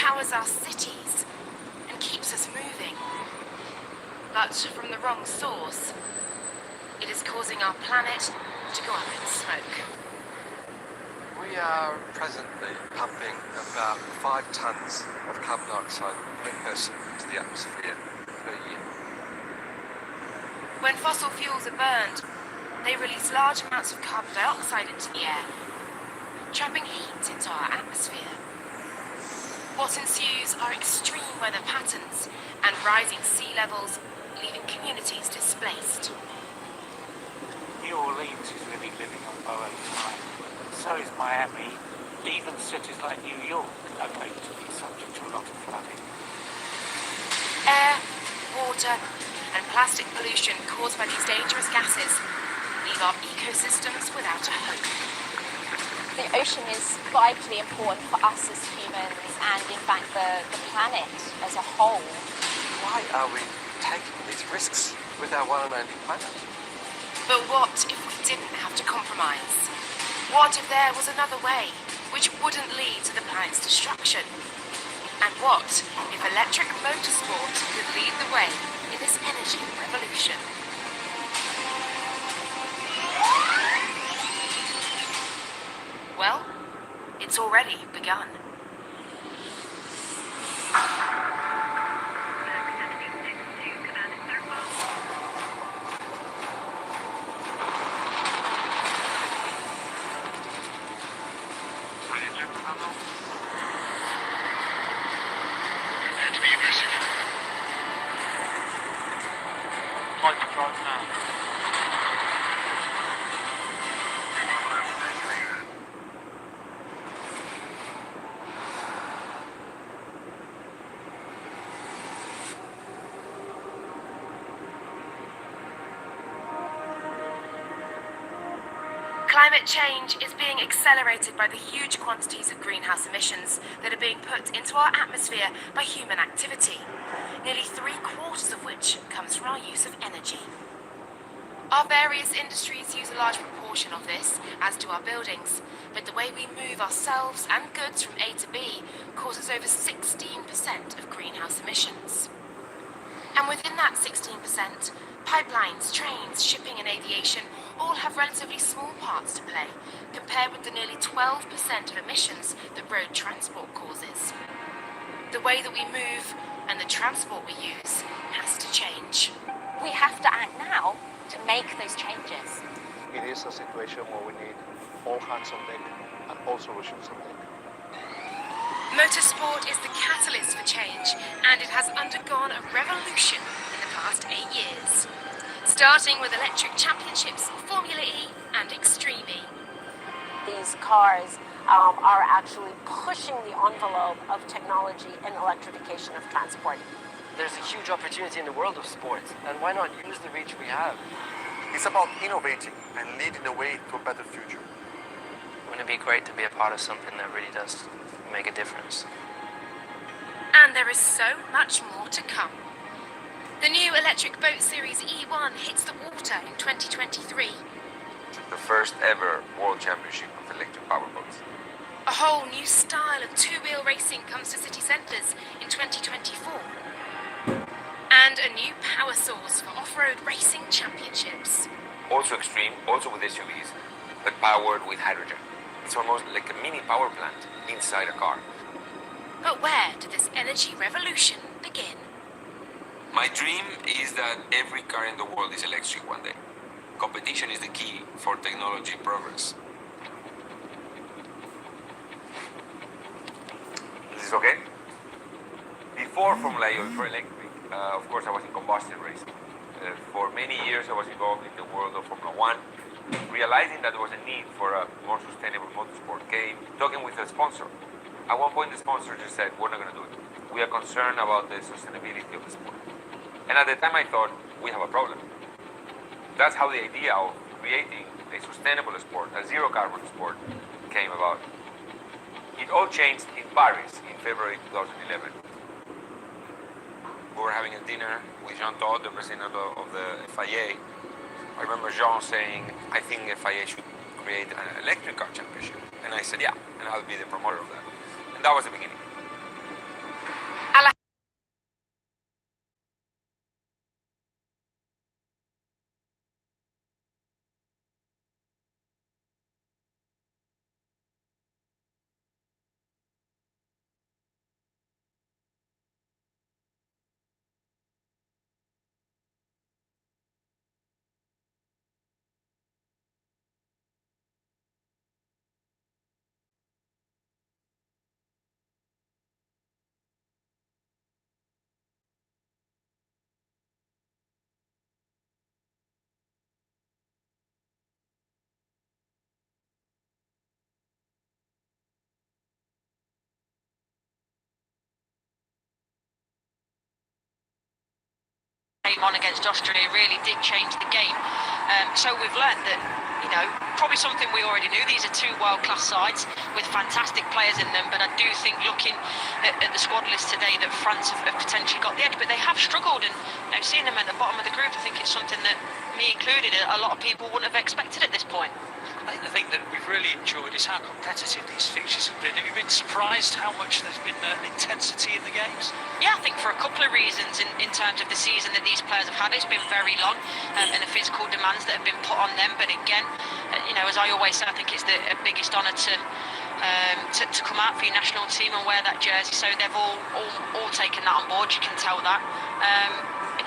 powers our cities and keeps us moving. But from the wrong source, it is causing our planet to go up in smoke. We are presently pumping about 5 tons of carbon dioxide per person into the atmosphere per year. When fossil fuels are burned, they release large amounts of carbon dioxide into the air, trapping heat into our atmosphere. What ensues are extreme weather patterns and rising sea levels, leaving communities displaced. New Orleans is really living on borrowed time. So is Miami. Even cities like New York are going to be subject to a lot of flooding. Air, water, and plastic pollution caused by these dangerous gases leave our ecosystems without a hope. The ocean is vitally important for us as humans and, in fact, the planet as a whole. Why are we taking these risks with our one and only planet? But what if we didn't have to compromise? What if there was another way, which wouldn't lead to the planet's destruction? And what if electric motorsport could lead the way in this energy revolution? Well, it's already begun. Climate change is being accelerated by the huge quantities of greenhouse emissions that are being put into our atmosphere by human activity, nearly 3/4 of which comes from our use of energy. Our various industries use a large proportion of this, as do our buildings, but the way we move ourselves and goods from A to B causes over 16% of greenhouse emissions. And within that 16%, pipelines, trains, shipping and aviation all have relatively small parts to play, compared with the nearly 12% of emissions that road transport causes. The way that we move and the transport we use has to change. We have to act now to make those changes. It is a situation where we need all hands on deck and all solutions on deck. Motorsport is the catalyst for change, and it has undergone a revolution in the past 8 years, starting with electric championships, Formula E and Extreme E. These cars are actually pushing the envelope of technology and electrification of transport. There's a huge opportunity in the world of sports, and why not use the reach we have? It's about innovating and leading the way to a better future. Wouldn't it be great to be a part of something that really does make a difference? And there is so much more to come. The new electric boat series E1 hits the water in 2023. The first ever World Championship of electric powerboats. A whole new style of two-wheel racing comes to city centres in 2024. And a new power source for off-road racing championships. Also extreme, also with SUVs, but powered with hydrogen. It's almost like a mini power plant inside a car. But where did this energy revolution begin? My dream is that every car in the world is electric one day. Competition is the key for technology progress. This is okay? Before Formula E, before electric, of course I was in combustion racing. For many years I was involved in the world of Formula 1, realizing that there was a need for a more sustainable motorsport. Came talking with a sponsor. At one point the sponsor just said, we're not going to do it. We are concerned about the sustainability of the sport. And at the time I thought, we have a problem. That's how the idea of creating a sustainable sport, a zero carbon sport, came about. It all changed in Paris in February 2011. We were having a dinner with Jean Todt, the president of the FIA. I remember Jean saying, I think FIA should create an electric car championship. And I said, yeah, and I'll be the promoter of that. And that was the beginning. came on against Austria really did change the game. So we've learned that, you know, probably something we already knew. These are two world-class sides with fantastic players in them, but I do think looking at the squad list today that France have potentially got the edge, but they have struggled, and you know, seeing them at the bottom of the group, I think it's something that, me included, a lot of people wouldn't have expected at this point. I think the thing that we've really enjoyed is how competitive these fixtures have been. Have you been surprised how much there's been intensity in the games? Yeah, I think for a couple of reasons in terms of the season that these players have had. It's been very long, and the physical demands that have been put on them. But again, you know, as I always say, I think it's the biggest honour to come out for your national team and wear that jersey. So they've all taken that on board. You can tell that. And,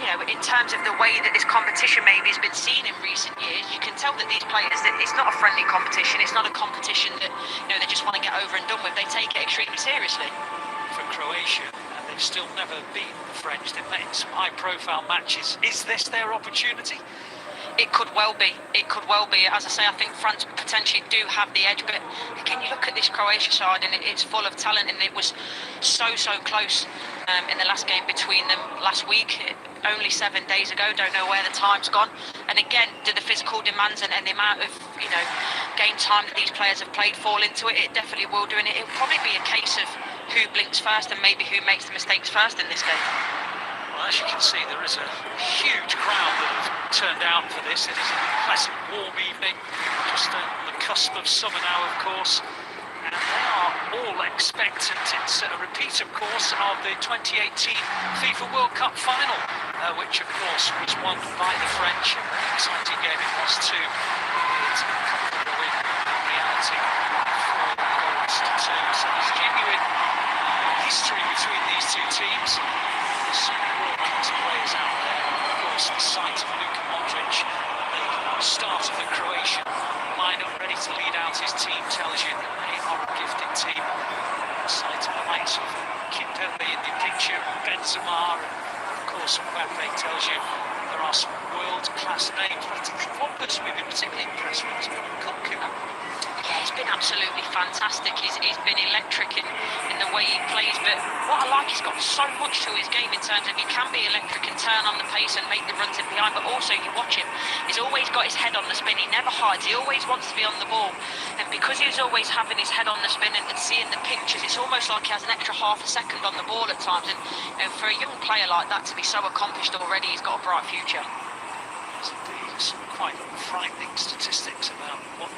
you know, in terms of the way that this competition maybe has been seen in recent years, you can tell that these players, that it's not a friendly competition. It's not a competition that, you know, they just want to get over and done with. They take it extremely seriously. For Croatia, and they've still never beaten the French. They've met in some high-profile matches. Is this their opportunity? It could well be. It could well be. As I say, I think France potentially do have the edge. But again, you look at this Croatia side, and it's full of talent, and it was so close in the last game between them last week. Only 7 days ago. Don't know where the time's gone. And again, do the physical demands and the amount of, you know, game time that these players have played fall into it? It definitely will do. And it'll probably be a case of who blinks first and maybe who makes the mistakes first in this game. Well, as you can see, there is a huge crowd that have turned out for this. It is a pleasant, warm evening, just on the cusp of summer now, of course. And they are all expectant. It's a repeat, of course, of the 2018 FIFA World Cup final, which, of course, was won by the French. An exciting game it was too. It's a comfortable win in reality, 4 goals to 2. So there's genuine history between these two teams. There's some world-class players out there. Of course, the sight of Luka Modric, the start of the Croatian lineup ready to lead out his team, tells you that they are a gifted team. The sight of the likes of Kimpembe in the picture, Benzema, and of course Mbappe tells you there are some world-class names. But I think one person we've been particularly impressed with has been Koku. Yeah, he's been absolutely fantastic. He's been electric in the way he plays. But what I like, he's got so much to his game in terms of he can be electric and turn on the pace and make the runs in behind. But also, you watch him, he's always got his head on the spin. He never hides. He always wants to be on the ball. And because he's always having his head on the spin and seeing the pictures, it's almost like he has an extra half a second on the ball at times. And you know, for a young player like that to be so accomplished already, he's got a bright future. There's indeed some quite frightening statistics about what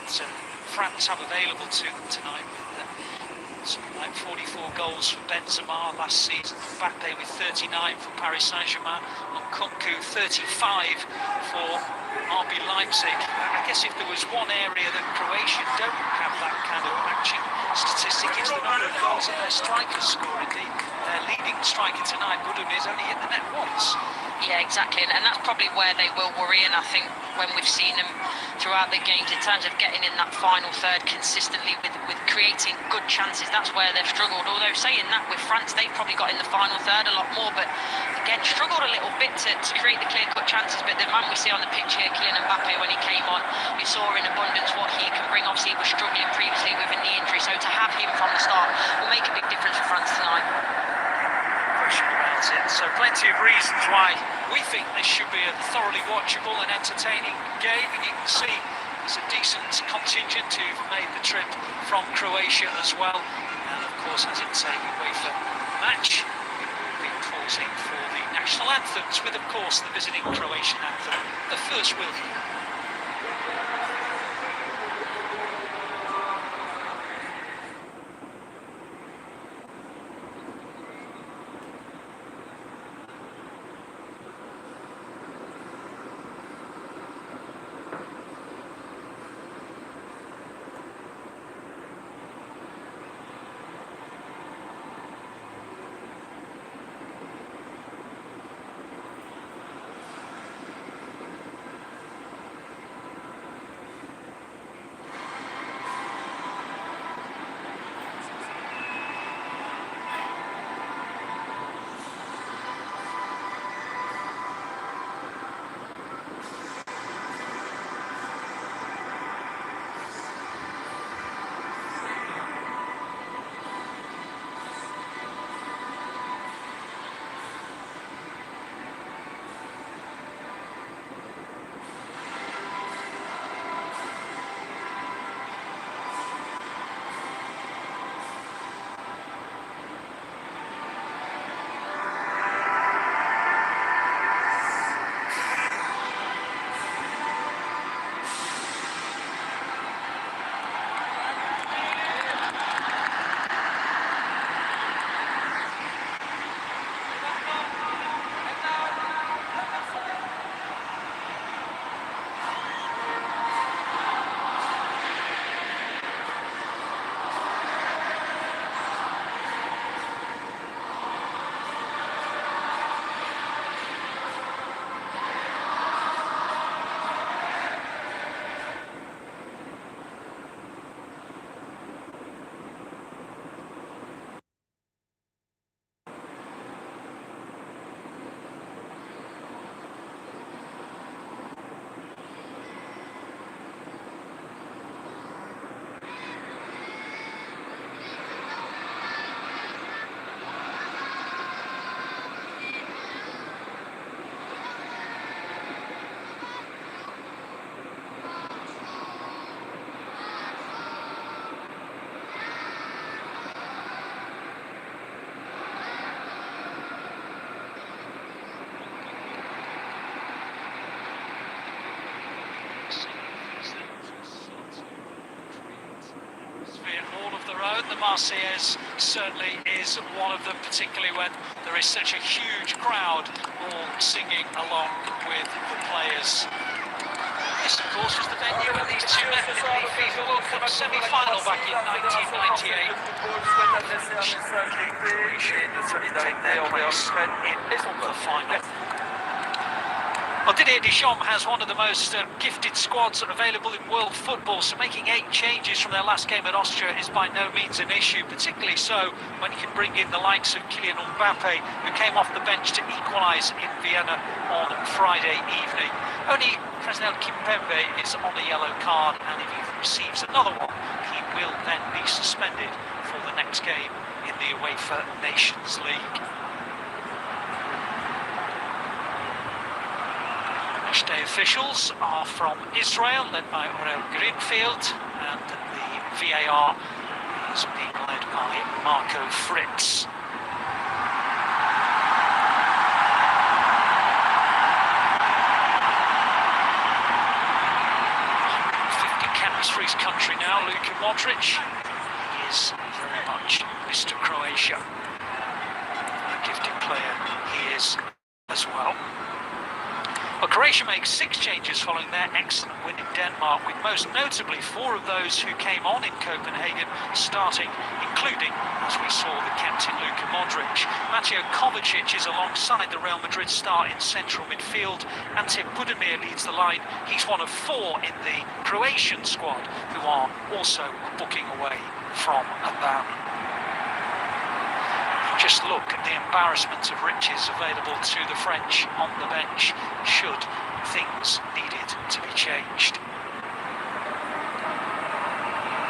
France have available to them tonight, with something like 44 goals for Benzema last season, Mbappe with 39 for Paris Saint-Germain, and Koku 35 for RB Leipzig. I guess if there was one area that Croatia don't have that kind of matching statistic, it's the number of goals that their strikers score. Indeed, their leading striker tonight, Budun, has only hit the net once. Yeah, exactly, and that's probably where they will worry. And I think when we've seen them throughout the games in terms of getting in that final third consistently with creating good chances, that's where they've struggled. Although saying that, with France, they've probably got in the final third a lot more, but again, struggled a little bit to create the clear-cut chances. But the man we see on the pitch here, Kylian Mbappe, when he came on, we saw in abundance what he can bring. Obviously, he was struggling previously with a knee injury, so to have him from the start will make a big difference for France tonight. Question about it. So plenty of reasons why we think this should be a thoroughly watchable and entertaining game. And you can see there's a decent contingent who've made the trip from Croatia as well. And of course, as it's a UEFA match, we will be pausing for the national anthems with, of course, the visiting Croatian anthem, the first will. the Marseillaise certainly is one of them, particularly when there is such a huge crowd all singing along with the players. This, of course, was the venue where these two met in the FIFA World Cup semi-final back in 1998. Take their place in the final. Well, Didier Deschamps has one of the most gifted squads available in world football, so making 8 changes from their last game at Austria is by no means an issue, particularly so when you can bring in the likes of Kylian Mbappe, who came off the bench to equalise in Vienna on Friday evening. Only Presnel Kimpembe is on a yellow card, and if he receives another one, he will then be suspended for the next game in the UEFA Nations League. Matchday officials are from Israel, led by Orel Greenfield, and the VAR is being led by Marco Fritz. For his country now, Luka Modric. He is very much Mr. Croatia. A gifted player he is as well. Well, Croatia makes 6 changes following their excellent win in Denmark, with most notably 4 of those who came on in Copenhagen starting, including, as we saw, the captain Luka Modric. Mateo Kovacic is alongside the Real Madrid star in central midfield. Ante Budimir leads the line. He's one of 4 in the Croatian squad who are also booking away from a ban. Just look at the embarrassment of riches available to the French on the bench should things needed to be changed.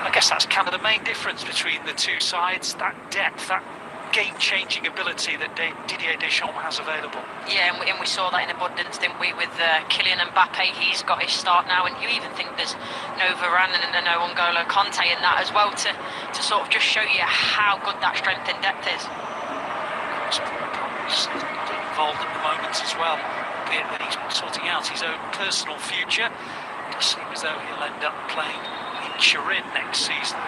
I guess that's kind of the main difference between the two sides, that depth, that game-changing ability that Didier Deschamps has available. Yeah, and we saw that in abundance, didn't we, with Kylian Mbappe. He's got his start now, and you even think there's no Varane and no N'Golo Kanté in that as well to sort of just show you how good that strength and depth is. He's not involved at the moment as well, albeit that he's sorting out his own personal future. It does seem as though he'll end up playing in Turin next season.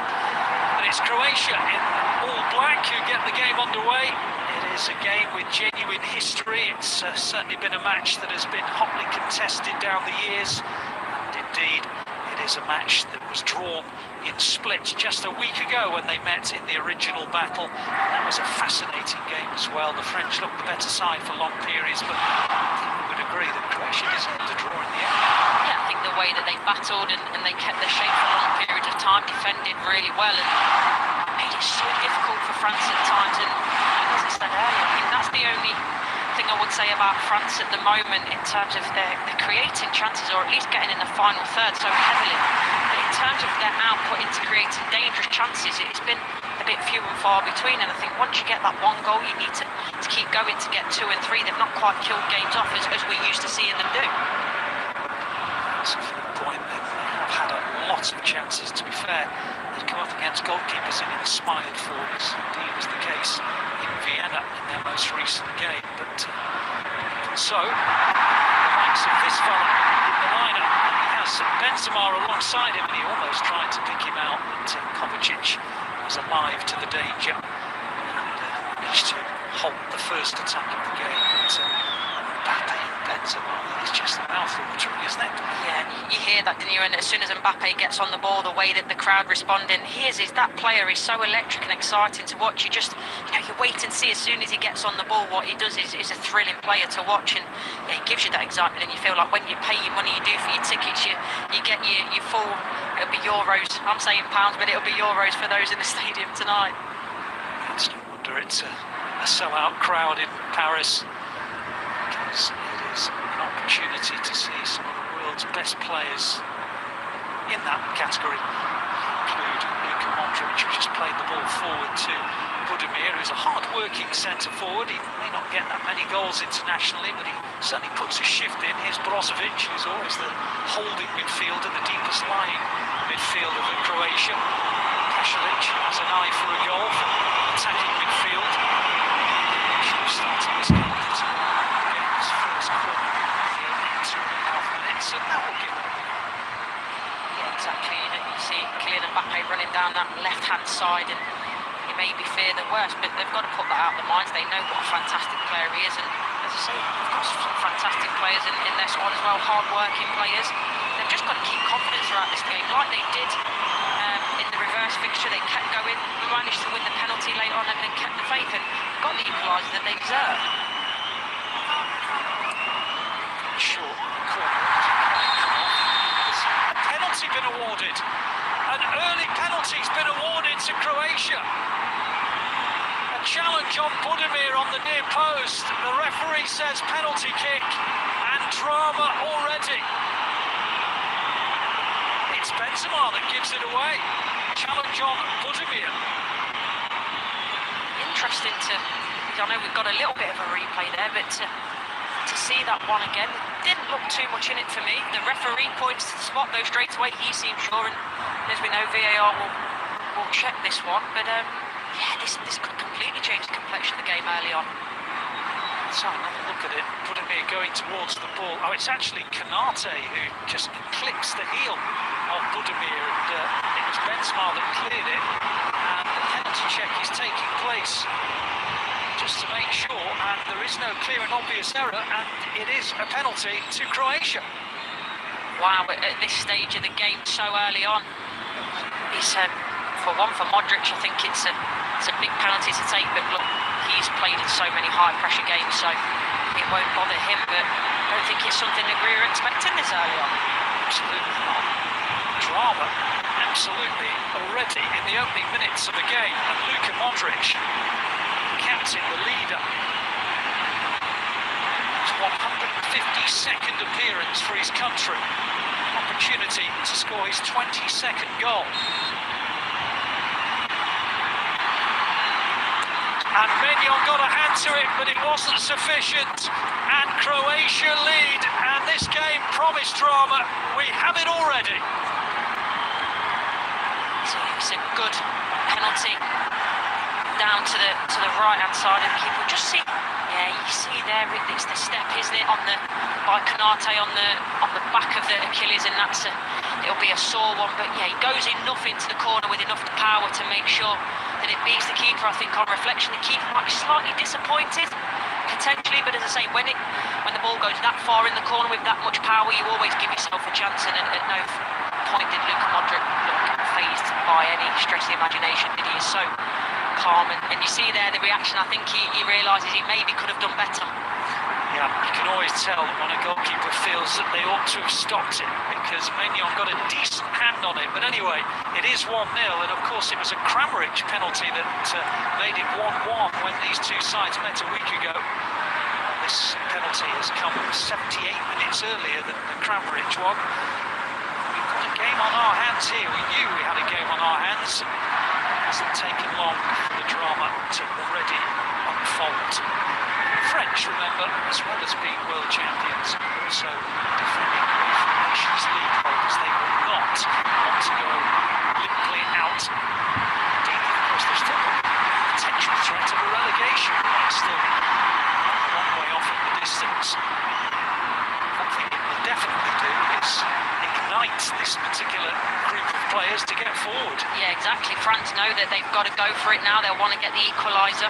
But it's Croatia in all black who get the game underway. It is a game with genuine history. It's certainly been a match that has been hotly contested down the years, and indeed it is a match that was drawn in Split just a week ago when they met in the original battle. And that was a fascinating game as well. The French looked the better side for long periods, but I think we would agree that Croatia deserved the draw in the end. Yeah, I think the way that they battled and they kept their shape for long periods of time, defended really well, and made it so difficult for France at times. And as I said earlier, I think that's the only thing I would say about France at the moment in terms of their creating chances, or at least getting in the final third so heavily. But in terms of their output into creating dangerous chances, it's been a bit few and far between, and I think once you get that one goal, you need to keep going to get 2 and 3. They've not quite killed games off as we're used to seeing them do. That's a fair point. They have had a lot of chances, to be fair. They've come up against goalkeepers in inspired form, as indeed was the case in Vienna in their most recent game. But even so, the likes of this fella in the lineup, and he has Benzema alongside him, and he almost tried to pick him out, but Kovacic was alive to the danger and managed to halt the first attack of the game. But Mbappe and Benzema, it's just mouth-watering, isn't it? Yeah, you hear that, didn't you? And as soon as Mbappe gets on the ball, the way that the crowd responding, that player is so electric and exciting to watch. You just, you wait and see as soon as he gets on the ball. What he does is a thrilling player to watch, and it gives you that excitement, and you feel like when you pay your money, you do for your tickets, you get your full, it'll be euros. I'm saying pounds, but it'll be euros for those in the stadium tonight. It's no wonder it's a sellout crowd in Paris, because it is an opportunity to see some of the world's best players in that category. Include Luka Modric, who just played the ball forward to Budimir, who's a hard-working centre-forward. He may not get that many goals internationally, but he certainly puts a shift in. Here's Brozovic, who's always the holding midfielder, the deepest lying midfielder of Croatia. Pasalic has an eye for a goal from attacking midfield. Starting this game with his first corner in 2.5 minutes, and that will give him. Yeah, exactly. You see Kylian Mbappe running down that left-hand side, and maybe fear the worst, but they've got to put that out of their minds. They know what a fantastic player he is, and as I say, they've got some fantastic players in their squad as well, hard-working players. They've just got to keep confidence throughout this game, like they did in the reverse fixture. They kept going, managed to win the penalty late on, and kept the faith and got the equaliser that they deserved. Short corner. Penalty been awarded. An early penalty's been awarded to Croatia. A challenge on Budimir on the near post. The referee says penalty kick, and drama already. It's Benzema that gives it away. Challenge on Budimir. Interesting I know we've got a little bit of a replay there, but to see that one again, didn't look too much in it for me. The referee points to the spot though straight away. He seems sure, and as we know, VAR will check this one. But yeah, this could completely change the complexion of the game early on. Let's have another look at it. Budimir going towards the ball. Oh, it's actually Canate who just clips the heel of Budimir, and it was Benzema that cleared it. And the penalty check is taking place just to make sure, and there is no clear and obvious error, and it is a penalty to Croatia. Wow, at this stage of the game so early on, it's for Modric, I think it's a big penalty to take, but look, he's played in so many high pressure games, so it won't bother him, but I don't think it's something that we were expecting this early on. Absolutely not. Drama, absolutely, already in the opening minutes of the game, and Luka Modric, captain, the leader. His 152nd appearance for his country. Opportunity to score his 22nd goal. And Mignon got a hand to it, but it wasn't sufficient. And Croatia lead, and this game promised drama. We have it already. So it's a good penalty down to the right hand side of the keeper. Just see, yeah, you see there, it's the step, isn't it, by Canate on the back of the Achilles, and it'll be a sore one. But yeah, he goes enough into the corner with enough power to make sure that it beats the keeper. I think on reflection, the keeper might be slightly disappointed potentially, but as I say, when the ball goes that far in the corner with that much power, you always give yourself a chance, and at no point did Luka Modric look fazed by any stretch of the imagination. He is so calm, and you see there the reaction. I think he realises he maybe could have done better. Yeah, you can always tell when a goalkeeper feels that they ought to have stopped it, because Mignon got a decent hand on it. But anyway, it is 1-0, and of course it was a Kramaric penalty that made it 1-1 when these two sides met a week ago. This penalty has come 78 minutes earlier than the Kramaric one. We've got a game on our hands here. We knew we had a game on our hands. It hasn't taken long for the drama to already unfold. French, remember, as well as being world champions, also defending UEFA Nations League holders. They will not want to go limply out. Indeed, of course, there's still a potential threat of a relegation. It's still a long way off in the distance. One thing it will definitely do is ignite this particular group of players to get forward. Yeah, exactly. France know that they've got to go for it now. They'll want to get the equaliser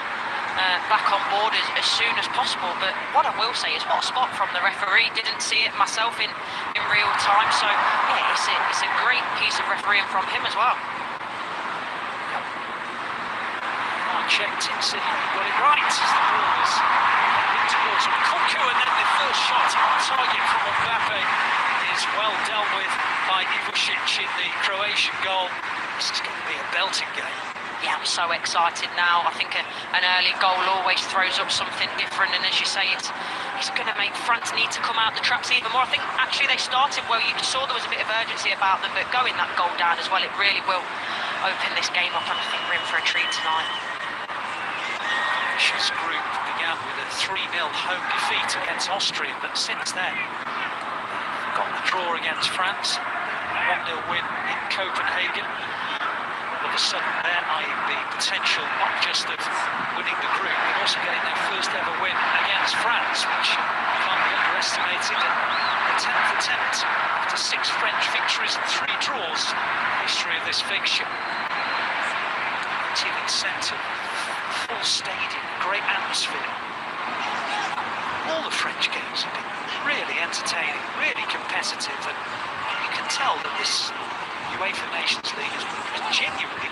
back on board as soon as possible. But what I will say is, what a spot from the referee. Didn't see it myself in real time, so yeah, it's a great piece of refereeing from him as well. I checked in, said he got it right as the ball is heading towards Mkuku, and then the first shot on target from Mbappe is well dealt with by Ivušić in the Croatian goal. This is going to be a belting game. Yeah, I'm so excited now. I think an early goal always throws up something different, and as you say, it's going to make France need to come out the traps even more. I think actually they started well. You saw there was a bit of urgency about them, but going that goal down as well, it really will open this game up, and I think we're in for a treat tonight. Croatia's group began with a 3-0 home defeat against Austria, but since then got the draw against France, a 1-0 win in Copenhagen. All of a sudden there might be potential not just of winning the group, but also getting their first ever win against France, which can't be underestimated. And the 10th attempt after 6 French victories and 3 draws in the history of this fixture. TV centre, full stadium, great atmosphere. All the French games have been really entertaining, really competitive, and you can tell that this UEFA Nations League has genuinely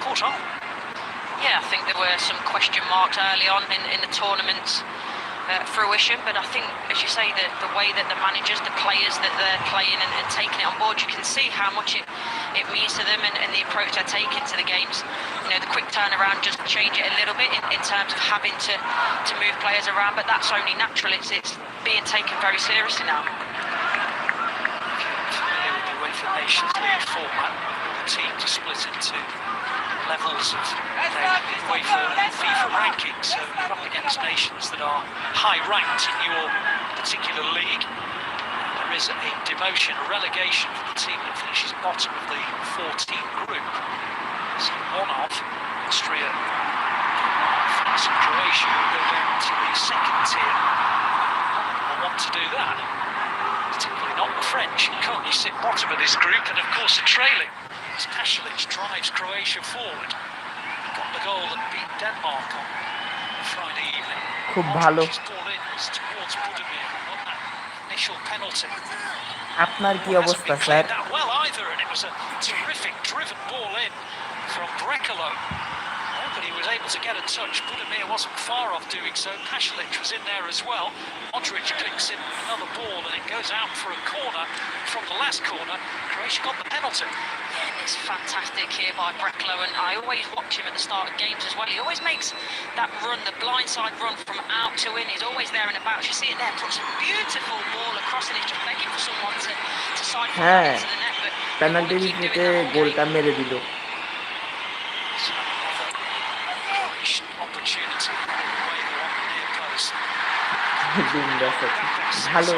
caught on. Yeah, I think there were some question marks early on in the tournament's fruition, but I think, as you say, the way that the managers, the players that they're playing and taking it on board, you can see how much it means to them and the approach they're taking to the games. You know, the quick turnaround just change it a little bit in terms of having to move players around, but that's only natural. It's being taken very seriously now. Familiar with the UEFA Nations League format, the teams are split into levels of UEFA and FIFA rankings, so you're up against nations that are high ranked in your particular league. There is a demotion, a relegation for the team that finishes bottom of the 14 group. So one of Austria, France and Croatia will go down to the second tier. I want to do that, particularly not the French, who currently sit bottom of this group and of course are trailing. Pasalic drives Croatia forward. Got the goal that beat Denmark on Friday evening. খুব ভালো। Ball in was towards Budimir on that initial penalty. আপনার কি Hasn't অবস্থা been sir? cleared that well either, and it was a terrific driven ball in from Brekalo. But he was able to get a touch. Budimir wasn't far off doing so. Pasalic was in there as well. Modric clicks in another ball and it goes out for a corner. From the last corner, Croatia got the penalty. Yeah, it's fantastic here by Brekalo, and I always watch him at the start of games as well. He always makes that run, the blindside run from out to in. He's always there and about. You see it there, puts a beautiful ball across and he's just begging for someone to side into the net. But penalty থেকে গোলটা মেরে দিল। ভালো।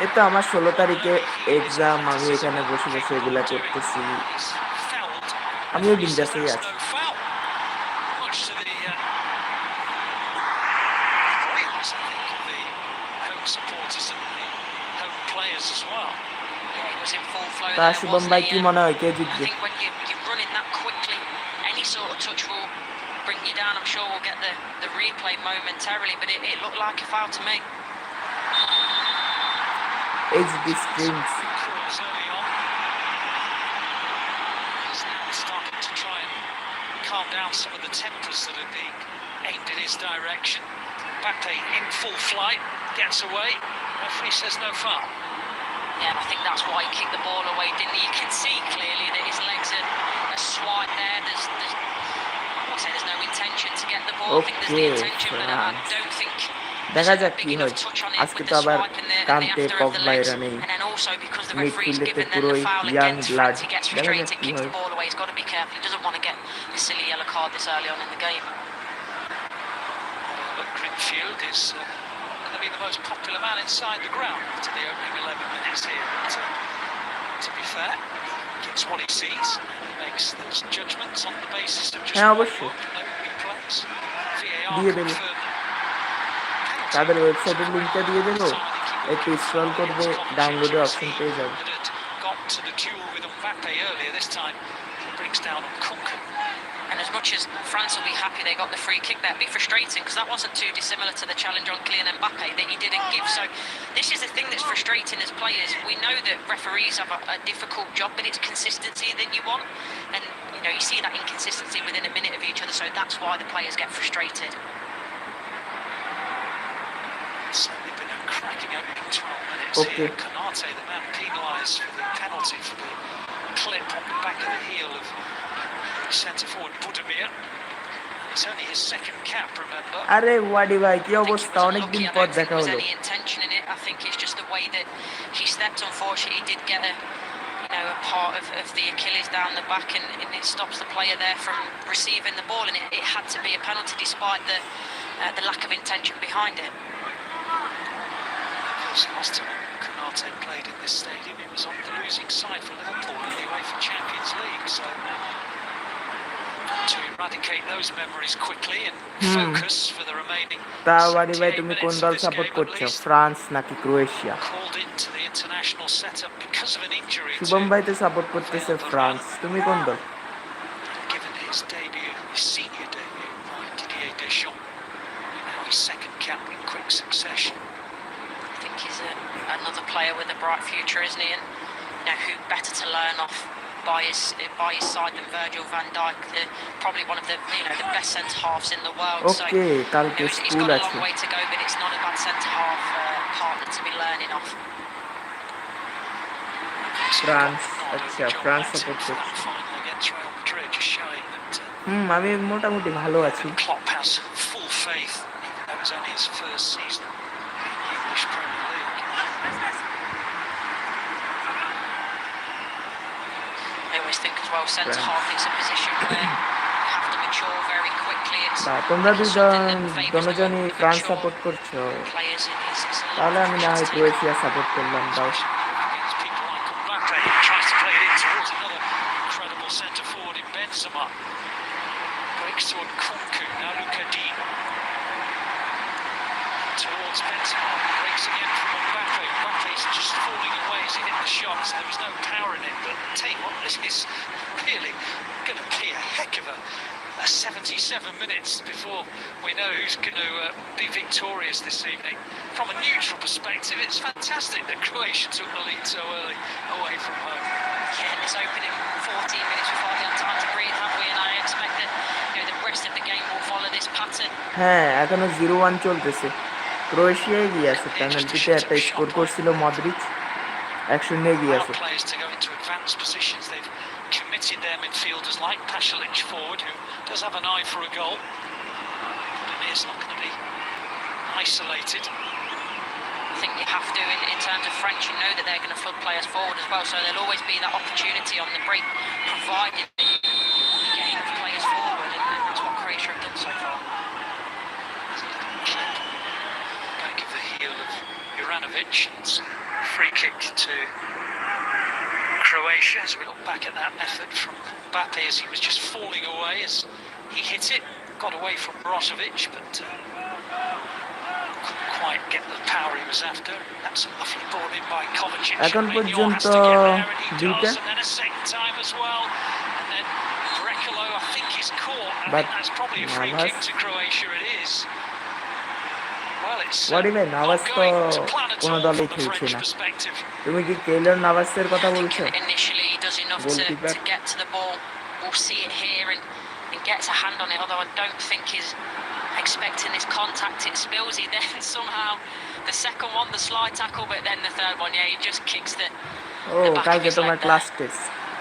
এ তো আমার 16 তারিখে exam, আমি এখানে বসে বসে এগুলা করতেছি। আমিও বিন্দাসেই আছি। তা শুভম ভাই কি মনে হয় কে জিতবে? Bring you down. I'm sure we'll get the replay momentarily, but it looked like a foul to me. HD streams. He's now starting to try and calm down some of the tempers that are being aimed in his direction. Mbappe in full flight, gets away. Referee says no foul. Yeah, and I think that's why he kicked the ball away, didn't he? You can see clearly that his legs are swiped there. There's no intention to get the ball. I think there's the intention, but I don't think দেখা যাক কি হয়। আজকে তো আবার কান্তে Pogba এরা নেই, মিডফিল্ডে পুরো ইয়াং ব্লাড। দেখা যাক কি হয়। He's got to be careful. He doesn't want to get a silly yellow card this early on in the game. But Greenfield is going to be the most popular man inside the ground after the opening 11 minutes here. But, to be fair, gets what he sees. Makes those judgments on the basis of just হ্যাঁ অবশ্যই দিয়ে দেবে। তাদের ওয়েবসাইটের লিঙ্কটা দিয়ে দেবো, একটু স্ক্রল করবে, ডাউনলোডের অপশন পেয়ে যাবে। And as much as France will be happy they got the free kick there, it'd be frustrating because that wasn't too dissimilar to the challenge on Kylian Mbappe that he didn't give. So this is the thing that's frustrating as players. We know that referees have a difficult job, but it's consistency that you want. And you know, you see that inconsistency within a minute of each other, so that's why the players get frustrated. Certainly been a cracking opening 12 minutes Okay. here. Canate, the man penalised for the penalty for the clip on the back of the heel of centre forward Budimir. It's only his second cap, remember. আরে ওয়াডি ভাই কি অবস্থা? অনেকদিন পর দেখা হলো। Any intention in it? I think it's just the way that he stepped. Unfortunately, he did get a part of the Achilles down the back, and it stops the player there from receiving the ball, and it had to be a penalty despite the lack of intention behind it. Last time Canate played in this stadium, he was on the losing side for Liverpool in the UEFA Champions League. So to eradicate those memories quickly and focus for the remaining. তা ওয়াডি ভাই তুমি কোন দল support করছো? France নাকি Croatia? Called into the international setup because of an injury. Shubham ভাই তো support করতেছে ফ্রান্স, তুমি কোন দল? Given his debut, his senior debut by Didier Deschamps. Now his second cap in quick succession. I think he's another player with a bright future, isn't he? And who better to learn off by his side than Virgil van Dijk, probably one of the the best centre halves in the world. Okay, কালকে he's school got a আছে long way to go, but it's not a bad centre half partner to be learning off. France আচ্ছা France support করছি Final against Real Madrid, just showing that আমি মোটামুটি ভালো আছি Klopp has full faith, even though it's only his first season in the English Premier League. I always think as well, centre half is a position where you have to mature very quickly. It's তোমরা something that favours the দুজনই more France mature support করছো players in his তাহলে আমি না হয় Croatia support করলাম দাও Against people like mbappe, he tries to play it in towards another incredible centre forward in Benzema. Breaks toward Kunku, now Luka Dean. Towards Benzema, breaks again from Mbappe. Mbappe's just falling away as he hit the shots. There was no power in it, but I tell you what, this is really going to be a heck of a 77 minutes before we know who's going to be victorious this evening. From a neutral perspective, it's fantastic that Croatia took the lead so early away from home. Yeah, this opening 14 minutes before we had time to breathe, haven't we? And I expect that the rest of the game will follow this pattern. হ্যাঁ এখনো 0-1 চলতেছে Croatia এগিয়ে আছে পেনাল্টিতে একটা score করছিল Modric 1-0 এগিয়ে আছে Players to go into advanced positions. They've committed their midfielders like Pasalic forward, who does have an eye for a goal. But Amir's not going to be isolated. I think you have to, in terms of French, you know that they're going to flood players forward as well, so there'll always be that opportunity on the break, provided that you get enough players forward, and that's what Croatia have done so far. Back of the heel of Juranovic, and free kick to Croatia as we look back at that effort from Mbappe as he was just falling away as he hit it, got away from Brozovic, but couldn't quite get the power he was after. That's a lovely ball in by Kovacic. এখন Mignon has পর্যন্ত to get there, and he দুইটা does, and then a second time as well, and then Brekalo I think is caught. I But think that's probably a free Navas- kick to Croatia. It is. Well, it's What do you mean? not Navas going তো to plan at কোনো all দলেই from the খেলছে French না perspective. তুমি কি কেইলর নাভাসের কথা I think বলছো initially he does enough Goalkeeper. to get to the ball. We'll see it here and gets a hand on it, although I don't think he's expecting this contact. It spills. He then somehow, the second one, the slide tackle, but then the third one, yeah, he just kicks the ও back of কালকে his তোমার leg class there. Test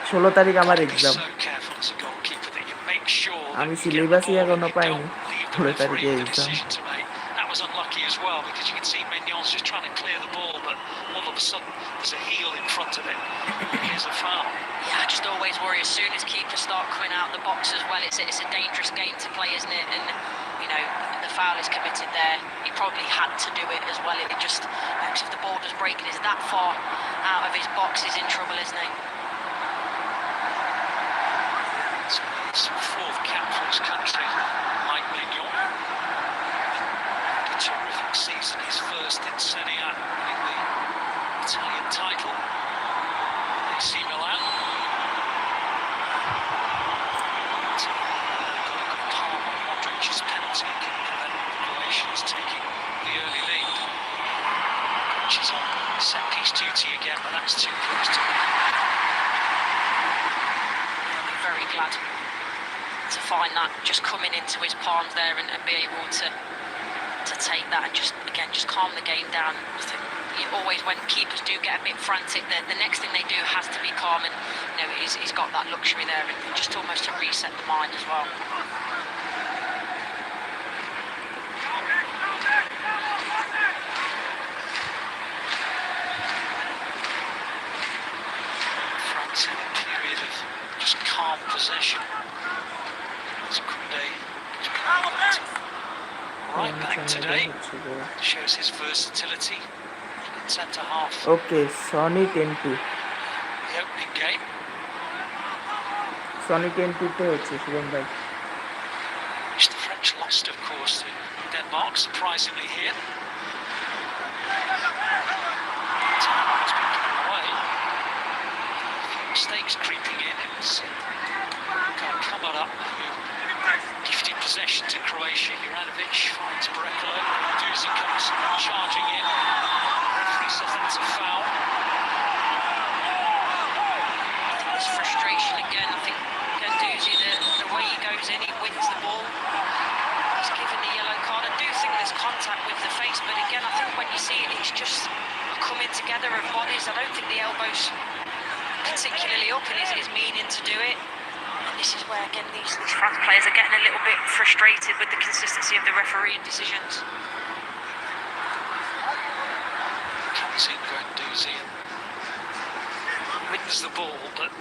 16 তারিখ আমার Be exam so careful as a goalkeeper that you make sure that আমি you get the সিলেবাসই ball এখনো and you পাইনি don't leave the 16 তারিখে referee with a exam decision to make. That was unlucky as well because you can see Mignon's just trying to clear the ball, but all of a sudden there's a heel in front of it. Here's a foul. Yeah, I just always worry as soon as keepers start coming out the box as well. It's a dangerous game to play, isn't it? And the foul is committed there. He probably had to do it as well. It just if the ball does break and is that far out of his box, he's in trouble, isn't he? So it's fourth cap for his country, Mike Mignon. A terrific season, his first in Serie A, winning the Italian title. AC Milan. Palm on Modric's penalty can prevent Croatians taking the early lead. Which is on set piece duty again, but that's too close to the Very glad to find that just coming into his palms there and be able to take that and just calm the game down. I think always when keepers do get a bit frantic, the next thing they do has to be calm, and he's got that luxury there and just almost to reset the mind as well. France in a period of just calm possession. As Koundé is playing that right back today. Shows his versatility in centre half. Okay Sony 10-2 The opening game. Sony 10-2 তে হচ্ছে শুভম ভাই Which the French lost, of course, to Denmark, surprisingly here. It's been given away. A few mistakes creeping in. It was Kamara, who gifted possession to Croatia. Juranovic finds Brekalo. Guendouzi comes charging in. Referee says that's a foul. There's frustration again. I think Guendouzi, the way he goes in, he wins the ball. He's given the yellow card. I do think there's contact with the face, but again, I think when you see it, it's just a coming together of bodies. I don't think the elbow's particularly up in his meaning to do it. And this is where, again, these France players are getting a little bit frustrated with the consistency of the refereeing decisions. Comes in Guendouzi and wins the ball, but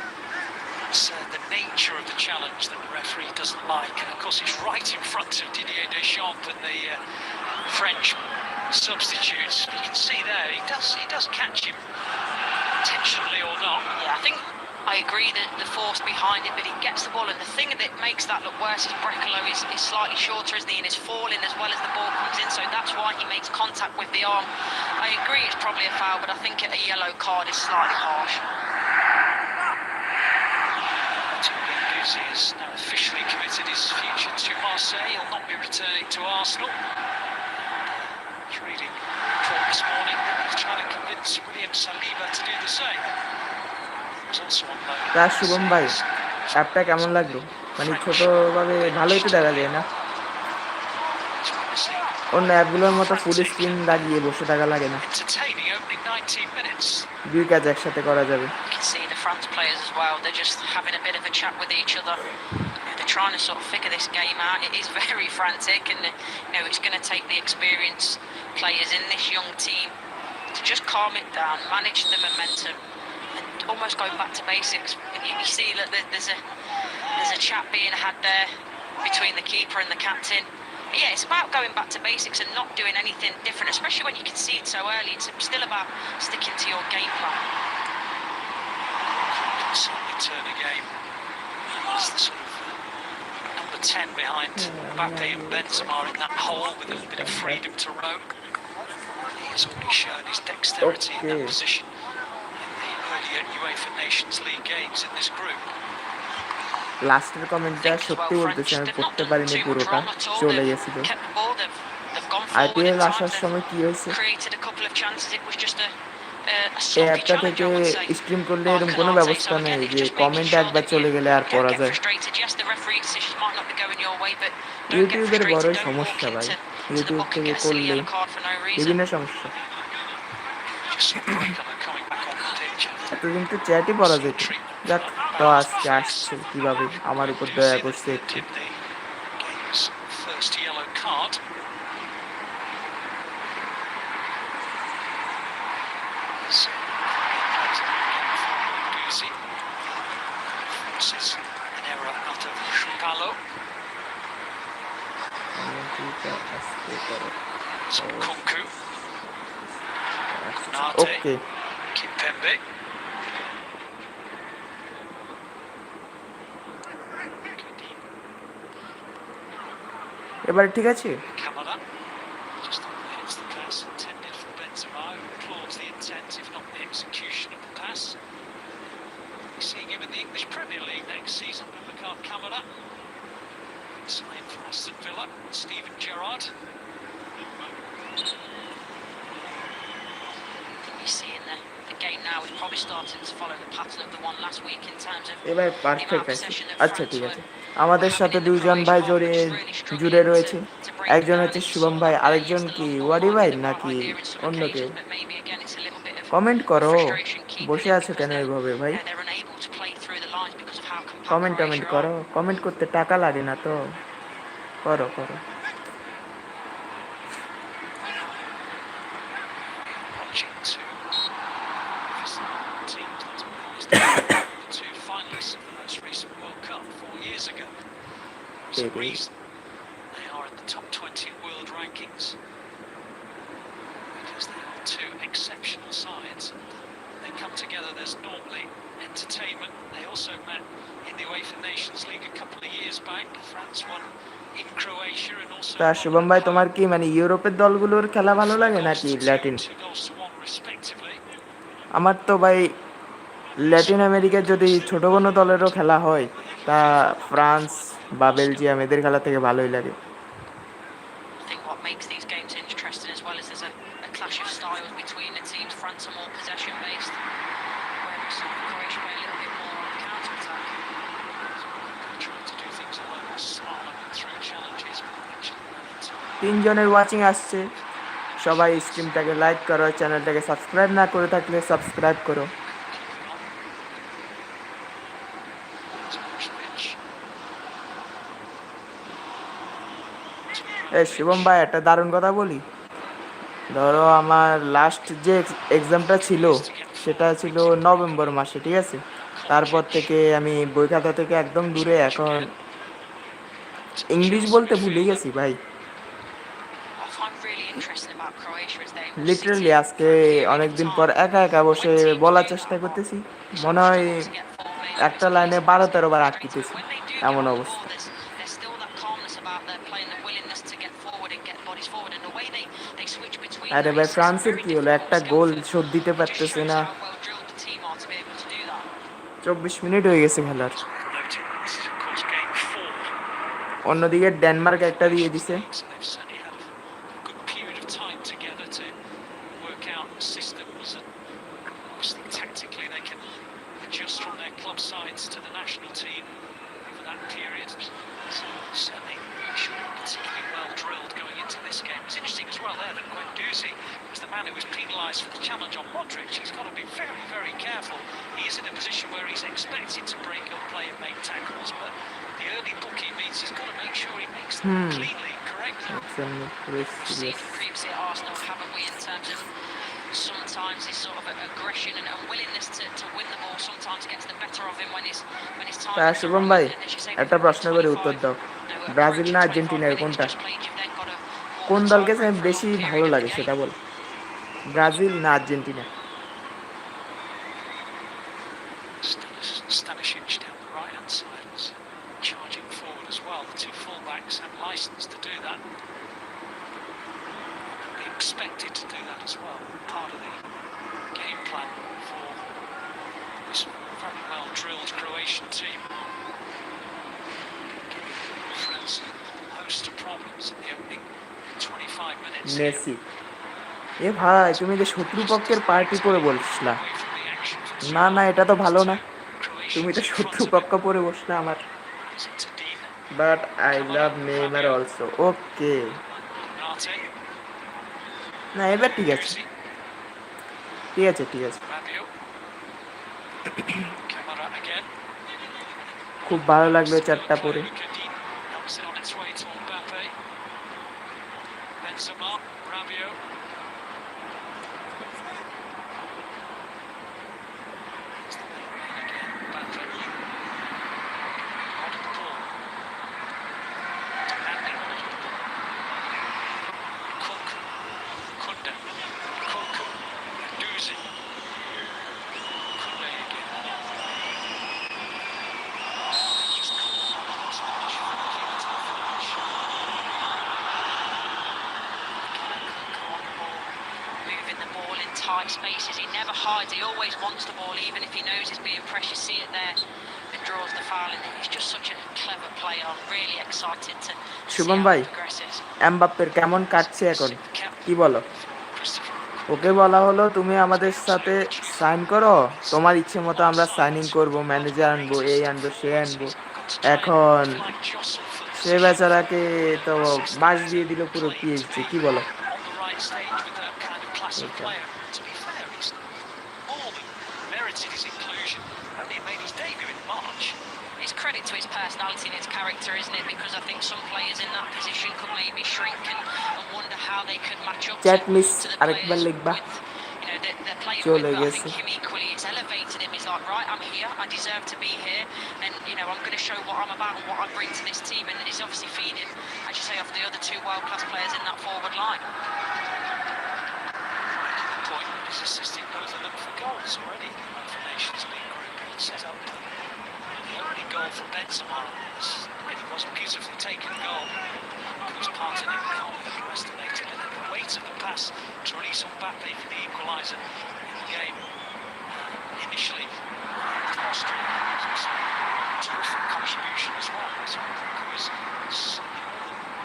it's the nature of the challenge that the referee doesn't like. And of course, he's right in front of Didier Deschamps and the French substitutes. You can see there, he does catch him, intentionally or not. Yeah, I think I agree that the force behind it, but he gets the ball, and the thing that makes that look worse is Brekalo is slightly shorter, isn't he, and is falling as well as the ball comes in, so that's why he makes contact with the arm. I agree it's probably a foul, but I think a yellow card is slightly harsh. Guendouzi has now officially committed his future to Marseille. He'll not be returning to Arsenal. I was reading a report this morning that he's trying to convince William Saliba to do the same. তা শুভম ভাই অ্যাপটা কেমন লাগলো? মানে ছোটভাবে ভালোই তো দেখা যায় না, অন্য অ্যাপগুলোর মতো ফুল স্ক্রিন লাগিয়ে বসে থাকা লাগে না, দুই কাজ একসাথে করা যাবে। France players as well, they're just having a bit of a chat with each other. They're trying to sort of figure this game out. It is very frantic, and it's going to take the experienced players in this young team to just calm it down, manage the momentum, and almost go back to basics. And you see that there's a chat being had there between the keeper and the captain. Yeah, it's about going back to basics and not doing anything different, especially when you can see it so early. It's still about sticking to your game plan. Certainly turn a game. It's the sort of number 10 behind Mbappe and Benzema in that hole with a bit of freedom to roam. He has already shown his dexterity in that position in the earlier UEFA Nations League games in this group. লাস্টের কমেন্টটা সত্যি বলতেছি, আমি পড়তে পারিনি পুরোটা, চলে গেছিল। আইপিএল আসার সময় কি হয়েছে, এই অ্যাপটা থেকে স্ট্রিম করলে এরকম কোনো ব্যবস্থা নেই যে কমেন্ট একবার চলে গেলে আর পড়া যায়। ইউটিউবের বড়ই সমস্যা ভাই, ইউটিউব থেকে করলে বিভিন্ন সমস্যা। এতদিন তো চ্যাটই পড়া যেত, যাক তো আজকে আসছে কিভাবে আমার উপর দয়া করছে একটু। ওকে এবার ঠিক আছে। এবার পারফেক্ট আছে। আচ্ছা ঠিক আছে, আমাদের সাথে দুইজন ভাই জুড়ে রয়েছে, একজন হচ্ছে শুভম ভাই, আরেকজন কি ওয়ারি ভাই নাকি অন্য কেউ? কমেন্ট করো, বসে আছো কেন এভাবে ভাই? কমেন্ট করো, কমেন্ট করতে টাকা লাগে না তো, করো করো। They are in the top 20 world rankings because they are two exceptional sides. They come together, there's normally entertainment. They also met in the UEFA Nations League a couple of years back. France won in Croatia and also... তা শুভম ভাই, তোমার কি মানে ইউরোপের দলগুলোর খেলা ভালো লাগে নাকি ল্যাটিন? আমার তো ভাই ল্যাটিন আমেরিকার যদি ছোট কোনো দলেরও খেলা হয় তা ফ্রান্স বা বেলজিয়াম এদের খেলা থেকে ভালোই লাগে। I think what makes these games interesting as well is there's a clash of styles between the teams. France are more possession based, whereas Croatia play a little bit more on the counter attack. Trying to do things a little more smarter through challenges. তিনজনের watching আসছে, সবাই স্ট্রিমটাকে like করো, চ্যানেলটাকে subscribe না করে থাকলে subscribe করো। শুভম ভাই একটা দারুণ কথা বলি, ধরো আমার লাস্ট যে এক্সামটা ছিল সেটা ছিল নভেম্বর মাসে, ঠিক আছে? তারপর থেকে আমি বই খাতা থেকে একদম দূরে, এখন ইংলিশ বলতে ভুলে গেছি ভাই। লিটারালি আজকে অনেকদিন পর একা একা বসে বলার চেষ্টা করতেছি, মনে হয় একটা লাইনে 12-13 বার আটকিতেছি, এমন অবস্থা। আরে ভাই ফ্রান্সের কি হলো, একটা গোল শোধ দিতে পারতেছে না, 24 মিনিট হয়ে গেছে খেলার। অন্যদিকে ডেনমার্ক একটা দিয়ে দিছে। Sometimes his sort of aggression and willingness to win the ball sometimes gets the better of him when his time. তা শুভম ভাই একটা প্রশ্ন করে উত্তর দাও, ব্রাজিল না আর্জেন্টিনার কোনটা, কোন দলকে বেশি ভালো লাগে সেটা বল, ব্রাজিল না Argentina? Stanisic down the right hand side was charging forward as well. The two fullbacks had license to do that. They expected to do that as well. Part of the game plan for this very well drilled Croatian team. Giving France a host of problems in the opening 25 minutes. Messi, এ ভাই তুমি যে শত্রুপক্ষের party করে বলছিলা, না না এটা তো ভালো না, তুমি তো শত্রুপক্ষ পরে বসলে আমার। But I love Neymar also. Okay, না এবার ঠিক আছে, ঠিক আছে ঠিক আছে। খুব ভালো লাগলো চারটা পরে। Tight spaces, he never hides, he always wants the ball even if he knows it's being pressed. You see it there and draws the foul, and he's just such a clever player. I'm really excited to Shubham ভাই এমবাপ্পের কেমন কাটছে এখন, কি বলো? ওকে বলা হলো তুমি আমাদের সাথে সাইন করো, তোমার ইচ্ছে মতো আমরা সাইনিং করব, ম্যানেজার আনবো, এই আনবো সে আনবো। এখন সে বেচারাকে তো বাস দিয়ে দিল পুরো পিএইচডি, কি বলো? It's credit to his personality and his character, isn't it? Because I think some players in that position could maybe shrink and wonder how they could match up Chat to miss the আরেকবার players লিখবা, they're playing চলে with. But I গেছে। think him equally, it's elevated him. He's like, right, I'm here, I deserve to be here, and I'm going to show what I'm about and what I bring to this team. And he's obviously feeding, as you say, off the other two world-class players in that forward line. Point is assisting both of them for goals already. UEFA Nations League group set up. The only goal for Benzema really was a beautifully taken goal. Whose part in it can't be underestimated. And then the weight of the pass to release Mbappe for the equaliser in the game. Initially, Austria terrific contribution as well. So he's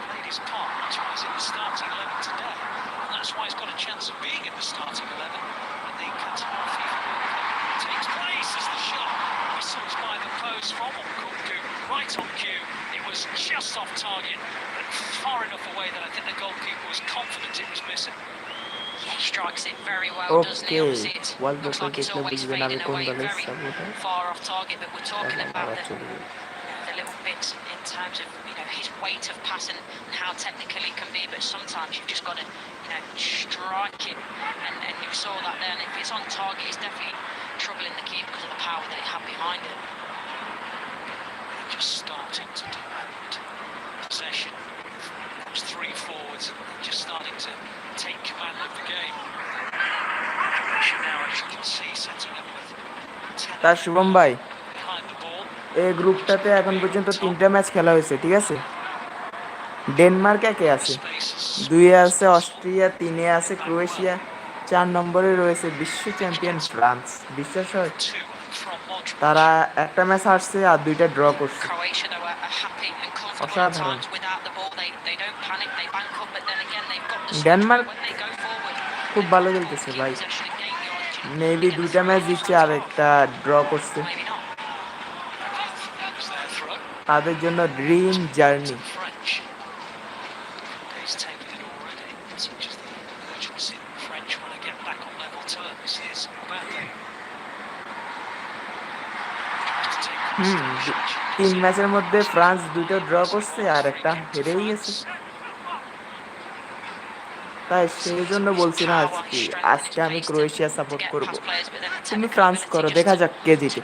played his part. That's why he's in the starting 11 today. And that's why he's got a chance of being in the starting 11 when the Qatar FIFA World Cup takes place. As the shot whistles by the post from Nkunku, right on cue. It was just off target, but far enough away that I think the goalkeeper was confident it was missing. He strikes it very well, doesn't he? Okay, Obviously, it World looks Cup like he's দেখলে always বুঝবেন আমি fading কোন away দলের very supporter. far off target, but we're talking এখন about আবার চলে যাবে। the little bits in terms of his weight of passing and how technical he can be. But sometimes you've just got to strike it, and you saw that there. And if it's on target, it's definitely troubling the keeper because of the power that he had behind it. Just starting to demand possession. There's three forwards just starting to take command of the game. Croatia now, as you can see, setting up with 10 তা শুভম ভাই, behind the ball. এই গ্রুপটাতে এখন পর্যন্ত 3টা match খেলা হয়েছে, ঠিক আছে? ডেনমার্ক 1-এ আছে, 2-এ আছে অস্ট্রিয়া, 3-এ আছে ক্রোয়েশিয়া, 4 নম্বরে রয়েছে বিশ্ব চ্যাম্পিয়ন ফ্রান্স। বিশ্বাস হয় তারা একটা ম্যাচ হারছে আর 2টা ড্র করছে। Croatia, though, are happy and comfortable at অসাধারণ। times without the ball. They don't panic, they bank up, but then again they've got the Denmark when they go forward. খুব ভালো খেলতেছে ভাই, মেবি 2টা match জিতছে আর একটা draw করছে। তাদের জন্য dream journey. French. He's taken it already. Such as the urgency that the French want to get back on level terms. Here's Mbappe. 3 ম্যাচের মধ্যে ফ্রান্স 2টা ড্র করছে আর একটা হেরেই গেছে। তাই সেই জন্য বলছি না আজকে আমি ক্রোয়েশিয়া সাপোর্ট করব। তুমি ফ্রান্স করো, দেখা যাক কে জিতে।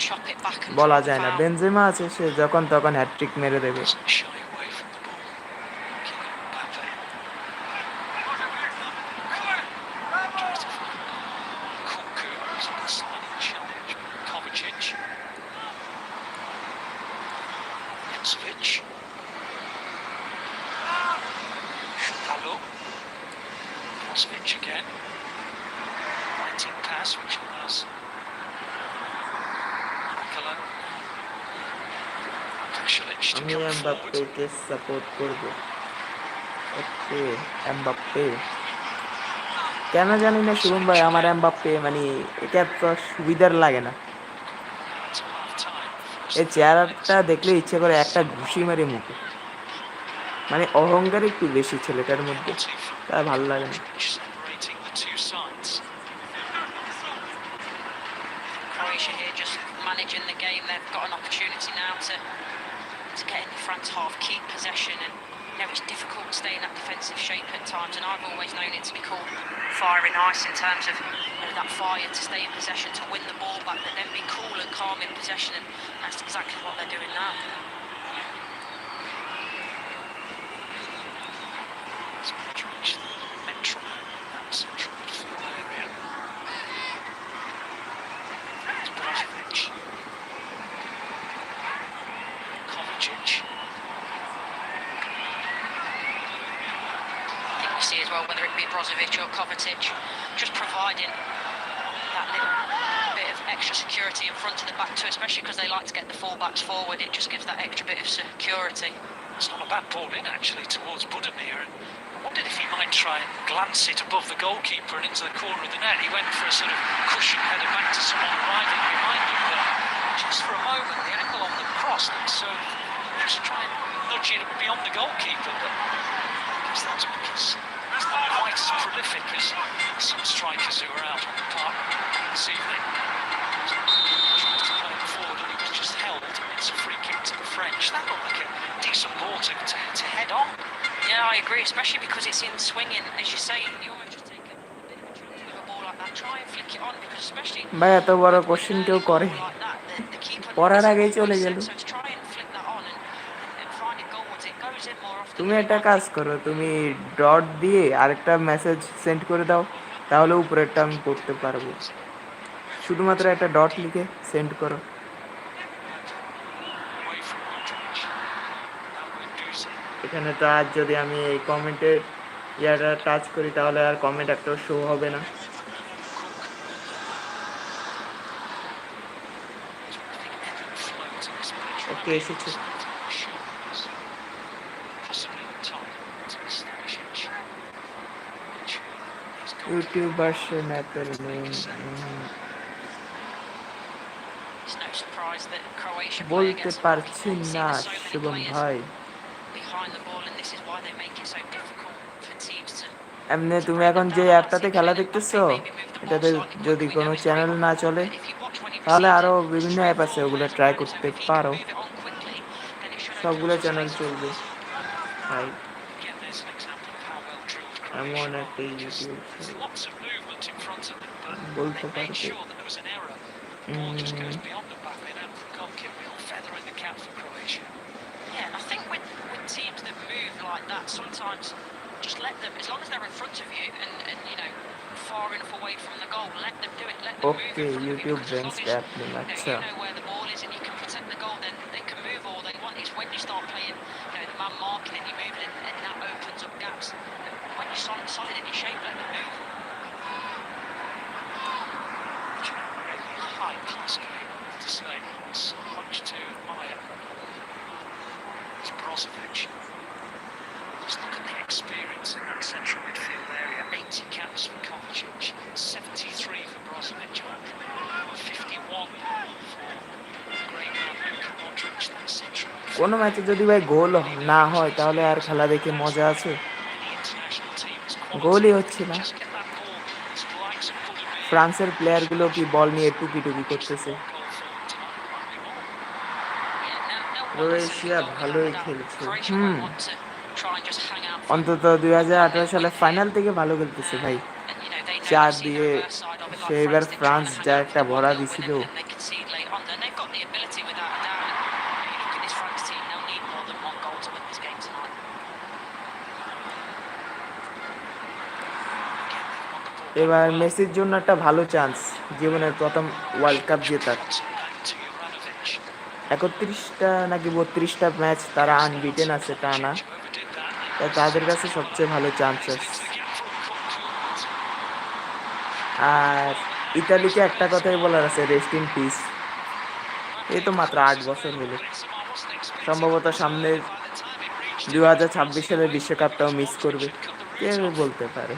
বলা যায় না, বেনজেমা আছে, সে যখন তখন হ্যাটট্রিক মেরে দেবে। Again, pointing pass which allows আমি এমবাপ্পেকে সাপোর্ট করব। ওকে, এমবাপ্পে কেন জানি না শুভম ভাই, আমার এমবাপ্পে মানে এটা এত সুবিধার লাগে না। এই চেহারাটা দেখলে ইচ্ছে করে একটা ঘুষি মারি মুখে, মানে অহংকার একটু বেশি ছেলেটার মধ্যে, তাই ভালো লাগে না। Croatia here just managing the game. They've got an opportunity now to get in the front half, keep possession, and it's difficult to stay in that defensive shape at times. And I've always known it to be called firing ice in terms of that fire to stay in possession, to win the ball back, but then be cool and calm in possession, and that's exactly what they're doing now. As well, whether it be Brozovic or Kovacic, just providing that little bit of extra security in front of the back too, especially because they like to get the full-backs forward. It just gives that extra bit of security. It's not a bad ball in actually towards Budimir, and I wondered if he might try and glance it above the goalkeeper and into the corner of the net. He went for a sort of cushion header back to someone arriving behind him, but just for a moment the angle on the cross looks so just try and nudge it beyond the goalkeeper, but I guess that's because he's not quite as prolific as some strikers who are out on the park this evening. Tries to play it forward and he was just held. It's a free kick to the French. That looked like a decent ball to head on. Yeah, I agree, especially because it's in swinging. As you say, you always just take a bit of a chance with a ball like that. Try and flick it on, because especially ভাই এত বড় question কেউ করে? পড়ার আগেই চলে গেল। তুমি একটা কাজ করো, তুমি ডট দিয়ে আরেকটা মেসেজ সেন্ড করে দাও, তাহলে উপরেরটা আমি পড়তে পারবো। শুধুমাত্র একটা ডট লিখে সেন্ড করো। এখানে তো আজ যদি আমি এই কমেন্টের ইয়াটা টাচ করি তাহলে আর কমেন্ট একটাও শো হবে না। কে এসেছে? YouTube version Apple name It's no surprise that Croatia play বলতে against a lot of পারছি people. See, না there's so many Shubham players ভাই। behind the ball, and this is why they make it so difficult for teams to. এমনি তুমি এখন যে অ্যাপটাতে খেলা দেখতেছো, এটাতে যদি কোনো চ্যানেল না চলে But if you watch when he তাহলে receives আরো it, বিভিন্ন straight অ্যাপ আছে, forward ওগুলো plays try around it. So করতে if he can পারো, move it on quickly, then it should open সবগুলো some চ্যানেল space for চলবে others. ভাই। Again, there's an example of how well drilled এমন Croatia একটা are. Just, YouTube there's lots of movement in front of them, but বলতে they made পারবে। sure that there was an error. The ball just goes beyond the back and out for a goal kick. Real feather in the cap for Croatia. Yeah, and I think with teams that move like that, sometimes just let them, as long as they're in front of you and you know, far enough away from the goal, let them do it, let them move okay, in front of you, YouTube because as long bench as app name, আচ্ছা। you know where the ball is and you can protect the goal, then they can move all they want. It's when you start playing, you know, the man marking and you move it and that opens up gaps. When you're solid in your shape, let them move. High class game, to say. So much to admire. It's Brozovic. Just look at the experience in that central midfield area. 80 caps for Kovacic, 73 for Brozovic, 51 for great man Luka Modric. That central midfield. কোনো ম্যাচে যদি ভাই গোল না হয় তাহলে আর খেলা দেখে মজা আছে? Any international team is quality. গোলই হচ্ছে না। Just get that ball to the likes of Budimir. ফ্রান্সের প্লেয়ারগুলো কি বল নিয়ে টুকি টুকি করতেছে? One goal forward tonight, might be more. Croatia ভালোই খেলছে। Croatia won't want to try and just hang out for অন্তত 2018 সালে ফাইনাল থেকে ভালো খেলতেছে ভাই। and you know they know চার they've seen the দিয়ে reverse side of it, like সেইবার France did, France trying to যা hang out একটা for the ভরা 1-0 win দিছিল। and they concede late on. And they've got the ability without a doubt. And you look at this France team, they'll need more than one goal to win this game tonight. এবার মেসির জন্য একটা ভালো chance, জীবনের প্রথম world cup জেতার। 31টা নাকি 32টা match তারা আনবিটেন আছে টানা, তাই তাদের কাছে সবচেয়ে ভালো চান্স আছে। আর ইতালিকে একটা কথাই বলার আছে, রেস্ট ইন পিস। এই তো মাত্র 8 বছর হলো, সম্ভবত সামনে 2026 সালের বিশ্বকাপটাও মিস করবে, কে বলতে পারে।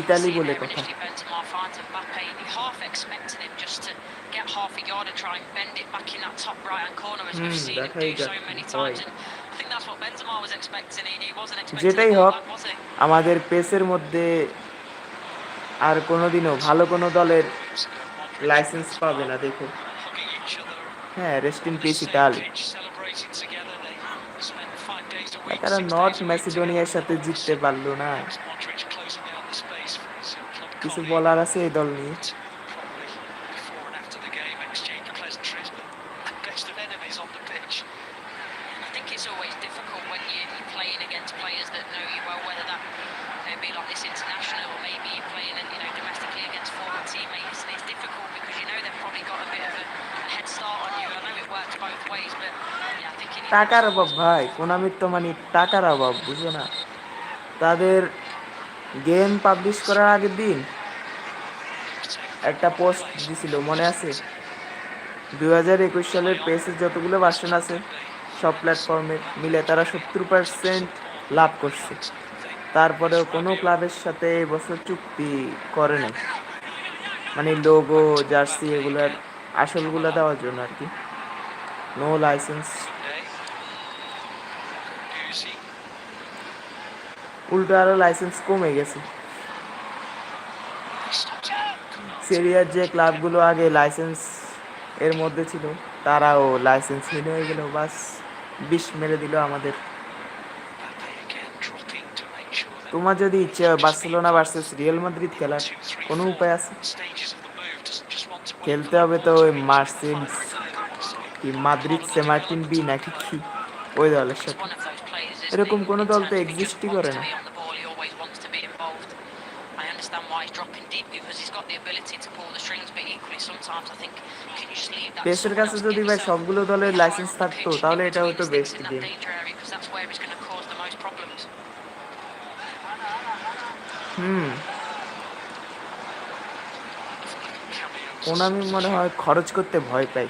ইতালি বলে কথা। Initially Benzema finds mbappe, and you half expected him just to get half a yard and try and bend it back in that top right hand corner, as we've seen him do so many times. And I think that's what Benzema was expecting. He wasn't expecting যেটাই a হোক, goal, was he? আমাদের পেসের মধ্যে আর কোনোদিনও ভালো কোনো দলের licence পাবে না, দেখো। হ্যাঁ, রেস্ট ইন পিস ইতালি। তারা নর্থ ম্যাসিডোনিয়ার সাথে জিততে পারলো না। কিছু বলার আছে এই দল নিয়ে? I think it's always difficult when you're playing against players that know you well, whether that be like this international or maybe you're playing, you know, domestically against former teammates. And it's difficult because you know they've probably got a bit of a head start on you. I know it works both ways, but yeah, I think you need টাকার অভাব ভাই, কোনামির তো মানে টাকার অভাব, বুঝো না? তাদের গেম পাবলিশ করার আগের দিন একটা পোস্ট দিছিল, মনে আছে? 2021 সালের পেসের যতগুলো ভার্সন আছে সব প্ল্যাটফর্মে মিলে তারা 70% লাভ করছে। তারপরেও কোনো ক্লাবের সাথে এবছর চুক্তি করে নাই, মানে লোগো, জার্সি এগুলার আসলগুলো দেওয়ার জন্য আর কি। No license. উল্টো আরো লাইসেন্স কমে গেছে। সিরিয়ার যে ক্লাবগুলো আগে লাইসেন্স এর মধ্যে ছিল তারাও লাইসেন্সহীন হয়ে গেল, বাস বিষ মেরে দিল আমাদের। তোমার যদি ইচ্ছে হয় বার্সেলোনা ভার্সেস রিয়াল মাদ্রিদ খেলার, কোনো উপায় আছে? খেলতে হবে তো ওই মার্সেন্স কি মাদ্রিদ সেমার্টিন বি নাকি কি ওই দলের সাথে। এরকম কোনো দল তো এক্সিস্টই করে না। পেসের কাছে যদি ভাই সবগুলো দলের লাইসেন্স থাকতো তাহলে এটা হতো বেস্ট গেম। কোনামি মনে হয় খরচ করতে ভয় পাই।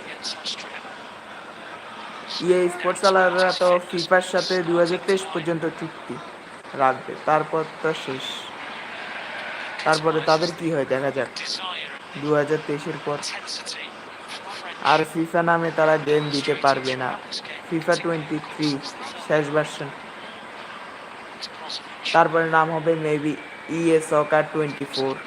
ইয়ে স্পোর্টস ওয়ালারা তো ফিফার সাথে 2023 পর্যন্ত চুক্তি রাখবে, তারপর তো শেষ। তারপরে তাদের কি হয় দেখা যাক 2023-এর পর। আর ফিফা নামে তারা গেম দিতে পারবে না, ফিফা 23 শেষ ভার্সন। তারপরে নাম হবে মেবি ইএ সকার 24।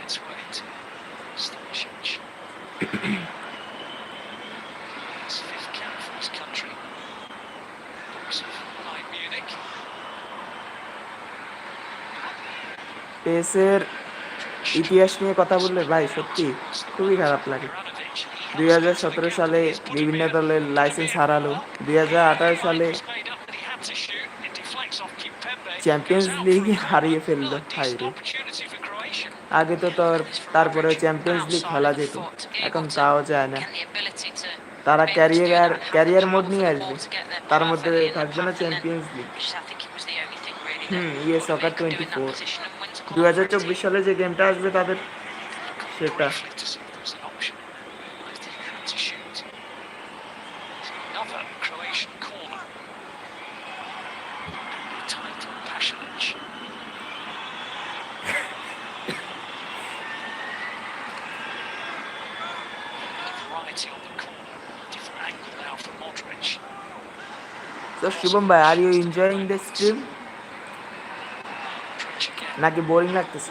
পেসের ইতিহাস নিয়ে কথা বললে ভাই সত্যি খুবই খারাপ লাগে। 2017 সালে বিভিন্ন দলের লাইসেন্স হারালো, 2018 সালে চ্যাম্পিয়ন্স লিগ হারিয়ে ফেললো। হাই রে, আগে তো তারপরে চ্যাম্পিয়ন্স লিগ খেলা যেত, এখন তাও যায় না। তারা ক্যারিয়ার মোড নিয়ে আসবে, তার মধ্যে থাকবে না চ্যাম্পিয়ন্স লিগ। ইয়ে সকার 24 2024 সালে যে গেমটা আসবে তাদের, সেটা তো শুভম ভাই, are you enjoying the stream নাকি বোরিং লাগতেছে?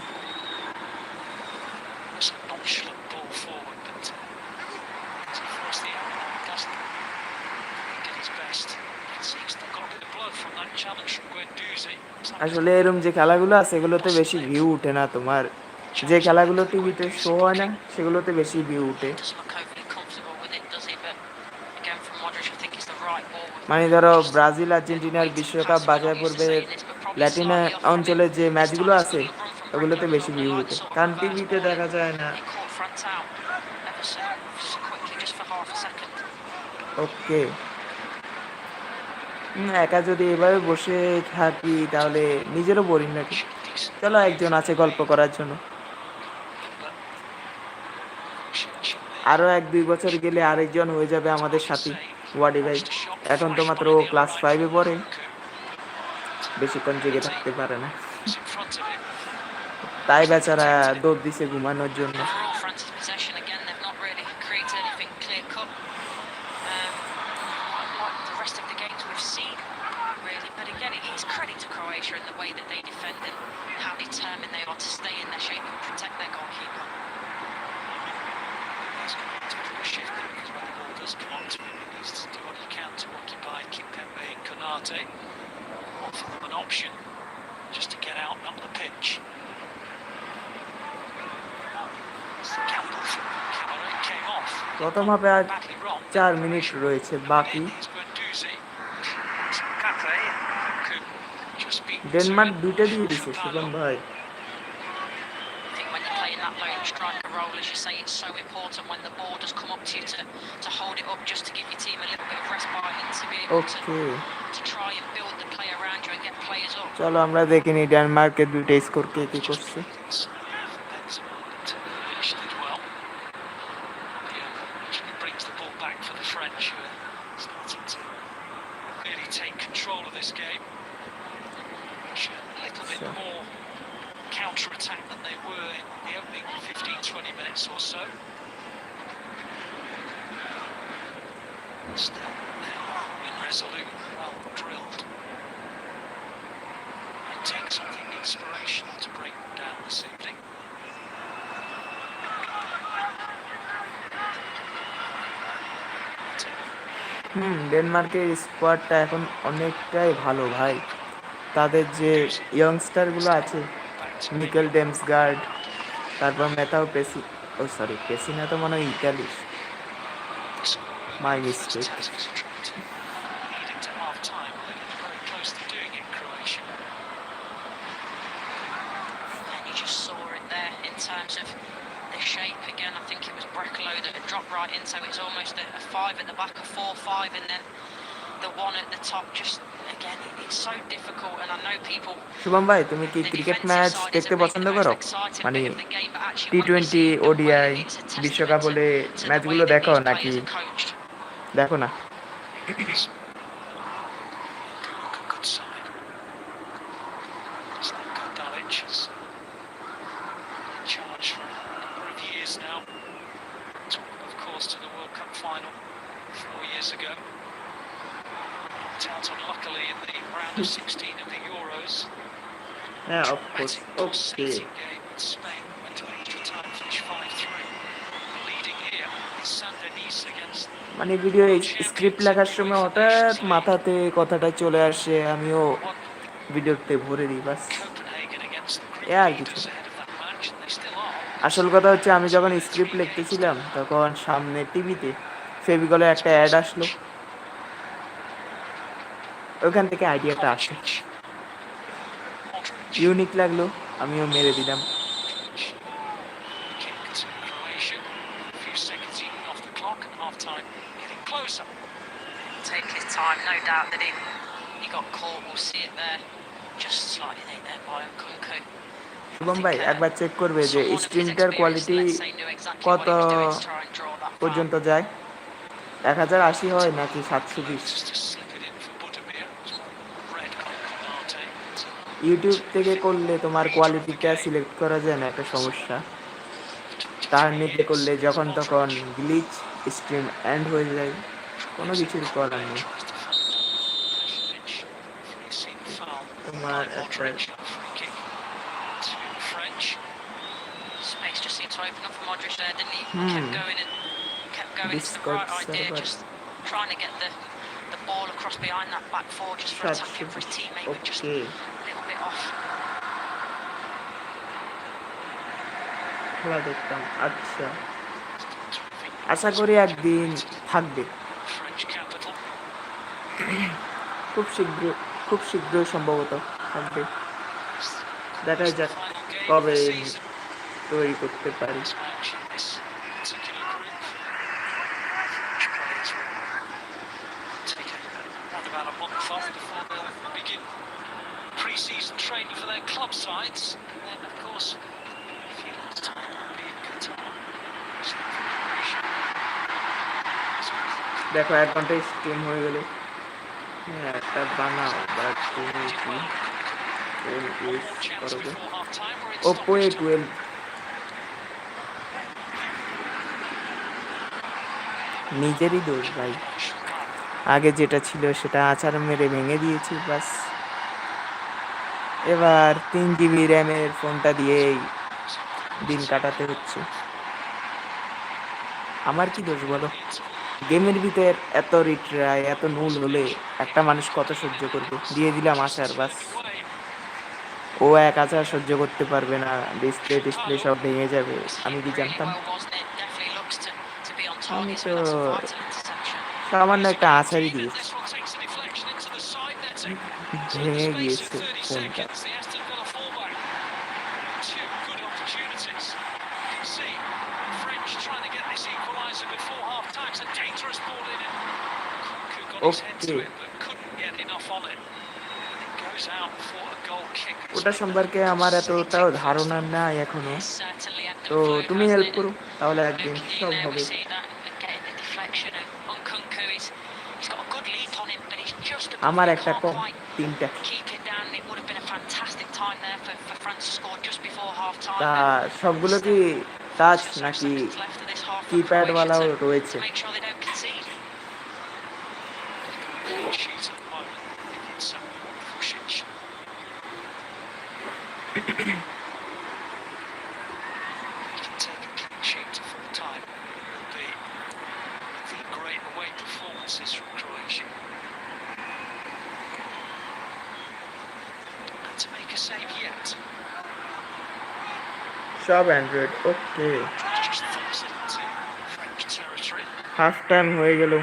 আসলে এরকম যে খেলাগুলো আছে এগুলোতে বেশি ভিউ উঠে না তোমার, যে খেলাগুলো টিভিতে শো হয় না সেগুলোতে বেশি ভিউ উঠে। মানে ধরো ব্রাজিল আর্জেন্টিনার বিশ্বকাপ বাছাই পড়বে ল্যাটিন অঞ্চলে যে ম্যাচগুলো আছে ওগুলোতে বেশি ভিউ উঠে, কারণ টিভিতে দেখা যায় না। ওকে, একা যদি এভাবে বসে থাকি তাহলে নিজেরও বোরিং লাগে। চলো, একজন আছে গল্প করার জন্য। আরো 1-2 বছর গেলে আরেকজন হয়ে যাবে আমাদের সাথী, ওয়াডি ভাই। এখন তো মাত্র ক্লাস 5-এ পড়ে, বেশিক্ষণ জেগে থাকতে পারে না, তাই বেচারা দৌড় দিছে ঘুমানোর জন্য। Offer them an option just to get out and up the pitch. প্রথম হাফে আর 4 মিনিট রয়েছে বাকি। ডেনমার্ক 2টা দিয়ে দিছে শুভম ভাই। ওকে, চলো আমরা দেখিনি ডেনমার্কের 2টা স্কোর কে কি করছে। ডেনমার্কের স্কোয়াডটা এখন অনেকটাই ভালো ভাই। তাদের যে ইয়ংস্টারগুলো আছে, মিকেল ডেমসগার্ড, তারপর মেথাও পেসি, ও সরি পেসি না তো মনে হয় ইটালি, মাই মিস্টেক। শুভম ভাই, তুমি কি ক্রিকেট ম্যাচ দেখতে পছন্দ করো? মানে T20 ওডিআই বিশ্বকাপ হলে ম্যাচগুলো দেখো নাকি দেখো না? French is in charge for a number of years now. Took them, of course, to the World Cup final 4 years ago. Knocked out unluckily in the round of 16 of the Euros. Yeah, of course. Okay. Game with Spain went to extra time, finished 5-3. Leading here is San Denis against মানে video script লেখার সময় হঠাৎ মাথাতে কথাটা চলে আসে, আমিও ভিডিওতে ভরে দিই বাস, Copenhagen against the group এ আর কিছু leaders না। ahead of that match, and they still are. আসল কথা হচ্ছে আমি যখন স্ক্রিপ্ট লিখতেছিলাম তখন সামনে টিভিতে ফেভিকলের একটা অ্যাড আসলো, ওইখান থেকে আইডিয়াটা আসে, ইউনিক লাগলো, আমিও মেরে দিলাম। Kick to Croatia. A few seconds eaten off the clock, and half time getting closer. Take his time, no doubt that he got caught. We'll see it there. Just slightly late there by Nkunku. Shubham ভাই একবার check করবে যে স্ট্রিমটার quality কত পর্যন্ত যায়, 1080 হয় নাকি 720? Just to slip it in for Budimir. Red on Konate. YouTube থেকে করলে তোমার কোয়ালিটিটা সিলেক্ট করা যায় না, একটা সমস্যা। তার নিচে করলে যখন তখন গ্লিচ, স্ট্রিম এন্ড হয়ে যায়, কোনো কিছুর করার নেই। তোমার একটা Space just seemed to open up for Modric there, didn't he? Kept going into the Discord right idea, server. just trying to get the ball across behind that back four just for attacking for his teammate, but just a little bit off. খেলা দেখতাম, আচ্ছা আশা করি একদিন থাকবে, খুব শীঘ্রই সম্ভবত থাকবে, দেখা যাক কবে তৈরি করতে পারি। About a month off before they'll begin pre-season training for their club sides, and then of course a few months' time will be in Qatar. দেখো 1 ঘন্টায় স্ট্রিম হয়ে গেল, হ্যাঁ একটা বানাও, বাট তুমি কি ইউজ করবে? Oppo A12 নিজেরই দোষ ভাই, আগে যেটা ছিল সেটা আচার মেরে ভেঙে দিয়েছি বাস, এবার 3 GB র্যামের ফোনটা দিয়েই দিন কাটাতে হচ্ছে। আমার কি দোষ বলো? গেমের ভিতর এত রিট্রাই, এত নুল হলে একটা মানুষ কত সহ্য করবে? দিয়ে দিলাম আচার বাস, ও এক আচার সহ্য করতে পারবে না, ডিসপ্লে সব ভেঙে যাবে, আমি কি জানতাম? আমি তো সামান্য একটা আচারই দিয়েছি, ভেঙে গিয়েছে ফোনটা। ওকে, ওটা সম্পর্কে আমার এতটাও ধারণা নাই এখনো, তো তুমি হেল্প করো তাহলে একদিন সব হবে। আমার একটা কম, 3টা। তা সবগুলো কি টাচ নাকি কিপ্যাডওয়ালাও রয়েছে? সব অ্যান্ড্রয়েড। ওকে, হাফ টাইম হয়ে গেল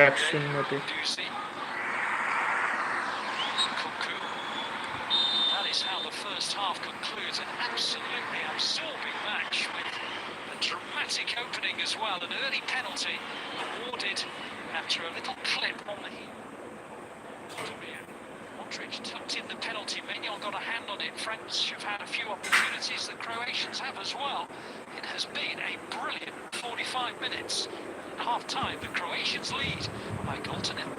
1-0-তে। Opening as well, an early penalty awarded after a little clip on the Modric tucked in the penalty. Mignon got a hand on it. French have had a few opportunities that Croatians have as well. It has been a brilliant 45 minutes. At half time, the Croatians lead by goal to nil.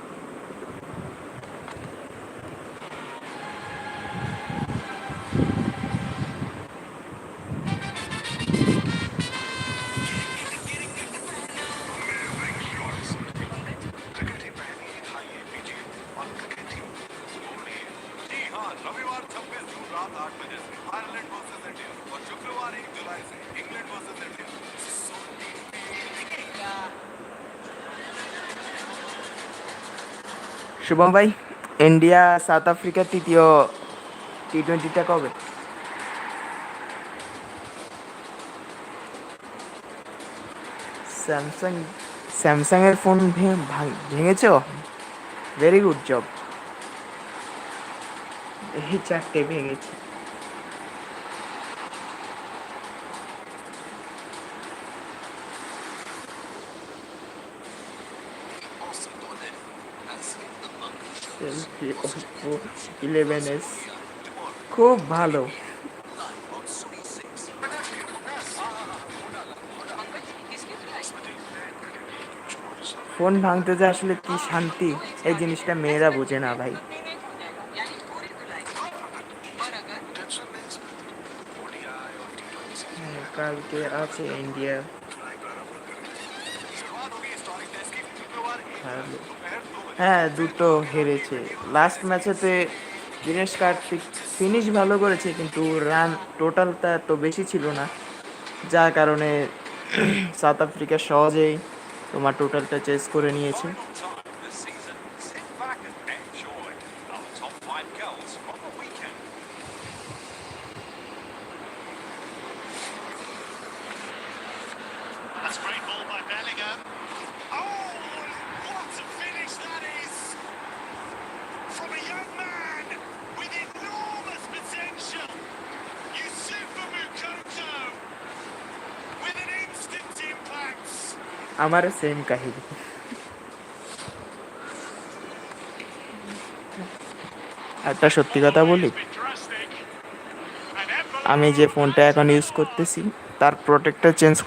रविवार 26 जून रात 8 बजे से Ireland versus India और शुक्रवार 1 जुलाई से England versus India. Shubham ভাই, India south আফ্রিকার তৃতীয় টি-20টা কবে? স্যামসাং স্যামসাংয়ের ফোন ভেঙেছ? Very good job. এই 4টে ভেঙেছে। Oppo 11s খুব ভালো। ফোন ভাঙতে যে আসলে কি শান্তি, এই জিনিসটা মেয়েরা বোঝে না ভাই। কালকে আছে ইন্ডিয়া। হ্যাঁ, দুটো হেরেছে। লাস্ট ম্যাচেতে দিনেশ কার্তিক ফিনিশ ভালো করেছে, কিন্তু রান টোটালটা তো বেশি ছিল না, যার কারণে সাউথ আফ্রিকা সহজেই তোমার টোটালটা চেস করে নিয়েছে। আমারও সেম কাহিনী। একটা সত্যি কথা বলি, আমি যে ফোনটা এখন ইউজ করতেছি তার প্রোটেক্টটা চেঞ্জ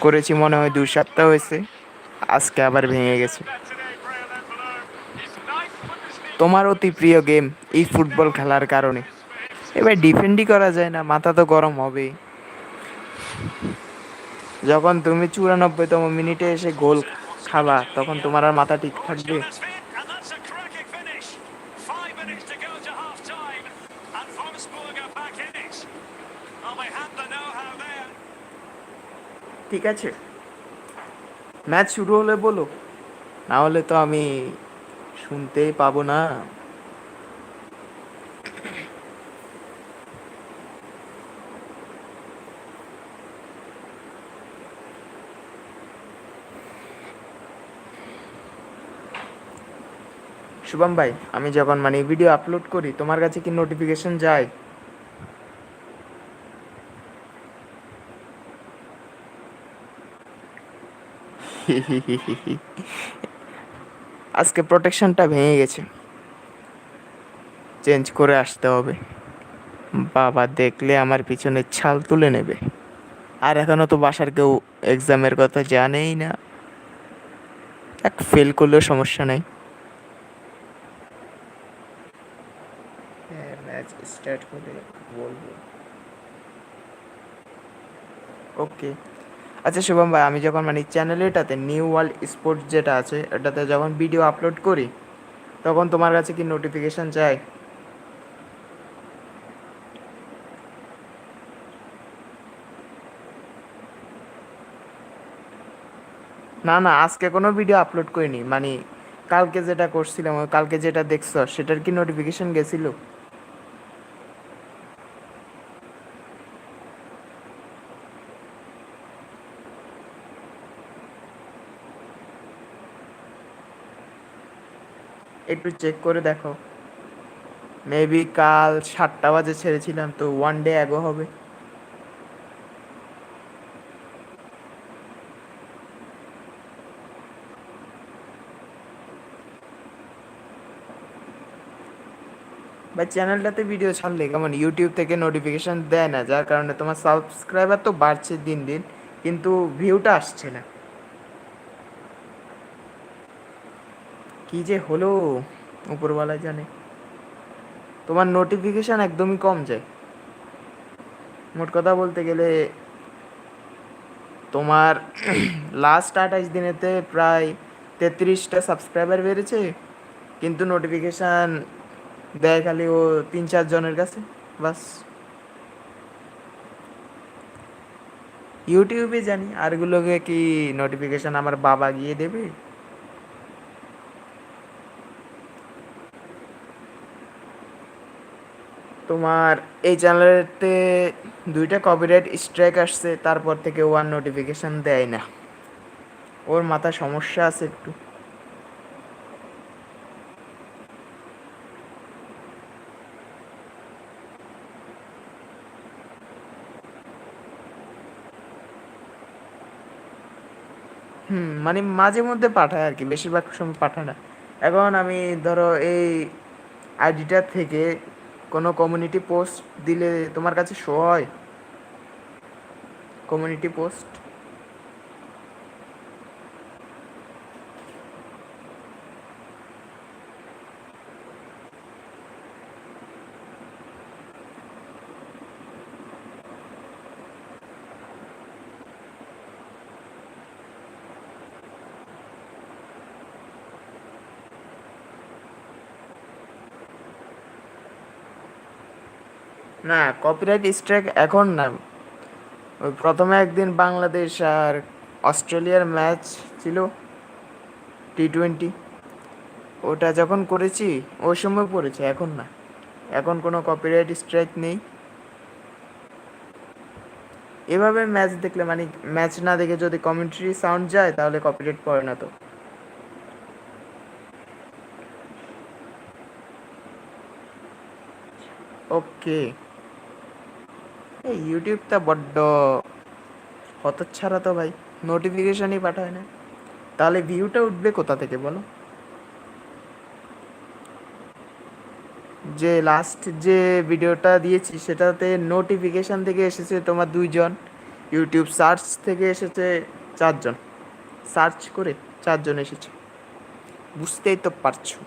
করেছি মনে হয় 2 সপ্তাহ হয়েছে, আজকে আবার ভেঙে গেছে। তোমার অতি প্রিয় গেম এই ফুটবল খেলার কারণে এবার ডিফেন্ডই করা যায় না, মাথা তো গরম হবেই। যখন তুমি 94তম মিনিটে এসে গোল খাবা, তখন তোমার আর মাথা ঠিক থাকবে? ঠিক আছে, ম্যাচ শুরু হলে বলো, না হলে তো আমি শুনতেই পাবো না। শুভম ভাই, আমি যখন ভিডিও আপলোড করি তোমার কাছে কি নোটিফিকেশন যায়? আজকে প্রোটেকশনটা ভেঙে গেছে, চেঞ্জ করে আসতে হবে। বাবা দেখলে আমার পিছনে ছাল তুলে নেবে। আর এখনো তো বাসার কেউ এক্সামের কথা জানেই না, এক ফেল করলেও সমস্যা নেই। হ্যাঁ, ম্যাচ স্টার্ট করে বলবো। ওকে, আচ্ছা শুভম ভাই, আমি যখন চ্যানেলেটাতে নিউ ওয়ার্ল্ড স্পোর্টস যেটা আছে এটাতে যখন ভিডিও আপলোড করি, তখন তোমার কাছে কি নোটিফিকেশন যায়? না না, আজকে কোনো ভিডিও আপলোড করিনি, কালকে যেটা করছিলাম, কালকে যেটা দেখছো সেটার কি নোটিফিকেশন গেছিল? একটু চেক করে দেখো, মেবি কাল 7টা বাজে ছেড়েছিলাম, তো 1 ডে অ্যাগো হবে। বা চ্যানেলটাতে ভিডিও ছাড়লে কেমন ইউটিউব থেকে নোটিফিকেশন দেয় না, যার কারণে তোমার সাবস্ক্রাইবার তো বাড়ছে দিন দিন, কিন্তু ভিউটা আসছে না। কি যে হলো উপরওয়ালা জানে। তোমার নোটিফিকেশন একদমই কম যায়। মোট কথা বলতে গেলে তোমার লাস্ট 28 দিনেতে প্রায় 33টা সাবস্ক্রাইবার বেড়েছে, কিন্তু নোটিফিকেশান দেয় খালি ও 3-4 জনের কাছে, বাস। ইউটিউবে জানি, আরগুলোকে কি নোটিফিকেশন আমার বাবা গিয়ে দেবে? তোমার এই চ্যানেলেতে 2টা কপিরাইট স্ট্রাইক আসছে, তারপর থেকে ও আর নোটিফিকেশন দেয় না। ওর মাথায় সমস্যা আছে একটু। মানে মাঝে মধ্যে পাঠায় আর কি, বেশিরভাগ সময় পাঠায় না। এখন আমি ধরো এই আইডিটা থেকে কোনো কমিউনিটি পোস্ট দিলে তোমার কাছে শো হয়? কমিউনিটি পোস্ট না, কপিরাইট স্ট্রাইক এখন না। ওই প্রথমে একদিন বাংলাদেশ আর অস্ট্রেলিয়ার ম্যাচ ছিল, T20, ওটা যখন করেছি ওই সময় পড়েছে, এখন না। এখন কোনো কপিরাইট স্ট্রাইক নেই। এভাবে ম্যাচ দেখলে, মানে ম্যাচ না দেখে যদি কমেন্ট্রি সাউন্ড যায় তাহলে কপিরাইট পড়ে না তো। ওকে, এই ইউটিউবটা বড্ড হতচ্ছাড়া তো ভাই, নোটিফিকেশনই পাঠায় না। তাহলে ভিউটা উঠবে কোথা থেকে বলো? যে লাস্ট যে ভিডিওটা দিয়েছি সেটাতে নোটিফিকেশন থেকে এসেছে তোমার 2 জন, ইউটিউব সার্চ থেকে এসেছে 4 জন, সার্চ করে 4 জন এসেছে। বুঝতেই তো পারছো,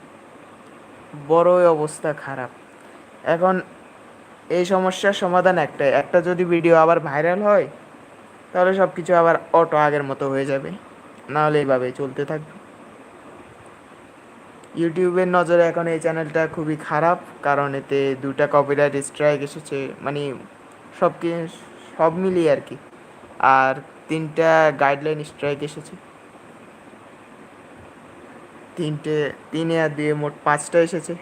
বড়ই অবস্থা খারাপ। এখন এই সমস্যার সমাধান একটাই, একটা যদি ভিডিও আবার ভাইরাল হয় তাহলে সব কিছু আবার অটো আগের মতো হয়ে যাবে, নাহলে এইভাবে চলতে থাকবে। ইউটিউবের নজরে এখন এই চ্যানেলটা খুবই খারাপ, কারণ এতে 2টা কপিরাইট স্ট্রাইক এসেছে, মানে সব মিলিয়ে আর কি। আর 3টা গাইডলাইন স্ট্রাইক এসেছে, 3 আর 2 মোট 5টা এসেছে।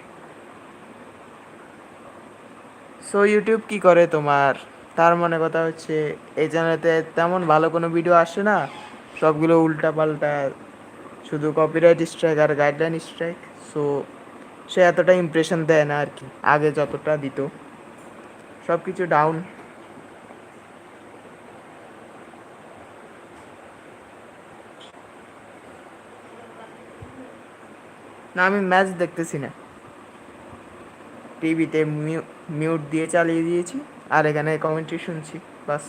সো ইউটিউব কি করে তোমার, তার মানে কথা হচ্ছে এই চ্যানেলেতে তেমন ভালো কোনো ভিডিও আসে না, সবগুলো উল্টা পাল্টা, শুধু কপিরাইট স্ট্রাইক আর গাইডলাইন স্ট্রাইক। সো সে এতটা ইমপ্রেশন দেয় না আর কি, আগে যতটা দিত। সব কিছু ডাউন। না, আমি ম্যাচ দেখতেছি না, টিভিতে মিউট দিয়ে চালিয়ে দিয়েছি, আর এখানে কমেন্ট্রি শুনছি, বাস।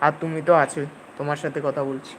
আর তুমি তো আছোই, তোমার সাথে কথা বলছি।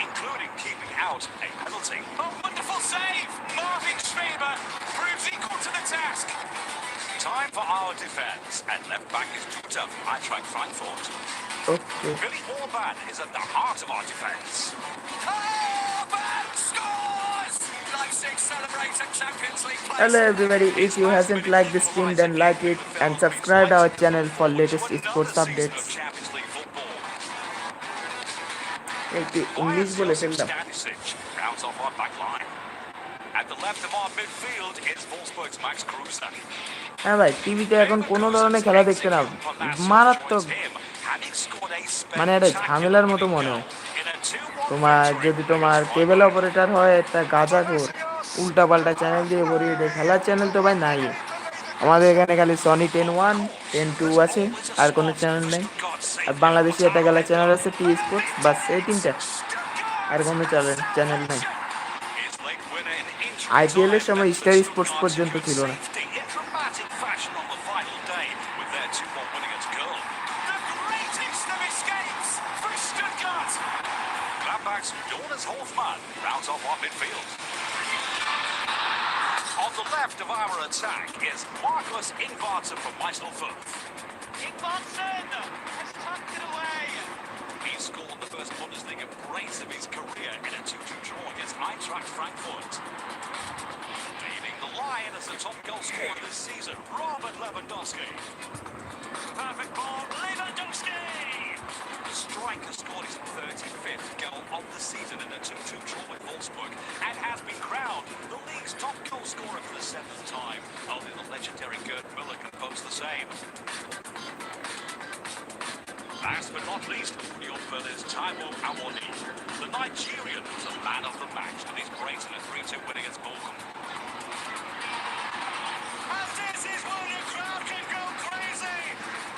including keeping out a penalty. Oh, wonderful save! Marvin Schweber proves equal to the task. Time for our defence, and left back is Tuta, Eintracht Frankfurt. Okay. Billy Orban is at the heart of our defence. Orban scores! Leipzig celebrate a Champions League place. Hello everybody, if you hasn't liked this stream then like it and subscribe our channel for latest sports updates. একটু English বলে ফেললাম। Rounds off our back line. At the left of our midfield is Wolfsburg's Max Kruse. হ্যাঁ ভাই, টিভিতে এখন কোনো ধরনের খেলা দেখতে না, মারাত্মক, মানে একটা ঝামেলার মতো মনে হয়। তোমার যদি তোমার কেবল অপারেটর হয় একটা গাঁজাখোর, উল্টা পাল্টা চ্যানেল দিয়ে ভরিয়ে দেয়। খেলার চ্যানেল তো ভাই নাই আমাদের এখানে, খালি সনি 10-1 10-2 আছে, আর কোনো চ্যানেল নেই। আর বাংলাদেশি একটা খেলার চ্যানেল আছে, টি স্পোর্টস, বাস এই 3টা। আর কোনো চ্যানেল নাই। His late winner in IPL এর injury সময় time star left the sports Stuttgart পর্যন্ত to good ছিল না। safety in dramatic fashion on the final day with their 2-1 win against Köln. The greatest of escapes for Stuttgart. Gladbach's Jonas Hofmann rounds off our midfield. On the left of our attack is Marcus Ingvartsen from Meiselfurth. Ingvartsen has tucked it away. He scored the first Bundesliga brace of his career in a 2-2 draw against Eintracht Frankfurt. Leading the line as the top goal scorer this season, Robert Lewandowski. Perfect ball, Lewandowski! The striker scored his 35th goal of the season in a 2-2 draw with Wolfsburg and has been crowned the league's top goal scorer for the 7th time. Only the legendary Gerd Müller can boast the same. Last but not least, Union Berlin's Taiwo Awoniyi. The Nigerian was a man of the match with his brace in a 3-2 win against Bochum. And this is when the crowd can go crazy,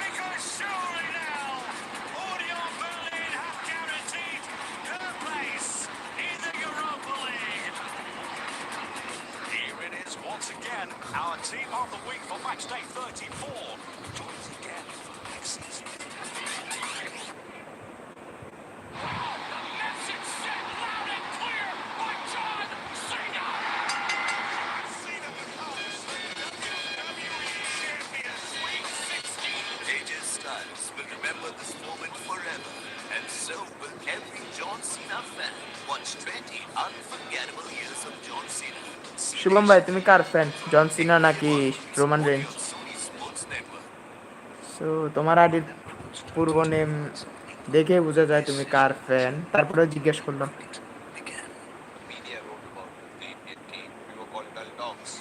because surely now, Union Berlin have guaranteed their place in the Europa League. Here it is once again, our team of the week for match day 34. Join us again for next season. Will remember this moment forever, and so will every John Cena fan. Watch 20 unforgettable years of John Cena. Shubham ভাই তুমি কার fan, জন সিনা নাকি Roman range? So তোমার আইডির পূর্ব name দেখে বোঝা যায় তুমি কার fan, তারপরে জিজ্ঞেস করলাম। Media wrote about the Indian team. We were called dull dogs.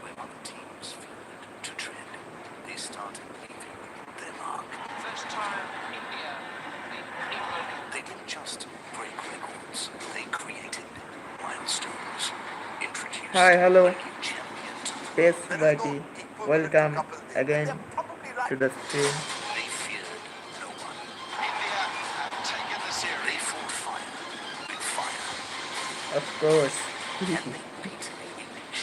When other teams failed to tread, they started leaving their mark. First time India beat England. They didn't just break records, they created milestones. Introduced Hi, hello. a new champion to the Yes, world. buddy. Welcome again to the stream. They feared no one. India have taken the series. They fought fire with fire. Of course. And they beat the English.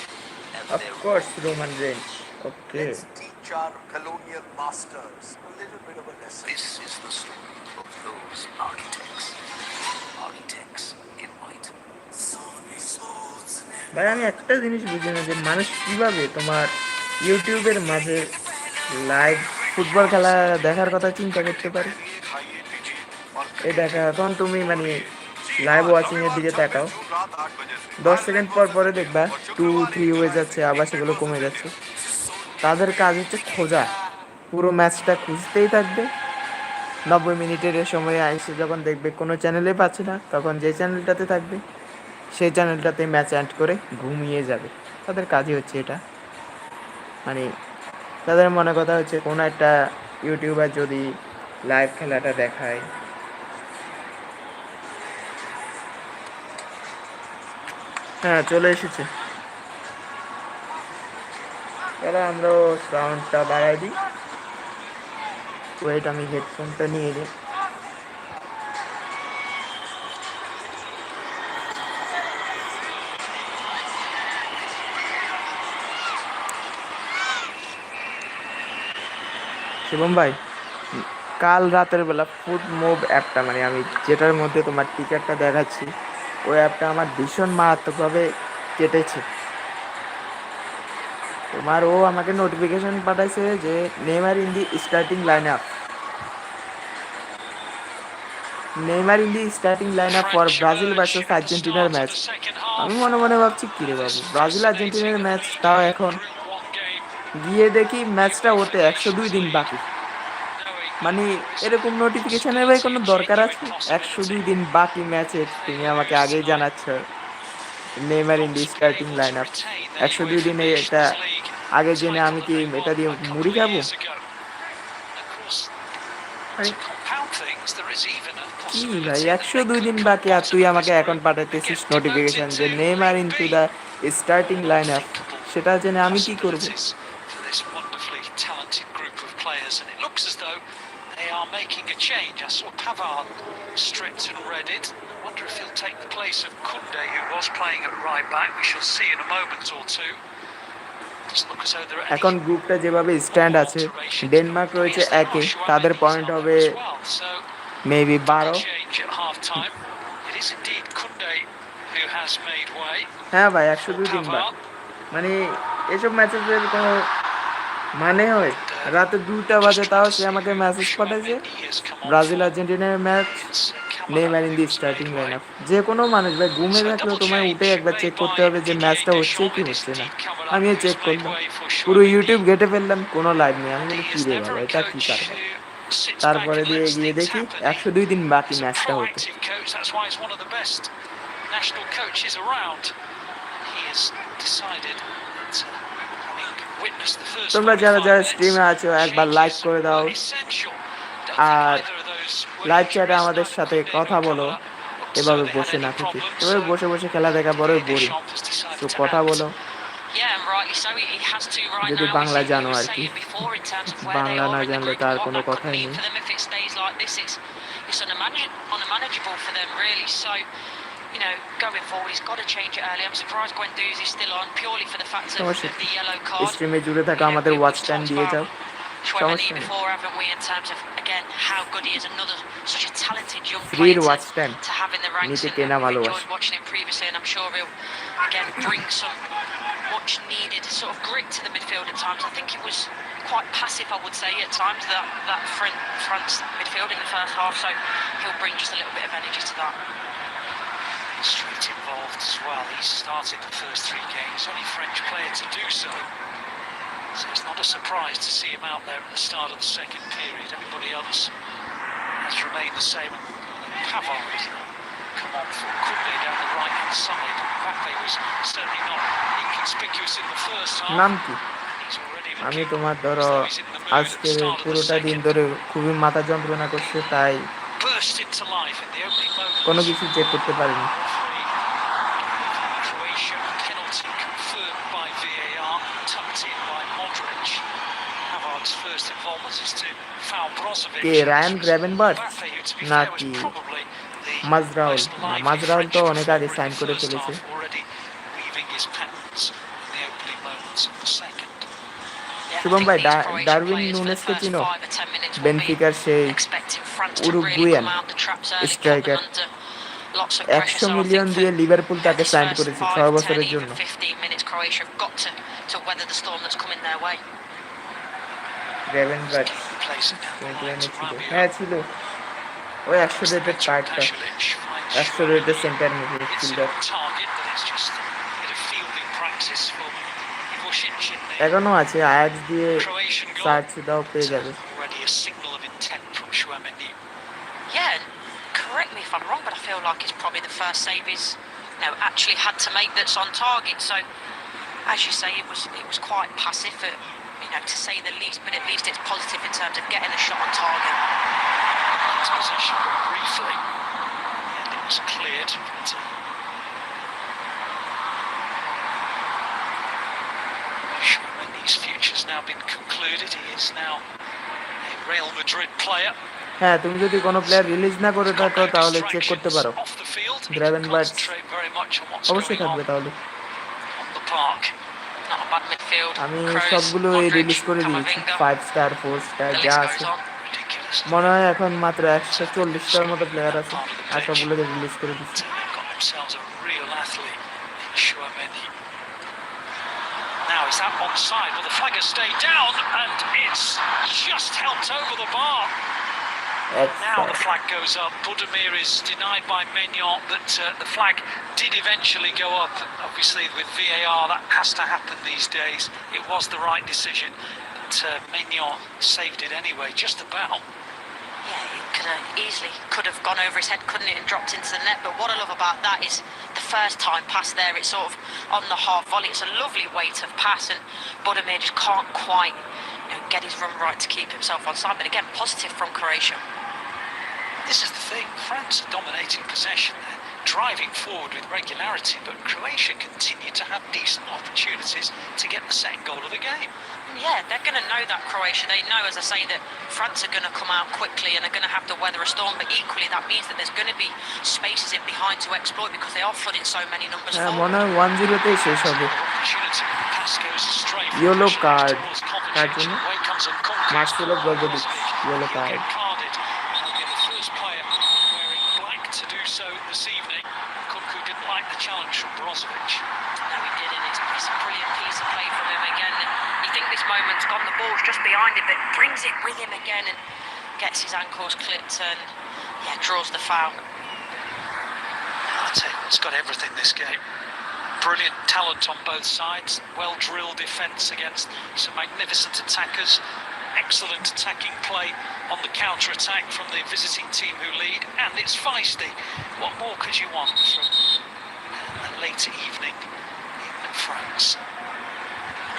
And Of their course, Roman Reigns. Okay. Let's teach our colonial masters a little bit of a lesson. This is the story of those architects. Architects in white. ভাই আমি একটা জিনিস বুঝি না যে মানুষ কিভাবে তোমার ইউটিউবের মাঝে লাইভ ফুটবল খেলা দেখার কথা চিন্তা করতে পারে। এই দেখা এখন তুমি মানে লাইভ ওয়াচিং এর দিকে তাকাও, 10 সেকেন্ড পর পরে দেখবা 2-3 হয়ে যাচ্ছে, আবার সেগুলো কমে যাচ্ছে। তাদের কাজ হচ্ছে খোঁজা, পুরো ম্যাচটা খুঁজতেই থাকবে। 90 মিনিটের সময় আইসে যখন দেখবে কোনো চ্যানেলে পাচ্ছে না, তখন যে চ্যানেলটাতে থাকবে সেই চ্যানেলটাতে ম্যাচ এন্ড করে ঘুমিয়ে যাবে। তাদের কাজই হচ্ছে এটা। মানে তাদের মনে কথা হচ্ছে কোনো একটা ইউটিউবার যদি লাইভ খেলাটা দেখায়, হ্যাঁ চলে এসেছে, তাহলে আমরাও সাউন্ডটা বাড়াই দিই। ওয়েট আমি হেডফোনটা নিয়ে নিই। শুভম ভাই, কাল রাতের বেলা ফুড মুভ অ্যাপটা মানে আমি যেটার মধ্যে তোমার টিকিটটা দেখাচ্ছি, ওই অ্যাপটা আমার ভীষণ মারাত্মকভাবে কেটেছে। তোমার ও আমাকে নোটিফিকেশন পাঠাইছে যে Neymar in the starting line up, Neymar in the starting line up for Brazil versus আর্জেন্টিনার ম্যাচ। আমি মনে মনে ভাবছি কিরে বাবু, ব্রাজিল আর্জেন্টিনার ম্যাচ, তাও এখন গিয়ে দেখি ম্যাচটা হতে 102 দিন বাকি। মানে এরকম নোটিফিকেশনের ভাই কোনো দরকার আছে? 102 দিন বাকি ম্যাচে তুমি আমাকে আগেই জানাচ্ছ Neymar in the starting line up. 102 দিনে এটা আগে জেনে আমি কি এটা দিয়ে মুড়ি খাবো? কি ভাই 102 দিন বাকি আর তুই আমাকে এখন পাঠাতেছিস নোটিফিকেশন যে Neymar in to the starting line up, সেটা জেনে আমি কি করবো? This wonderfully talented group of players, and it looks as though they are making a change. I saw Pavard stripped and readied. I wonder if he'll take the place of Kunde, who was playing at right back. We shall see in a moment or two. এখন গ্রুপটা যেভাবে stand আছে, Denmark রয়েছে একে, তাদের point হবে maybe 12। হ্যাঁ ভাই, 102 দিন বাদ। মানে এসব ম্যাচের কোনো মানে হয়? রাতে 2টা বাজে তাও সে আমাকে মেসেজ পাঠাইছে, ব্রাজিল আর্জেন্টিনার match, Neymar in the starting line-up. যে কোনো মানুষ ভাই ঘুমে থাকলেও তোমায় উঠে একবার চেক করতে হবে যে ম্যাচটা হচ্ছে কি হচ্ছে না। আমিও চেক করলাম, পুরো ইউটিউব ঘেটে ফেললাম, কোনো লাইভ নেই। আমি বলি কী রে বাবা, এটা কী কারবার? তারপরে দিয়ে গিয়ে দেখি 102 দিন বাকি ম্যাচটা হতে। তোমরা যারা যারা স্ট্রিমে আছো একবার লাইক করে দাও, আর লাইভ চ্যাটে আমাদের সাথে কথা বলো। এভাবে বসে না থেকে, এভাবে বসে বসে খেলা দেখা বড়ই বোরিং। তো কথা বলো, যদি বাংলা জানো আর কি। বাংলা না জানলে তার কোনো কথাই নেই। স্ট্রিমে জুড়ে থাকা আমাদের ওয়াচ টাইম দিয়ে যাও, সমস্যা নেই। ফ্রির ওয়াচ টাইম নিতে কেনা ভালোবাসে। Much needed sort of grit to the midfield at times. I think it was quite passive, I would say, at times, that France midfield in the first half, so he'll bring just a little bit of energy to that. Straight involved as well. He started the first 3 games, only French player to do so. So it's not a surprise to see him out there at the start of the second period. Everybody else has remained the same. Pavard come on for Kunde down the right-hand side. Mbappe was certainly not inconspicuous in the first half. নাম কি? আমি তোমার ধরো আজকে পুরোটা দিন ধরে খুবই মাথা যন্ত্রণা করছে, তাই কোনো কিছু চেক করতে পারিনি। কে রায়ান গ্র্যাভেনবার্চ নাকি মাজরাউল? মাজরাউল তো অনেক আগে সাইন করে ফেলেছে। শুভম ভাই, ডারউইন নুনেসকে চিনো? বেনফিকার সেই উরুগুয়ান স্ট্রাইকার। 100 মিলিয়ন দিয়ে লিভারপুল তাকে সাইন করেছে 6 বছরের জন্য। গ্র্যাভেনবার্চ হ্যাঁ ছিল, ওই 100 রেটেড কার্ডটা, 100 রেটেড সেন্টার মিডফিল্ডার। এখনো আছে, আয়াক্স দিয়ে সার্চ দাও পেয়ে যাবে। Yeah, correct me if I'm wrong, but I feel like it's probably the first save he's actually had to make that's on target. So, as you say, it was quite passive, to say the least, but at least it's positive in terms of getting a shot on target. Possession briefly, and it was cleared. His future's now been concluded. He is now a Real Madrid player. হ্যাঁ, তুমি যদি কোনো player release না করে থাকো তাহলে check করতে পারো। গ্র্যাভেনবার্চ অবশ্যই থাকবে তাহলে। আমি সবগুলো রিলিজ করে দিয়েছি, 5 স্টার 4 স্টার যা আছে। মনে হয় এখন মাত্র 140টার মতো প্লেয়ার আছে, আর সবগুলোকে রিলিজ করে দিচ্ছি। Now is that onside? Well, the flag has stayed down and it's just helped over the bar. Now the flag goes up. Budimir is denied by Maignan, but the flag did eventually go up. Obviously with VAR that has to happen these days. It was the right decision, but Maignan saved it anyway, just about. Yeah, it could have gone over his head, couldn't it, and dropped into the net. But what I love about that is the first time pass there, it's sort of on the half volley. It's a lovely weight of pass, and Budimir just can't quite get his run right to keep himself on side. But again, positive from Croatia. This is the thing, France are dominating possession there, driving forward with regularity, but Croatia continued to have decent opportunities to get the second goal of the game. Yeah, they're going to know that, Croatia. They know, as I say, that France are going to come out quickly and are going to have to weather a storm, but equally that means that there's going to be spaces in behind to exploit because they are flooding so many numbers forward. মনে হয় 1-0-তেই শেষ হবে। Yellow card কার জন্য? Marcelo Brozovic yellow card. Moment's gone, the ball's just behind him, but brings it with him again and gets his ankles clipped and draws the foul. I'll tell you, it's got everything, this game. Brilliant talent on both sides, well drilled defence against some magnificent attackers, excellent attacking play on the counter attack from the visiting team who lead, and it's feisty. What more could you want from a late evening in France?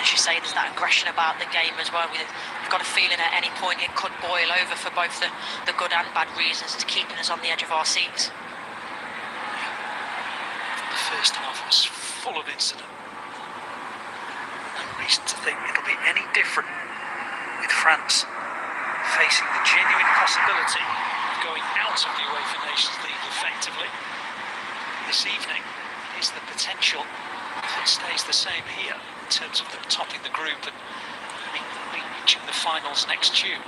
As you say, there's that aggression about the game as well. We've got a feeling at any point it could boil over for both the good and bad reasons to keeping us on the edge of our seats. The first half was full of incident. No reason to think it'll be any different with France facing the genuine possibility of going out of the UEFA Nations League effectively. This evening is the potential, if it stays the same here, in terms of them topping the group and reaching the finals next June.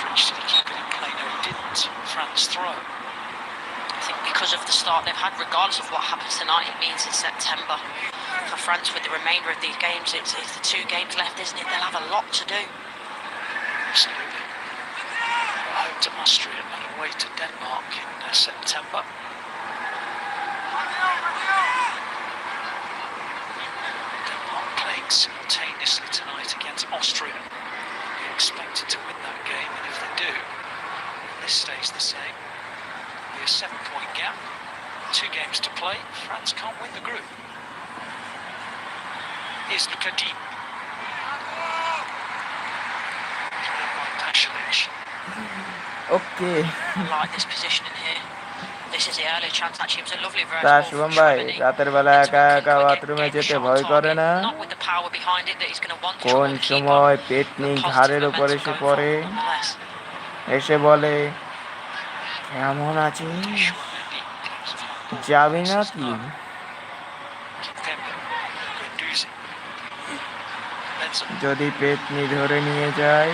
Bridge did he keep it in play? No, he didn't. France throw. I think because of the start they've had, regardless of what happens tonight, it means in September for France with the remainder of these games, it's the 2 games left, isn't it? They'll have a lot to do. Absolutely. Home to Austria and away to Denmark in September. Denmark playing simultaneously tonight against Austria. They're expected to win that game, and if they do, this stays the same. It'll be a 7-point gap, 2 games to play. France can't win the group. Here's Lukadi. Okay. I like this positioning here. This is the early chance. Actually, it was a lovely vertical. তা শুভম ভাই, রাতের বেলা একা একা বাথরুমে যেতে ভয় করে না? Not with the power behind it that he's going to want to কোন সময় পেটনি ঘাড়ের উপর এসে পড়ে, এসে বলে কেমন আছিস, যাবি নাকি? যদি পেটনি ধরে নিয়ে যায়।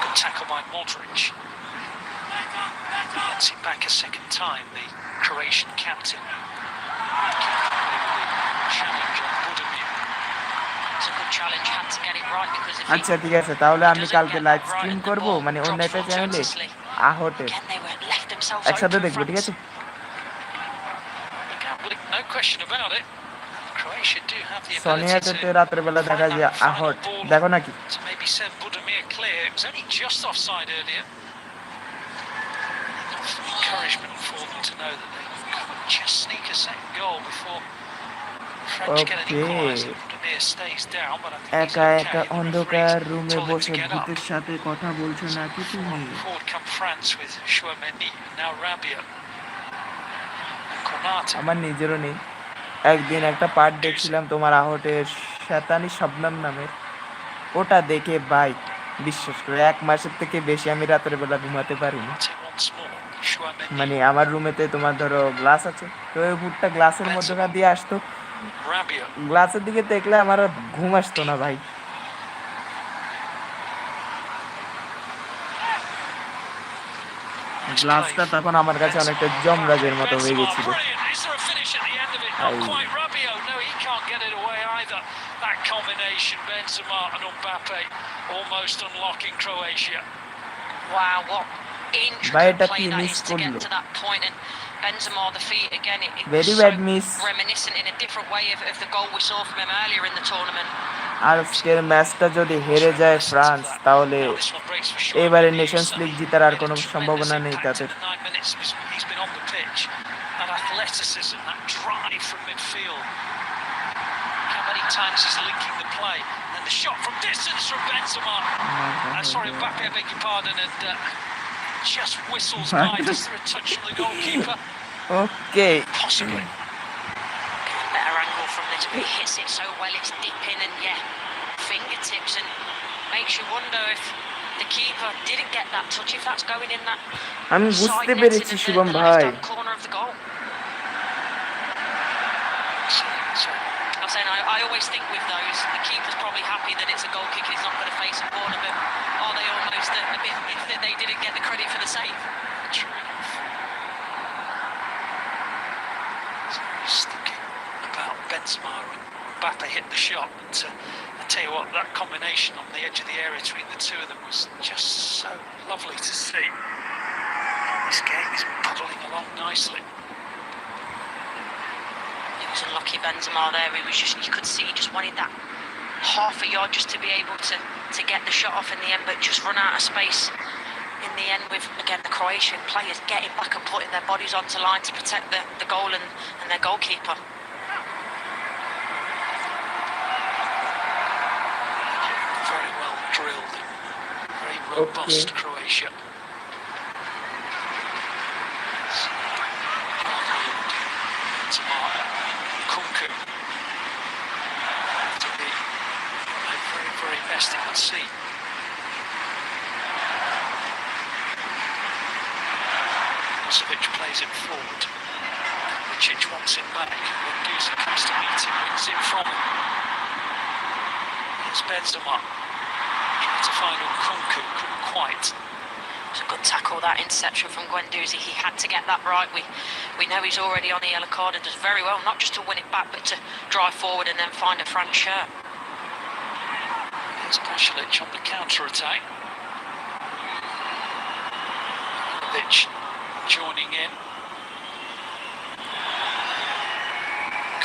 Good tackle by Modric. Gets it back a second time, the Croatian captain. Challenge on Budimir. It's a good challenge, had to get it right because if আচ্ছা ঠিক আছে, তাহলে আমি কালকে লাইভ স্ট্রিম করব, মানে অন্য একটা চ্যানেলে আহটে একসাথে দেখবো, ঠিক আছে? No question about it. Croatia do have the সোনিয়াতে রাতের বেলা দেখা যায় আহট, দেখো নাকি? to maybe send Budimir clear. It was only just offside earlier. Encouragement for them to know that they could just sneak a second goal before French get an equaliser. Budimir stays down, but I think একা একা অন্ধকার রুমে বসে ভূতের সাথে কথা বলছো নাকি তুমি? Forward come France with Chouameni, now Rabiot. Konate. আমার নিজেরও নেই। একদিন একটা পার্ট দেখছিলাম তোমার আহটের শয়তানি শবনম নামের, ওটা দেখে ভাই বিশ্বাস করে 1 মাসের থেকে বেশি আমি রাতের বেলা ঘুমাতে পারিনি। মানে আমার রুমেতে তোমার ধরো গ্লাস আছে, তো ওই ভূতটা গ্লাসের মধ্যে দিয়ে আসতো, গ্লাসের দিকে দেখলে আমার ঘুম আসতো না ভাই। গ্লাসটা তখন আমার কাছে অনেকটা যমরাজের মতো হয়ে গেছিল। That combination, Benzema and Mbappe, almost unlocking Croatia. Wow, what intricate play that is to get to that point, and Benzema the feet again. It was so reminiscent in a different way of the goal we saw from him earlier in the tournament. আর আজকের ম্যাচটা যদি হেরে যায় France, তাহলে এবারে Nations league জেতার আর কোনো সম্ভাবনা নেই তাদের। That athleticism, that drive from midfield. How many times he's linking the play, and the shot from distance from Benzema. Sorry, Mbappe, I beg your pardon, and just whistles by. Is there a touch from the goalkeeper? Okay. Possibly. Better angle from this, but he hits it so well, it's deep in, and fingertips, and makes you wonder if the keeper didn't get that touch, if that's going in that আমি বুঝতে পেরেছি শুভম ভাই corner of the goal. I'm saying I always think with those, the keeper's probably happy that it's a goal kick and he's not going to face a corner, but are they almost a bit miffed that they didn't get the credit for the save? Just thinking about Benzema and Mbappe hit the shot, and I tell you what, that combination on the edge of the area between the two of them was just so lovely to see. This game is puddling along nicely. He was unlucky, Benzema there. He was just, you could see he just wanted that half a yard just to be able to get the shot off in the end, but just run out of space in the end with, again, the Croatian players getting back and putting their bodies onto line to protect the goal and their goalkeeper. Very well drilled, very robust Croatia. Best he could see. Kovacic plays it forward. Kovacic wants it back. Guendouzi comes to meet him, wins it from him. Here's Benzema. Trying to find Nkunku, couldn't quite. It's a good tackle, that interception from Guendouzi. He had to get that right. We know he's already on the yellow card and does very well, not just to win it back, but to drive forward and then find a French shirt. Pasalic on the counter-attack. Kovacic joining in.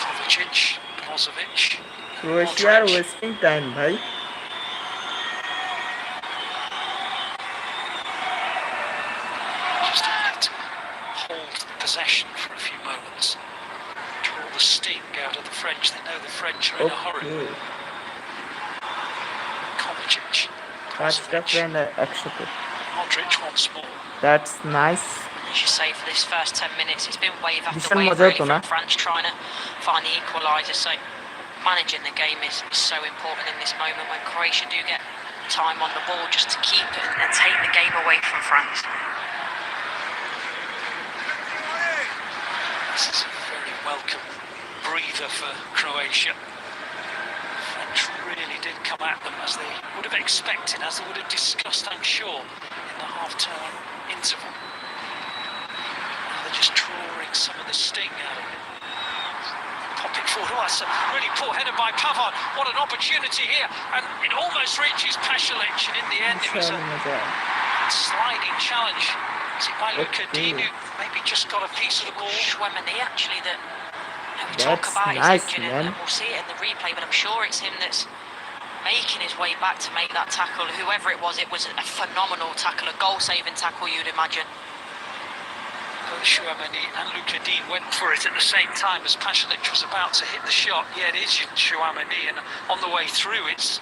Kovacic, Brozovic. Croatia wasting time, bhai. Just need to hold possession for a few moments. Draw the sting out of the French. They know the French are in a hurry. Modric once more. That's nice. As you say, for this first 10 minutes, it's been wave after wave really from France trying to find the equaliser. So managing the game is so important in this moment when Croatia do get time on the ball just to keep it and take the game away from France. This is a very welcome breather for Croatia. Really did come at them as they would have expected, as they would have discussed, I'm sure, in the half-time interval. Now they're just drawing some of the sting out of it. Popping forward, that's a really poor header by Pavard. What an opportunity here, and it almost reaches Pasalic, and in the end it was a sliding challenge. Is it by Luka Dean, who maybe just got a piece of the ball? Schwemini, actually, that we talk about his engine, and we'll see it in the replay, but I'm sure it's him that's making his way back to make that tackle. Whoever it was a phenomenal tackle, a goal-saving tackle, you'd imagine. Both Schwemini and Luka Dean went for it at the same time as Pasalic was about to hit the shot. Yeah, it is Schwemini, and on the way through, it's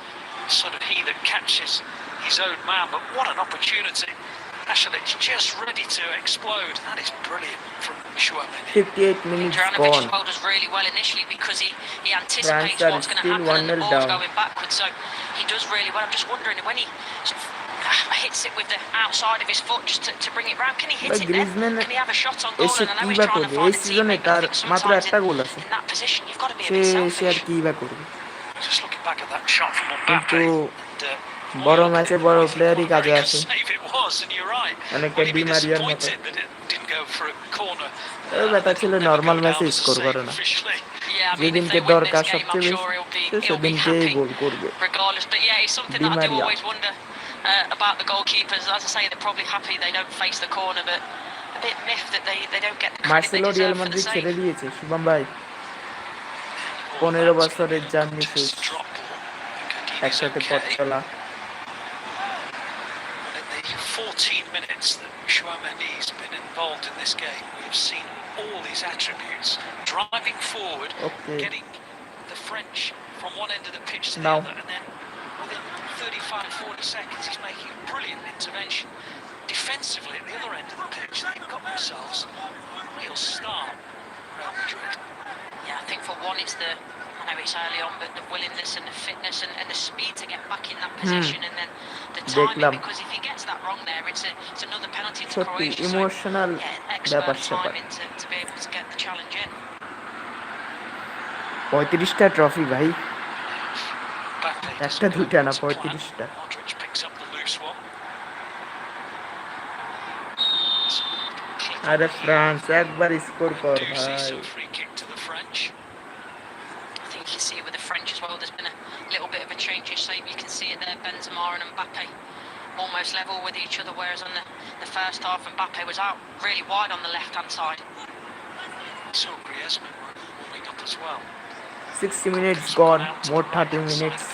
sort of he that catches his own man, but what an opportunity. Pasalic just ready to explode. That is brilliant from Schwemini. 58 minutes gone. Well does really well initially because he anticipates what's going to happen and the ball's going backwards, so he does really well. I'm just wondering when he sort of hits it with the outside of his foot just to bring it round, can he hit it then? Can he have a shot on goal? And I know he's trying to find a teammate, but I think sometimes in that position you've got to be a bit selfish. Just looking back at that shot from Mbappe. বড় ম্যাচে বড় প্লেয়ারই কাজে আসে অনেকটা D মারিয়ার মতো ওই ব্যাটা ছিল নর্মাল ম্যাচে স্কোর করে না যেদিনকে দরকার সবচেয়ে বেশি সেদিনকেই গোল করবে Di Maria about the goalkeepers, as I say, they're probably happy they don't face the corner, but a bit miffed that they don't get the credit they deserve for the save. ছেড়ে দিয়েছে শুভম ভাই 15 বছরের journey শেষ একসাথে পথ চলা 14 minutes that Schwemini's been involved in this game, we have seen all these attributes, driving forward, getting the French from one end of the pitch to the other, and then 25, 40 seconds, he's making a brilliant intervention. Defensively, at the other end of the pitch, they've got themselves a real star, Real Madrid. Yeah, I think for one, it's the, I know it's early on, but the willingness and the fitness and the speed to get back in that position, and then the timing, because if he gets that wrong there, it's another penalty to সত্যি Croatia. Emotional ব্যাপার স্যাপার। To be able to get the challenge in. 35টা trophy ভাই, একটা দুইটা না 35টা। Modric picks up the loose one. আরে ফ্রান্স একবার স্কোর কর ভাই। Free kick to the French. I think you see it with the French as well. There's been a little bit of a change of shape. You can see it there. Benzema and Mbappe almost level with each other, whereas on the first half, Mbappe was out really wide on the left-hand side. So Griezmann warming up as well. 60 minutes gone, more 30 minutes.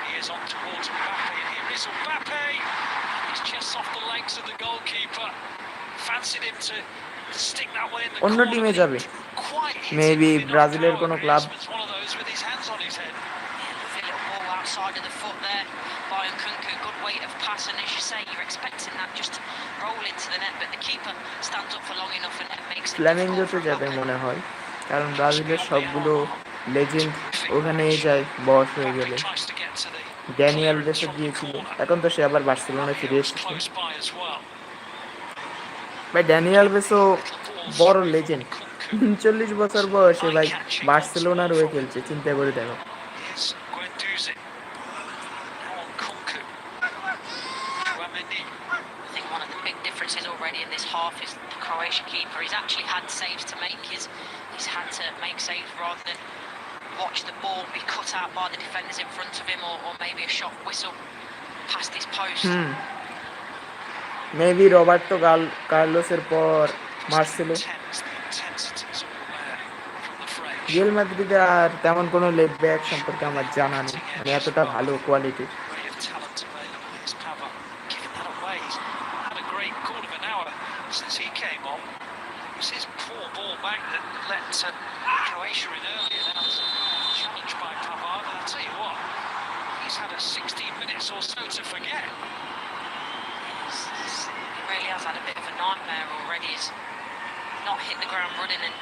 He is on towards Mbappe, and here is Mbappe. He's just off the legs of the goalkeeper. Fancied him to stick that one in the অন্য টিমে যাবে, maybe ব্রাজিলের কোনো club. One of those with his hands on his head. Lovely little ball outside of the foot there by Nkunku. Good weight of pass, and as you say, you're expecting that just to roll into the net, but the keeper stands up for long enough and makes it. ফ্ল্যামিঙ্গোতে যাবে মনে হয়, কারণ ব্রাজিলের সবগুলো legend ওখানেই যায় বয়স হয়ে গেলে। ড্যানিয়েল বেসও গিয়েছিল, এখন তো সে আবার বার্সেলোনায় ফিরে এসেছে। ভাই ড্যানিয়েল বেসও বড় লেজেন্ড, 39 বছর বয়সে ভাই বার্সেলোনার হয়ে খেলছে, চিন্তা করে দেখো। Already in this half is the Croatian keeper. He's actually had saves to make. He's had to make saves rather than watch the ball be cut out by the defenders in front of him, or maybe a shot whistle past his post. Maybe Roberto কার্লোসের পর Marcelo. Real মাদ্রিদে আর তেমন কোনো left back সম্পর্কে আমার জানা নেই, মানে এতটা ভালো কোয়ালিটির। Since he came on, it was his poor ball back that let Croatia in earlier. That was challenged by Pavard. And I'll tell you what, he's had a 16 minutes or so to forget. He really has had a bit of a nightmare already. He's not hit the ground running, and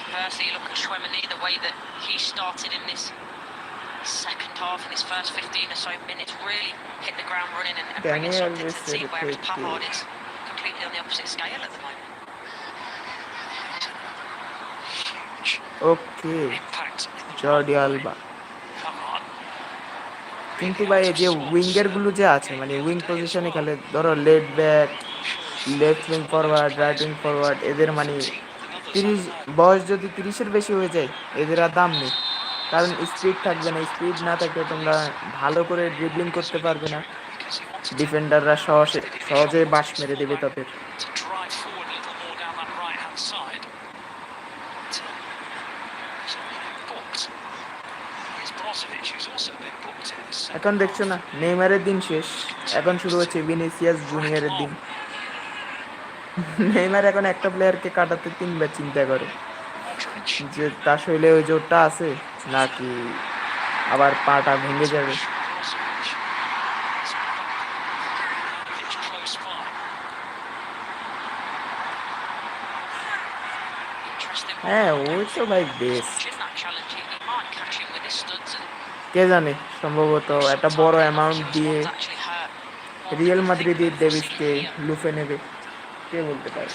conversely, you look at Chouameni, the way that he started in this second half, in his first 15 or so minutes, really hit the ground running and bringing something to the team, whereas Pavard is completely on the opposite scale at the moment. Okay, জর্ডি Alva. কিন্তু ভাই এই যে winger গুলো যে আছে, মানে wing পজিশনে খেলে, ধরো left back, left wing forward, right wing forward, এদের মানে 30 বয়স যদি 30-এর বেশি হয়ে যায়, এদের আর দাম নেই, কারণ স্পিড থাকবে না। স্পিড না থাকলে তোমরা ভালো করে ড্রিবলিং করতে পারবে না, ডিফেন্ডাররা সহজে বাস মেরে দেবে তাদের। এখন দেখছো না, নেইমারের দিন শেষ, এখন শুরু হচ্ছে ভিনিসিয়াস জুনিয়রের দিন। নেইমার এখন একটা প্লেয়ারকে কাটাতে 3 বার চিন্তা করে যে তার শরীরে ওই জোরটা আছে নাকি আবার পাটা ভেঙে যাবে। হ্যাঁ ওই তো ভাই বেস্ট। কে জানে, সম্ভবত একটা বড় অ্যামাউন্ট দিয়ে রিয়াল মাদ্রিদের ডেভিসকে লুফে নেবে, কে বলতে পারে।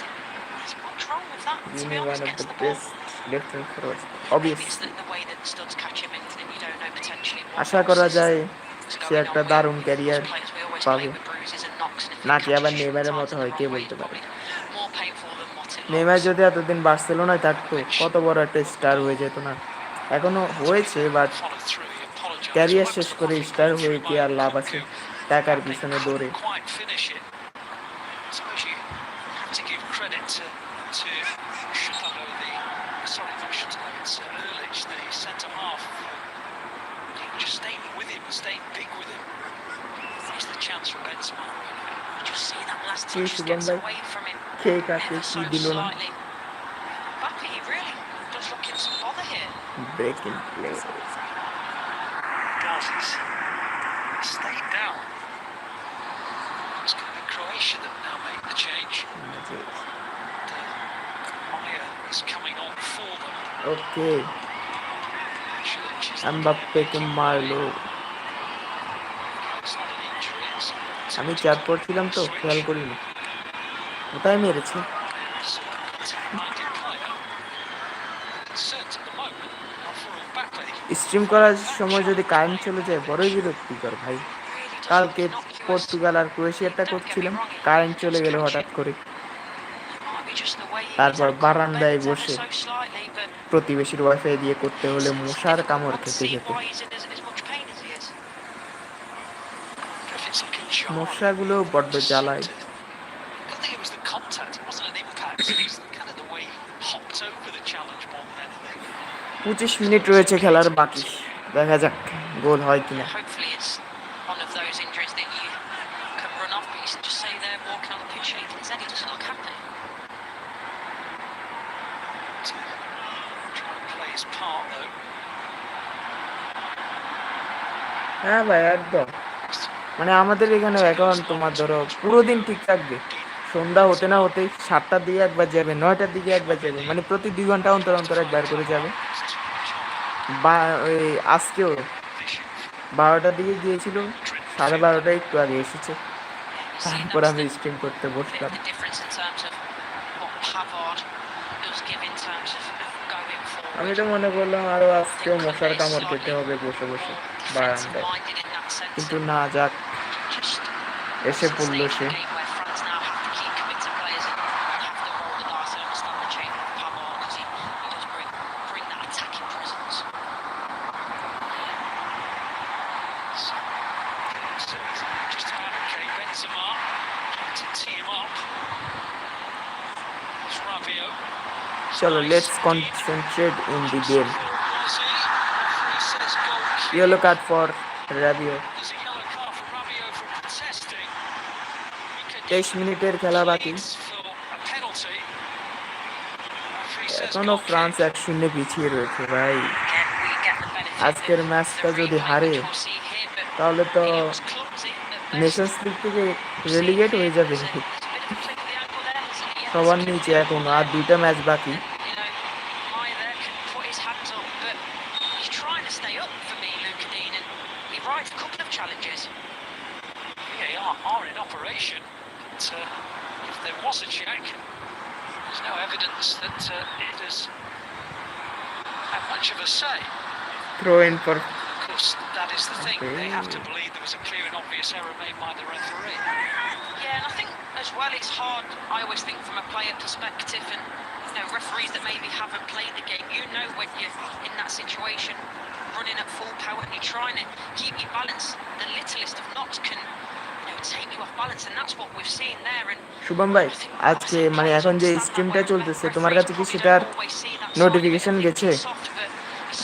One of the best left wing forwards, obviously. আশা করা যায় সে একটা দারুণ ক্যারিয়ার পাবে, নাকি আবার নেইমারের মতো হয়, কে বলতে পারে। নেইমার যদি এতদিন বার্সেলোনায় থাকতো কত বড় একটা স্টার হয়ে যেত না। এখনো হয়েছে, বাট ক্যারিয়ার শেষ করে স্টার হয়ে কি আর লাভ আছে টাকার পিছনে দৌড়ে। কি শুভম ভাই, কে কাকে কি দিল না। Breaking play stayed down. It's going to be Croatia that now make the change. Maya is coming on for them. Okay. mbappe কে মারলো। আমি চ্যাট করছিলাম তো খেয়াল করিনি কোথায় মেরেছে। স্ট্রিম করার সময় যদি কারেন্ট চলে যায় বড়ই বিরক্তিকর ভাই। কালকে পর্তুগাল আর ক্রোয়েশিয়াটা করছিলাম, কারেন্ট চলে গেল হঠাৎ করে। তারপর বারান্দায় বসে প্রতিবেশীর ওয়াইফাই দিয়ে করতে হলে মশার কামড় খেতে খেতে। মশাগুলো বড্ড জ্বালায়। 25 মিনিট রয়েছে খেলার বাকি, দেখা যাক গোল হয় কিনা। হ্যাঁ ভাই একদম, মানে আমাদের এখানে এখন তোমার ধরো পুরো দিন ঠিক থাকবে, সন্ধ্যা হতে না হতেই 7টার দিকে একবার যাবে, 9টার দিকে একবার যাবে, মানে প্রতি 2 ঘন্টা অন্তর অন্তর একবার করে যাবে। বা ওই আজকেও 12টার দিকে গিয়েছিল, 12:30টায় একটু আগে এসেছে, তারপর আমি স্ট্রিম করতে বসলাম। আমি তো মনে করলাম আরো আজকেও মশার কামড় খেতে হবে বসে বসে বারান্দায়, কিন্তু না, যাক এসে পড়লো সে। Chalo, let's concentrate in the game. Yellow card for Rabiot. 23 মিনিটের খেলা বাকি, এখনো ফ্রান্স 1-0 পিছিয়ে রয়েছে ভাই। আজকের ম্যাচটা যদি হারে তাহলে তো নেশনস লিগ থেকে রেলিগেট হয়ে যাবে সবার নিচে। এখন আর 2টা ম্যাচ বাকি। Throw in for. Of course, that is the thing. They have to believe there was a clear and obvious error made by the referee. Yeah, and I think as well it's hard, I always think from a player perspective, and referees that maybe haven't played the game, when you're in that situation, running at full power and you're trying to keep your balance, the littlest of knots can take you off balance, and that's what we've seen there. And Shubham ভাই, আজকে মানে এখন যে স্ট্রিমটা চলতেছে তোমার কাছে কি সেটার নোটিফিকেশন গেছে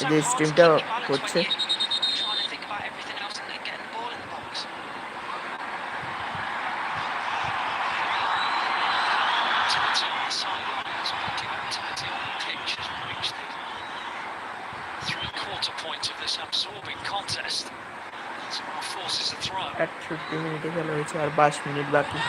যে স্ট্রিমটা হচ্ছে? at 50 মিনিটে খেলা হয়েছে, আর 22 মিনিট বাকি।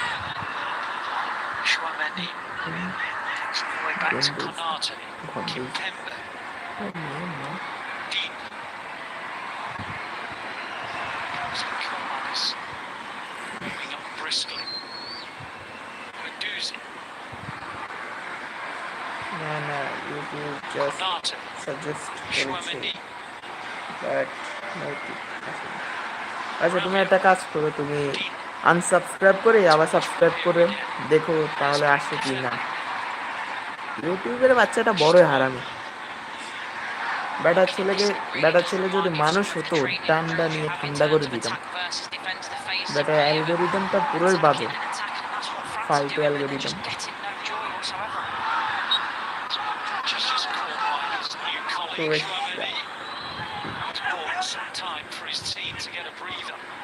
না না, ইউটিউব জাস্ট সাজেস্ট করেছে, বাট আচ্ছা তুমি একটা কাজ করো, তুমি আনসাবস্ক্রাইব করে আবার সাবস্ক্রাইব করে দেখো তাহলে আসে কি না। ইউটিউবের বাচ্চাটা বড়ই হারামি। ব্যাটার ছেলে যদি মানুষ হতো ডান্ডা নিয়ে ঠান্ডা করে দিতাম। ব্যাটার অ্যালগোরিদমটা পুরোই বাজে, ফালতু অ্যালগোরিদম।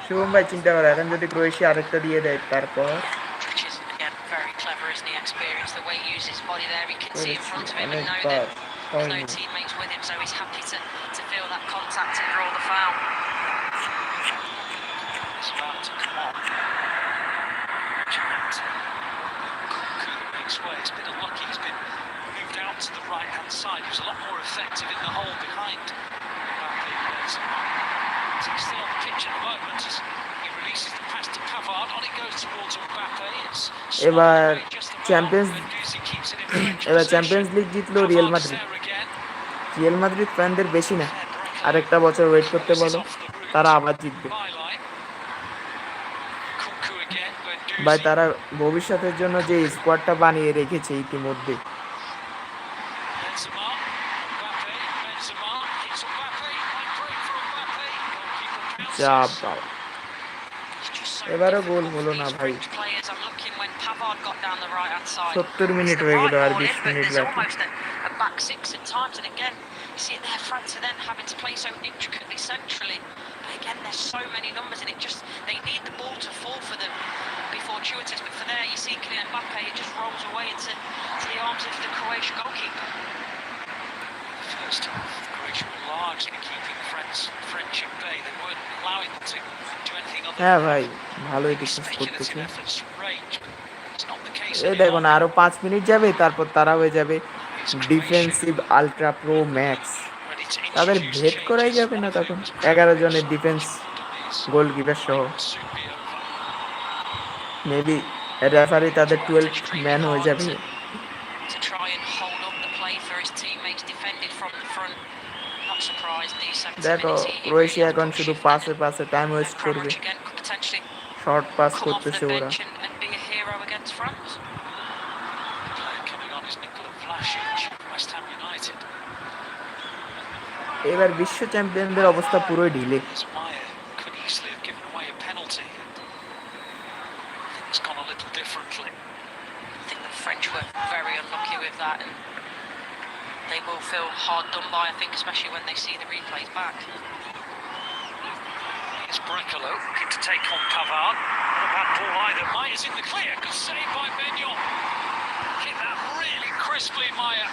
শুভম ভাই চিন্তা করো, এখন যদি ক্রোয়েশিয়া আরেকটা দিয়ে দেয় তারপর অনেকবার হয়নি। is about to come on. Cuckoo makes way. He's been unlucky. He's been moved out to the right-hand side. He was a lot more effective in the hole behind Mbappe and Benzema. He's still on the pitch at the moment as he releases the pass to Pavard. On it goes towards Mbappe. It's এবার champions league জিতলো Real Madrid ফ্যানদের বেশি না, আরেকটা বছর wait করতে বলো, তারা আবার জিতবে ভাই। তারা ভবিষ্যতের জন্য যে স্কোয়াডটা বানিয়ে রেখেছে ইতিমধ্যে, যা বাবা, এবারও গোল হলো না ভাই। 70 মিনিট হয়ে গেল, আর 20 মিনিট বাকি। Back six at times, and again, you see it there. France are then having to play so intricately centrally. But again, there's so many numbers, and they need the ball to fall for them, be fortuitous. But for there, you see Kylian Mbappe, it just rolls away into the arms of the Croatian goalkeeper. First half, Croatia were largely keeping French in bay. They weren't allowing them to do anything other হ্যাঁ ভাই, ভালোই defence করতেছে। efforts from range. But it's not the case. এই দেখো না, আরো 5 minute যাবে, তারপর তারা হয়ে যাবে ডিফেন্সিভ আলট্রা প্রো ম্যাক্স। তাদের ভেদ করাই যাবে না তখন, 11 জনের ডিফেন্স গোলকিপার সহ। মেবি রেফারি তাদের 12 ম্যান হয়ে যাবে। দেখো ক্রোয়েশিয়া এখন শুধু পাসে টাইম ওয়েস্ট করবে, শর্ট পাস করতেছে ওরা। এবার বিশ্ব চ্যাম্পিয়নদের অবস্থা পুরোই ঢিলে। They will feel hard done by, I think, especially when they see the replays back. Here's Brekalo looking to take on Pavard. Not a bad ball either. Maya's in the clear. Good save by Mignon. Hit that really crisply, Maya.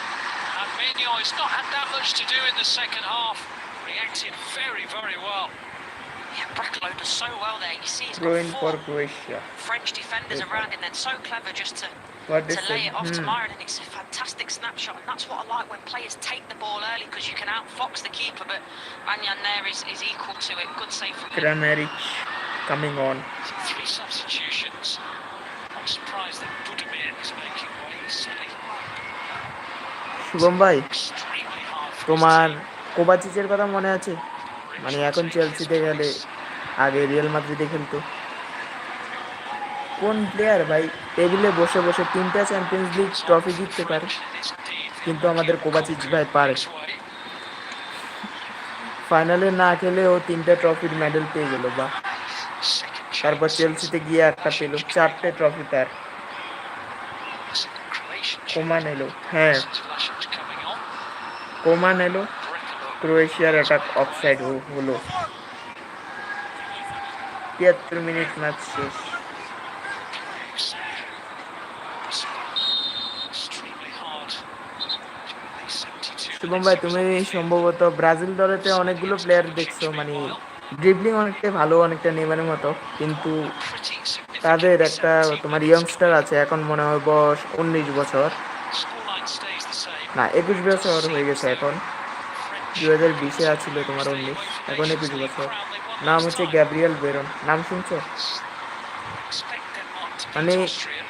And Mignon has not had that much to do in the second half. Reacted very, very well. Yeah, Brekalo does so well there. You see he's Going got for 4 Croatia. French defenders around him, then so clever just to lay it off to Myron, and it's a fantastic snapshot, and that's what I like when players take the ball early, because you can outfox the keeper, but Manyan there is equal to it. Good save from him. Kramaric coming on. 3 substitutions. I'm surprised that Budimir is making way. Silly. Shubham ভাই, তোমার কোভাচিচের কথা মনে আছে? মানে এখন চেলসিতে গেলে, আগে Real মাদ্রিদে খেলতো। কোন প্লেয়ার ভাই টেবিলে বসে বসে 3টা চ্যাম্পিয়ন্স লিগ ট্রফি জিততে পারে, কিন্তু আমাদের কোভাচিচ ভাই পারে। ফাইনালে না খেলে ও 3টা ট্রফির মেডেল পেয়ে গেল, বা তারপর চেলসিতে গিয়ে একটা পেল, 4টে ট্রফি তার। কোমান এলো, হ্যাঁ কোমান এলো, ক্রোয়েশিয়ার অ্যাটাক অফসাইড হলো। 73 মিনিট ম্যাচ শেষ। শুভম ভাই, তুমি সম্ভবত ব্রাজিল দলেতে অনেকগুলো প্লেয়ার দেখছো, মানে ড্রিবলিং অনেকটা ভালো, অনেকটা নেইমারের মতো, কিন্তু তাদের একটা তোমার ইয়ংস্টার আছে, এখন মনে হয় বয়স 19 বছর, না 21 বছর হয়ে গেছে এখন। 2020-এ আছিল তোমার 19, এখন 21 বছর। নাম হচ্ছে গ্যাব্রিয়েল বেরন, নাম শুনছো? মানে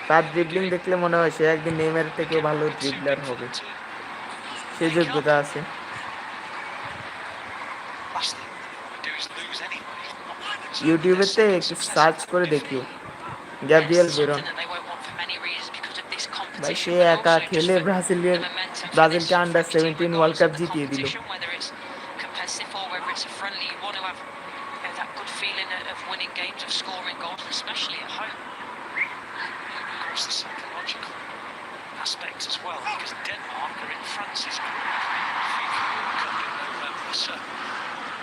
তার ড্রিবলিং দেখলে মনে হয় সে একদিন নেইমারের থেকেও ভালো ড্রিবলার হবে, সে যোগ্যতা আছে। ইউটিউবেতে একটু সার্চ করে দেখিও গ্যাব্রিয়েল বেরন ভাই, সে একা খেলে ব্রাজিলকে আন্ডার 17 ওয়ার্ল্ড কাপ জিতিয়ে দিল। Aspect as well, because Denmark are in France's group. FIFA World Cup in November, so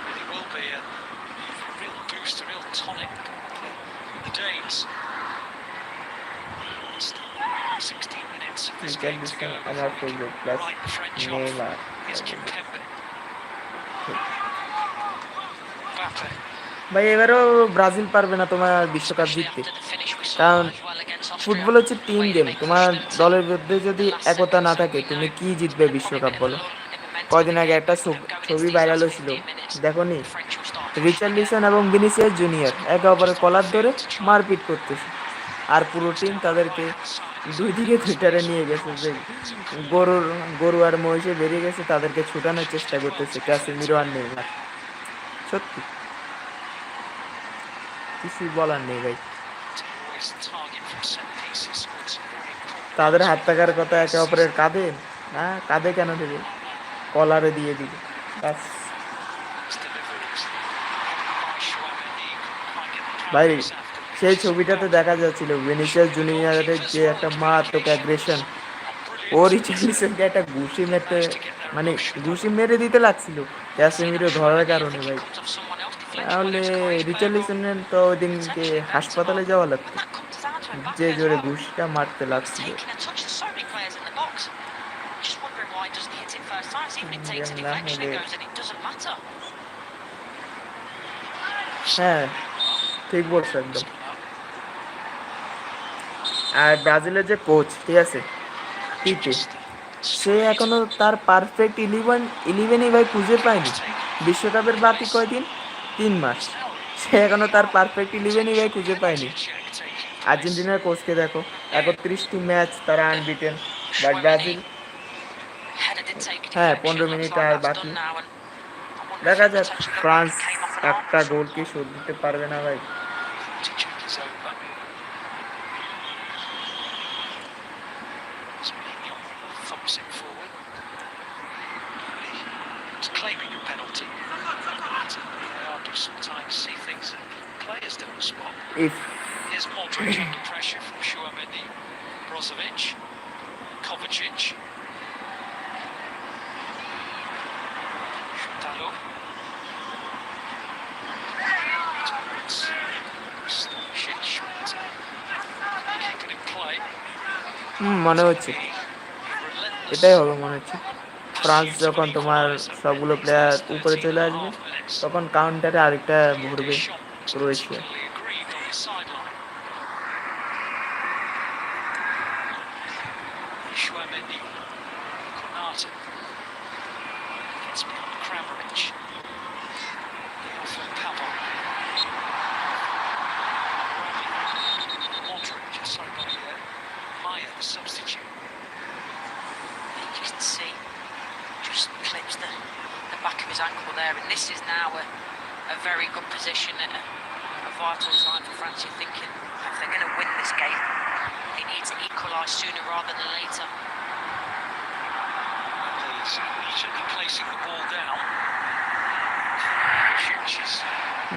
really will be a real boost, a real tonic. The Danes. 16 minutes of this game to go. Right the French off. Here's Kimpembe. Mbappe. ভাই এবারও Brazil পারবে না তোমার বিশ্বকাপ জিততে, কারণ football হচ্ছে team game. তোমার দলের মধ্যে যদি একতা না থাকে তুমি কি জিতবে বিশ্বকাপ বলো? কয়দিন আগে একটা ছবি ভাইরাল হয়েছিল, দেখো নি? রিচার্লিসন এবং ভিনিসিয়াস জুনিয়র একে অপরের কলার ধরে মারপিট করতেছে, আর পুরো টিম তাদেরকে দুই দিকে দুইটারে নিয়ে গেছে, যে গরুর গরু আর মহিষে বেরিয়ে গেছে, তাদেরকে ছুটানোর চেষ্টা করতেছে ক্যাসেমিরো আর নেইমার। সত্যি কিছুই বলার নেই ভাই, তাদের হাত থাকার কথা একে অপরের কাঁধে, না কাঁধে কেন দেবে, কলারে দিয়ে দিবে ব্যাস। ভাই সেই ছবিটাতে দেখা যাচ্ছিল ভিনিসিয়াস জুনিয়রের যে একটা মারাত্মক অ্যাগ্রেশন, ও রিচার্লিসনকে একটা ঘুষি মেরতে, মানে ঘুষি মেরে দিতে লাগছিল ক্যাসেমিরো ধরার কারণে ভাই। তাহলে রিচার্লিসনের তো ওই দিনকে হাসপাতালে যাওয়া লাগতো, যে জোরে ঘুষিটা মারতে লাগছিল। হ্যাঁ ঠিক বলছো একদম। আর ব্রাজিলের যে কোচ, ঠিক আছে, টিতে, সে এখনো তার পারফেক্ট ইলেভেনই ভাই খুঁজে পায়নি। বিশ্বকাপের বাকি কয়দিন, 3 মাস, সে এখনো তার পারফেক্ট ইলেভেনই ভাই খুঁজে পায়নি। আর্জেন্টিনার কোচকে দেখো, 31টি ম্যাচ তারা আনবিটেন, বাট ব্রাজিল, হ্যাঁ 15 মিনিট আর বাকি, দেখা যাক ফ্রান্স একটা গোল কি শোধ দিতে পারবে না ভাই। If here's Modric under pressure from Tchouaméni, Brozovic, Kovacic, Dalot, মনে হচ্ছে এটাই হবে, মনে হচ্ছে ফ্রান্স যখন তোমার সবগুলো প্লেয়ার উপরে চলে আসবে তখন কাউন্টারে আরেকটা ভরবে ক্রোয়েশিয়া।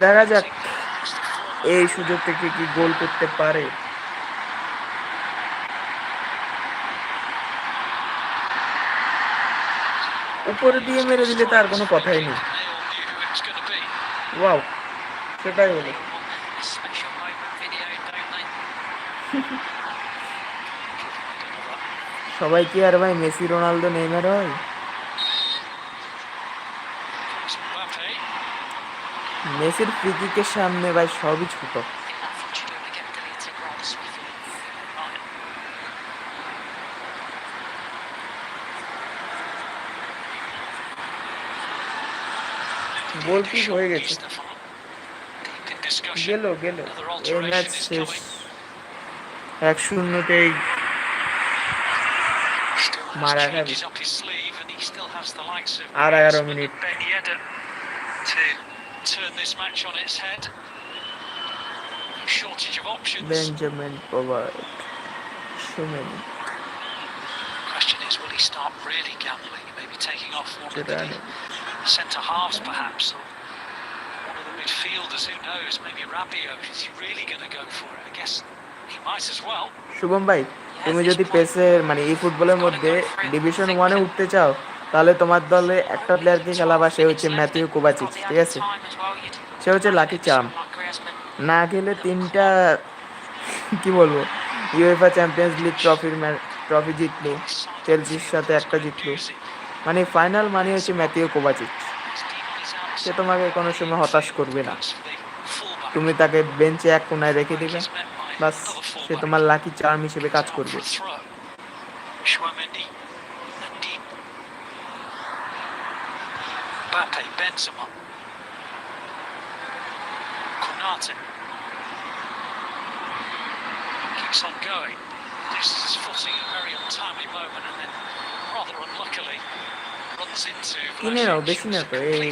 দেখা যাক এই সুযোগ থেকে কি গোল করতে পারে। উপরে দিয়ে মেরে দিলে তো আর কোনো কথাই নেই। ওয়াও, সেটাই হলো। সবাই কি আর ভাই মেসি রোনালদো নেইমার হয়? মেসির ফ্রি কিকের সামনে ভাই সবই ছোট। গোল কি হয়ে গেছে, গেল গেল, এই ম্যাচ শেষ 1-0তেই মারা খাবে। আর 11 minute. Benjamin Pavard, Shumeni. Question is, will he start really gambling? Maybe taking off one of the centre halves, perhaps, or one of the midfielders. Who knows? Maybe Rabiot. Is he really going to go for it? I guess he might as well. Shubham ভাই, তুমি যদি পেসের মানে এই ফুটবলের মধ্যে division 1-এ উঠতে চাও তাহলে তোমার দলে একটা প্লেয়ারকে খেলাবা, সে হচ্ছে ম্যাথিউ কোভাচিচ, ঠিক আছে? সে হচ্ছে লাকি চার্ম। না খেলে 3টা কি বলবো ইউএফা চ্যাম্পিয়ন্স লিগ ট্রফি জিতলো, চেলসির সাথে একটা জিতলো, মানে ফাইনাল মানে হচ্ছে ম্যাথিউ কোভাচিচ। সে তোমাকে কোনো সময় হতাশ করবে না। তুমি তাকে বেঞ্চে এক কোনায় রেখে দিবে, বাস সে তোমার লাকি চার্ম হিসেবে কাজ করবে। Chouameni and deep. Mbappe, Benzema. Konate. Keeps on going. This is footing a very untimely moment and then rather unluckily runs into কিনে নাও, বেশি না তো, এই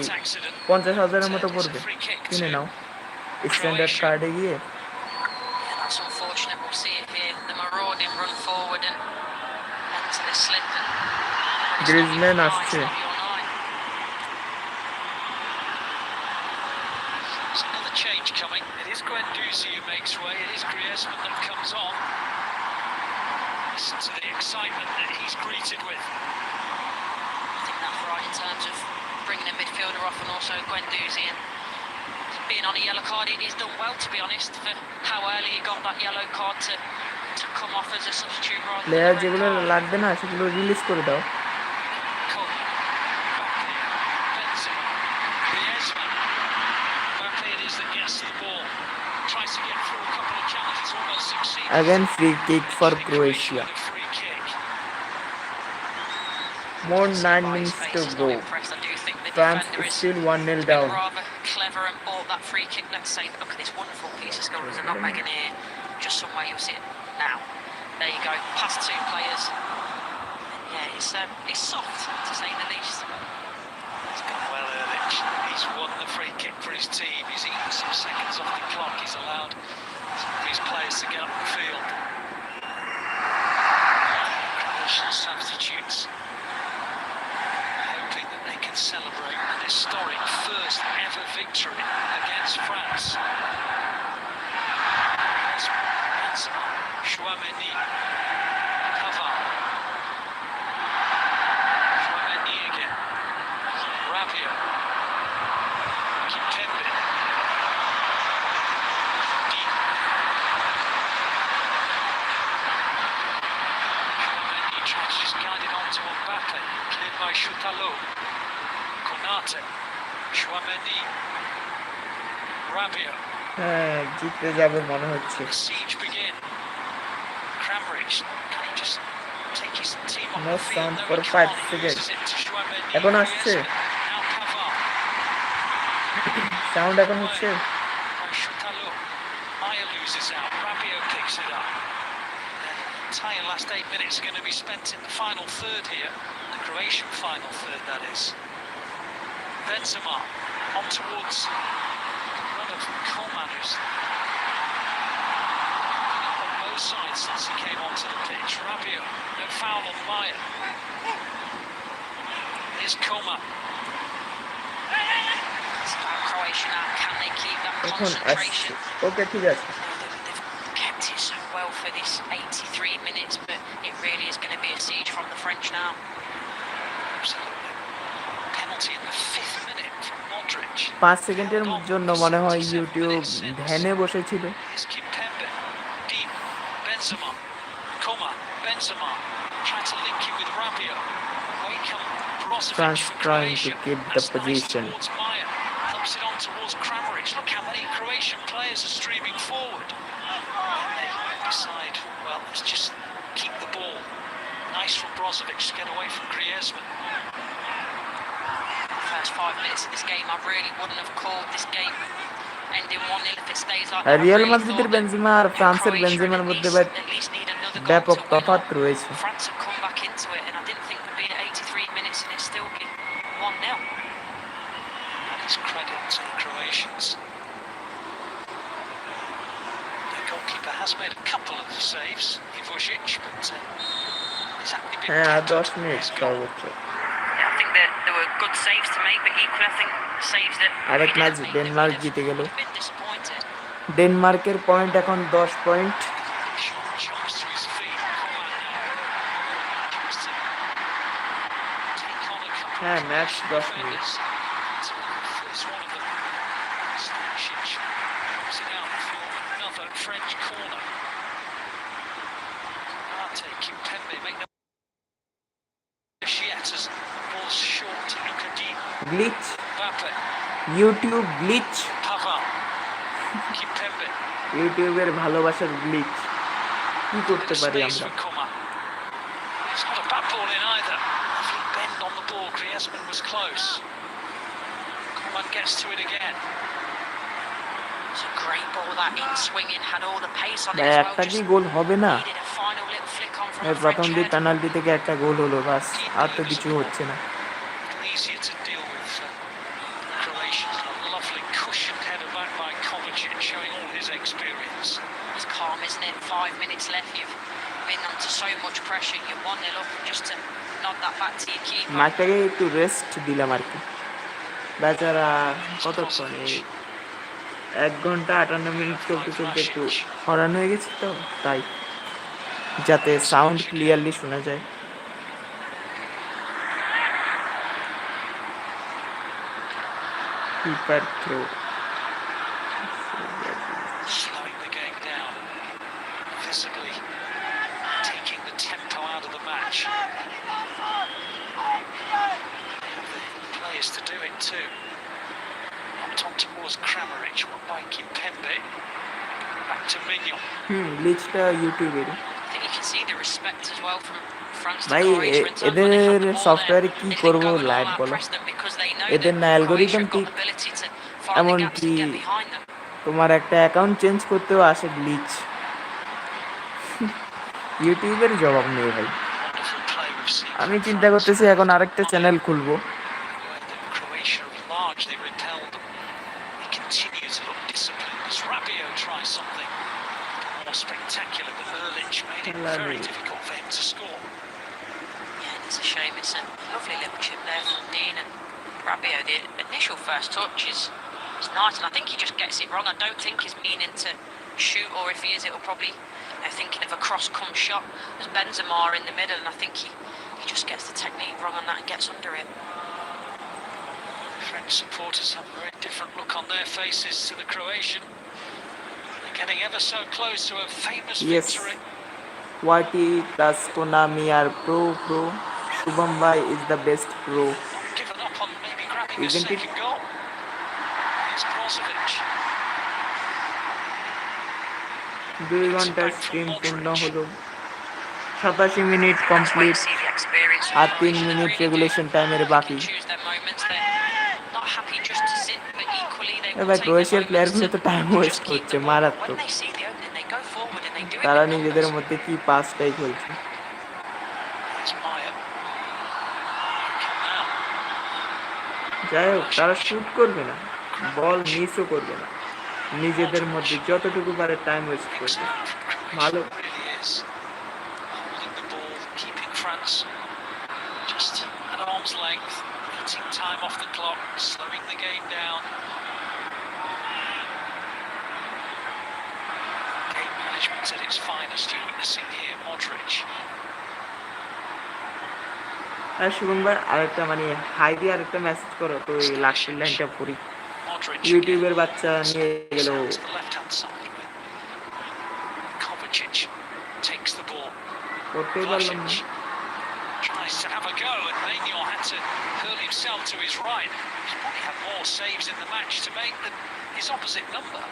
50,000-এর মতো পড়বে, কিনে নাও স্ট্যান্ডার্ড কার্ডে গিয়ে। Yeah, that's unfortunate. We'll see it here. The marauding run forward and into the slip. Griezmann আসছে। There's another change coming. It is Guendouzi who makes way. It is Griezmann that comes on. Listen to the excitement that he's greeted with. I think that's right in terms of bringing a midfielder off and also Guendouzi and being on a yellow card. He's done well, to be honest, for how early he got that yellow card to come off as a substitute rather than player যেগুলো লাগবে না সেগুলো release করে দাও। Again free kick for Croatia. More 9 minutes to go. France is still 1-0 down. Rather clever and bought that free kick. Let's say, look at this wonderful piece of skill. There's a nutmeg in here, just somewhere you'll see it now. There you go, past two players. Yeah, it's soft to say the least. He's gone well early. He's won the free kick for his team. He's eaten some seconds off the clock. He's allowed some of his players to get up the field. Croatian substitutes hoping that they can celebrate an historic first ever victory against France. Chouameni, Pavard, Chouameni again, Rabiot, Kimpembe, deep. Chouameni tries to just guide it on to Mbappe, cleared by Choutalo, Konate, Chouameni, Rabiot. হ্যাঁ, জিততে যাবে মনে হচ্ছে। Siege begin. No sound for 5 seconds. এখন আসছে sound, এখন হচ্ছে। Entire last 8 minutes are going to be spent in the final third here, the Croatian final third, that is. Benzema on towards one of Coleman, who's sides since he came onto the pitch. Rabiot, no foul on Maya. Here's Coleman. It's about Croatia now. Can they keep that concentration? Okay, ঠিক আছে। They've kept it so well for this 83 minutes, but it really is going to be a siege from the French now. Absolutely. Penalty in the 5th minute from Modric. 5 সেকেন্ডের জন্য মনে হয় YouTube ধ্যানে বসেছিল। Benzema, Coman, Benzema, trying to link it with Rabiot. Away come Brozovic France for trying to Croatia. keep the That's position. nice towards Maya. Helps it on towards Kramaric. Look how many Croatian players are streaming forward. And they decide, well, let's just keep the ball. Nice from Brozovic to get away from Griezmann. First 5 minutes of this game, I really wouldn't have called this game ending 1-0 if it stays like আর that. Real মাদ্রিদের Benzema আর ফ্রান্সের বেনজেমার মধ্যে ব্যাপক তফাৎ রয়েছে। France have come back into it, and I didn't think we'd be at 83 minutes and it's still be 1-0. And it's credit to the Croatians. The goalkeeper has made a couple of saves, Ivušić, but exactly been হ্যাঁ, kept 10 up. Minute সর্বোচ্চ। Yeah, I think that there were good saves to make, but equally I think saves that আরেক match Denmark জিতে গেল। ডেনমার্কের point এখন 10 point. হ্যাঁ, match 10 minute. Glitch, YouTube glitch. Kimpembe. ইউটিউবের ভালোবাসার গ্লিচ কি করতে পারি Space আমরা? for Kuma. It's not a bad ball in either. Lovely bend on the ball. Griezmann was close. Coman gets to it again. It's a great ball, that in swinging, had all the pace on it ভাই as well. একটা কি Just গোল হবে না? needed a final little flick on from এই a প্রথম French দিক head. Penalty থেকে একটা গোল হলো, বাস আর তো কিছু হচ্ছে না। Little easier to deal with Croatians. A lovely cushioned header back by Kovacic, showing all his experience. It's calm, isn't it? 5 minutes left. You've been under so much pressure. You're 1-0 up, just to nod that back to your keeper. মাঠটাকে একটু rest দিলাম আর কি। বেচারা কতক্ষণ, এই 1 ঘন্টা 58 minute চলতে চলতে একটু হরান হয়ে গেছে, তো তাই যাতে সাউন্ড ক্লিয়ারলি শোনা যায়। Keeper throw, Slowing the game down, visibly taking the tempo out of the match. They have the players to do it too. Knocked on towards Kramaric, won by Kimpembe. Back to Mignon. গ্লিচটা ইউটিউবের। I think you can see the respect as well from France to ভাই Croatia in terms when they এদের have the ball সফটওয়্যারে there. কি If they করব go and all live out বলো, press them because they know এদের that না algorithm Croatia have ঠিক, got ability to find the এমন gaps কি and get behind them. তোমার একটা অ্যাকাউন্ট চেঞ্জ করতেও আসে গ্লিচ। ইউটিউবের জবাব নেই ভাই। Wonderful play we've seen আমি from চিন্তা France. করতেছি এখন আরেকটা চ্যানেল খুলবো। Where the Croatia have largely repelled them. They continue to look disciplined as Rabiot tries something more spectacular, but Erlich made it very difficult for him to score. Yeah, it's a shame. It's a lovely little chip there from Dean and Rabiot. The initial first touch is nice, and I think he just gets it wrong. I don't think he's meaning to shoot, or if he is, it'll probably thinking of a cross-come shot. There's Benzema in the middle, and I think he just gets the technique wrong on that and gets under it. French supporters have a very different look on their faces to the Croatian. They're getting ever so close to a famous victory. Wati plus Konami are pro. Shubham Bhai is the best pro. Given up on maybe grabbing a Isn't it? second goal. Here's Brozovic. 2 ঘন্টার stream পূর্ণ হলো, 87 minute complete, আর 3 minute regulation টাইমের বাকি। এবার ক্রোয়েশিয়ার প্লেয়ারগুলো তো time waste করছে মারাত্মক। তারা নিজেদের মধ্যে কি পাসটাই খেলছে। যাই হোক, তারা শুট করবে না, বল মিসও করবে না, নিজেদের মধ্যে যতটুকু পারে টাইম ওয়েস্ট করবে। ভালো। Holding the ball, keeping France just at arm's length, eating time off the clock, slowing the game down. Game management at its finest, you're witnessing here Modric. আর শুভম ভাই আরেকটা মানে হাই দিয়ে আরেকটা মেসেজ করো তো, এই লাস্টের লাইনটা পড়ি। ইউটিউবের বাচ্চা নিয়ে গেল। Kovacic takes the ball. করতেই পারলাম না। Tries to have a go, and Mignon had to hurl himself to his right. He's probably had more saves in the match to make than his opposite number.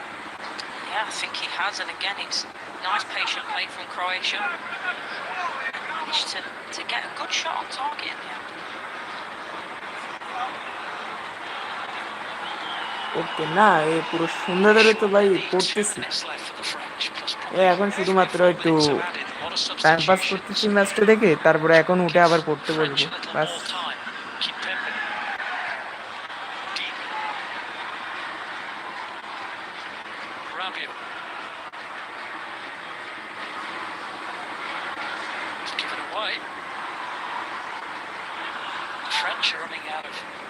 Yeah, I think he has, and again, it's nice patient play from Croatia. Managed to get a good shot on target in the end. ওকে না, এই পুরো সুন্দর ধরে তো ভাই পড়তেছি। এখন শুধুমাত্র একটু টাইম পাস করতেছি ম্যাচটা দেখে, তারপরে এখন উঠে আবার পড়তে বসবো বাস।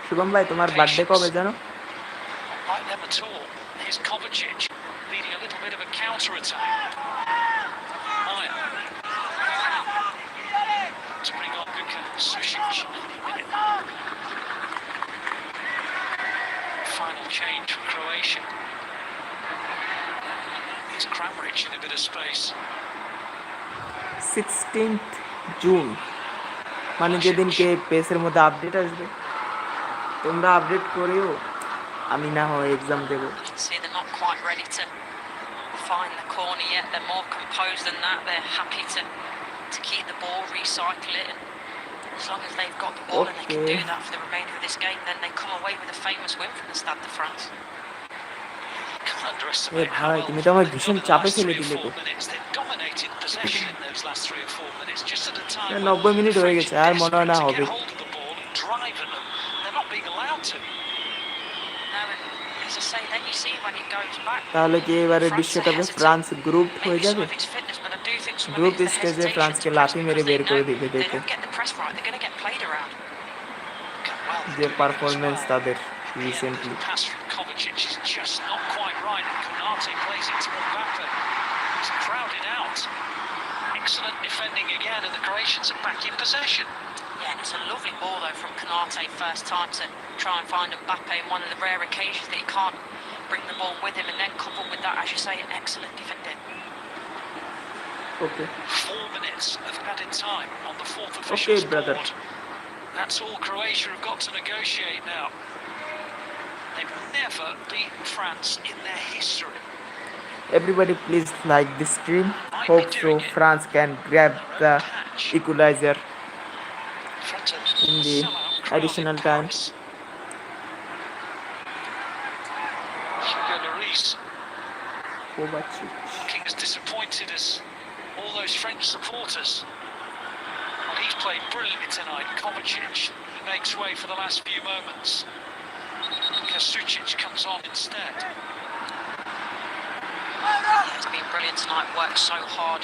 শুভম ভাই তোমার বার্থডে কবে জানো? Like them at all. Here's Kovacic leading a little bit of a counter attack. To bring on Buka Sušić. Final change for Croatia. Here's Kramaric in a bit of space. 16th June মানে যেদিনকে পেসের মধ্যে update আসবে, তোমরা update করেও, আমি না হয় exam দেবো। quite ready to find the corner yet. They're more composed than that. They're happy to keep the ball, recycle it, and as long as they've got the ball and they can do that for the remainder of this game, then they come away with a famous win from the Stade de France. Can't underestimate how ভাই well তুমি তো আমার they've ভীষণ done in the চাপে last ফেলে 3 or দিলে 4 তো minutes. They've dominated possession in those last 3 or 4 minutes, just at a time when 90 minute the হয়ে French গেছে are আর মনে হয় desperate না to হবে get hold of the ball and drive at them. They're not being allowed to. Now, as I say, then you see when it goes back, তাহলে কি এবারে France are বিশ্বকাপে hesitant. France group হয়ে Maybe some যাবে of it's fitness, but I do think some of group it's the স্টেজে hesitation ফ্রান্সকে to press লাথি মেরে because they বের করে know দিবে they দেখো don't get the press right. They're going to get played around. যে পারফরমেন্স তাদের recently The pass from Kovacic is just not quite right, and Konate plays it to Mbappe. He's crowded out. Excellent defending again, and the Croatians are back in possession. Yeah, and it's a lovely ball though from Konate first time to try and find Mbappe in one of the rare occasions that he can't bring the ball with him, and then coupled with that, as you say, excellent defending. Okay 4 minutes of added time on the fourth Okay, official's brother. board. That's all Croatia have got to negotiate now. They've never beaten France in their history. everybody please like this stream hope so France can grab the equalizer In front of in the sellout crowd in additional time Paris. Hugo Lloris Kovacic looking as disappointed as all those French supporters. Well, he's played brilliantly tonight. Kovacic makes way for the last few moments. Kasucic comes on instead. He's been brilliant tonight, worked so hard,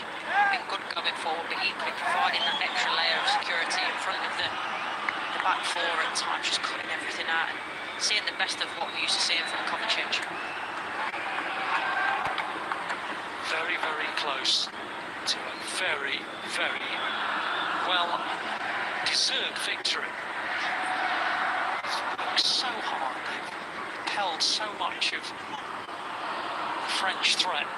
been good going forward, but equally providing that extra layer of security in front of the back four at times, just cutting everything out and seeing the best of what we used to see from Kovacic. Very, very close to a very, very well deserved victory. It's worked so hard, they've held so much of the French threat.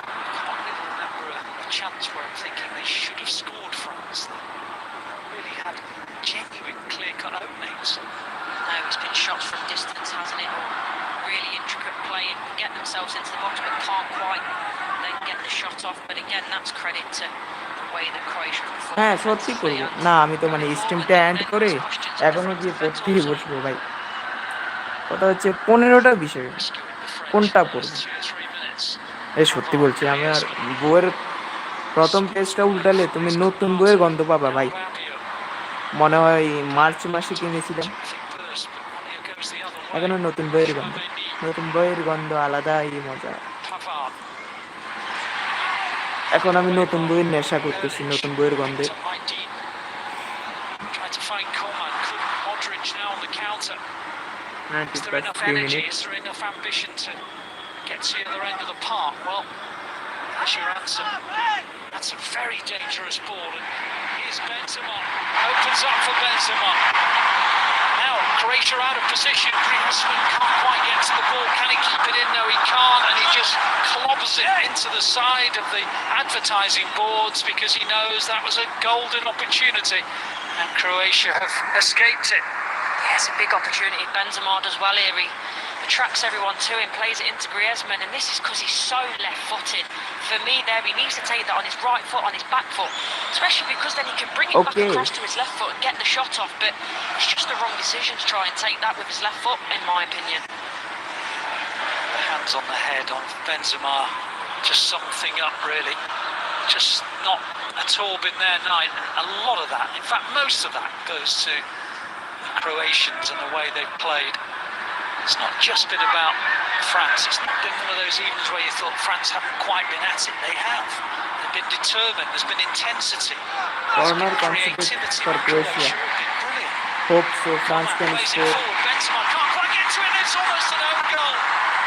I can't really remember a chance where I'm thinking they should have scored France. They really had genuine clear-cut openings. No, it's been shots from distance, hasn't it? Or really intricate play and get themselves into the box, but can't quite then get the shot off. But again, that's credit to the way that Croatia performed. হ্যাঁ সত্যি করবো না আমি তো মানে স্ট্রিমটা and করে এখনো গিয়ে পড়তেই বসবো ভাই কথা হচ্ছে 15টা বিষয় কোনটা পড়বো এই সত্যি বলছি আমি আর বইয়ের প্রথম পেজটা উল্টালে তুমি নতুন বইয়ের গন্ধ পাবা ভাই মনে হয় মার্চ মাসে কিনেছিলাম এখনো নতুন বইয়ের গন্ধ আলাদাই মজা এখন আমি নতুন বইয়ের নেশা করতেছি নতুন বইয়ের গন্ধে Is there enough energy? Is there enough ambition to get to the other end of the park? Well, that's your answer. That's a very dangerous ball. And here's Benzema. Opens up for Benzema. Now, Croatia out of position. Griezmann can't quite get to the ball. Can he keep it in? No, he can't. And he just clobbers it into the side of the advertising boards because he knows that was a golden opportunity. And Croatia have escaped it. Yeah, it's a big opportunity. Benzema does well here. He attracts everyone to him, plays it into Griezmann, and this is because he's so left-footed. For me there, he needs to take that on his right foot, on his back foot, especially because then he can bring it back across to his left foot and get the shot off, but it's just the wrong decision to try and take that with his left foot, in my opinion. The hands on the head on Benzema just summed thing up, really. Just not at all been their night. A lot of that, in fact most of that, goes to Croatians and the way they've played. It's not just been about France. It's not been one of those evenings where you thought France haven't quite been at it. They have. They've been determined. There's been intensity. There's been creativity. for Croatia. Hope so. France can score. Benzema can't quite get to it. It's almost an own goal.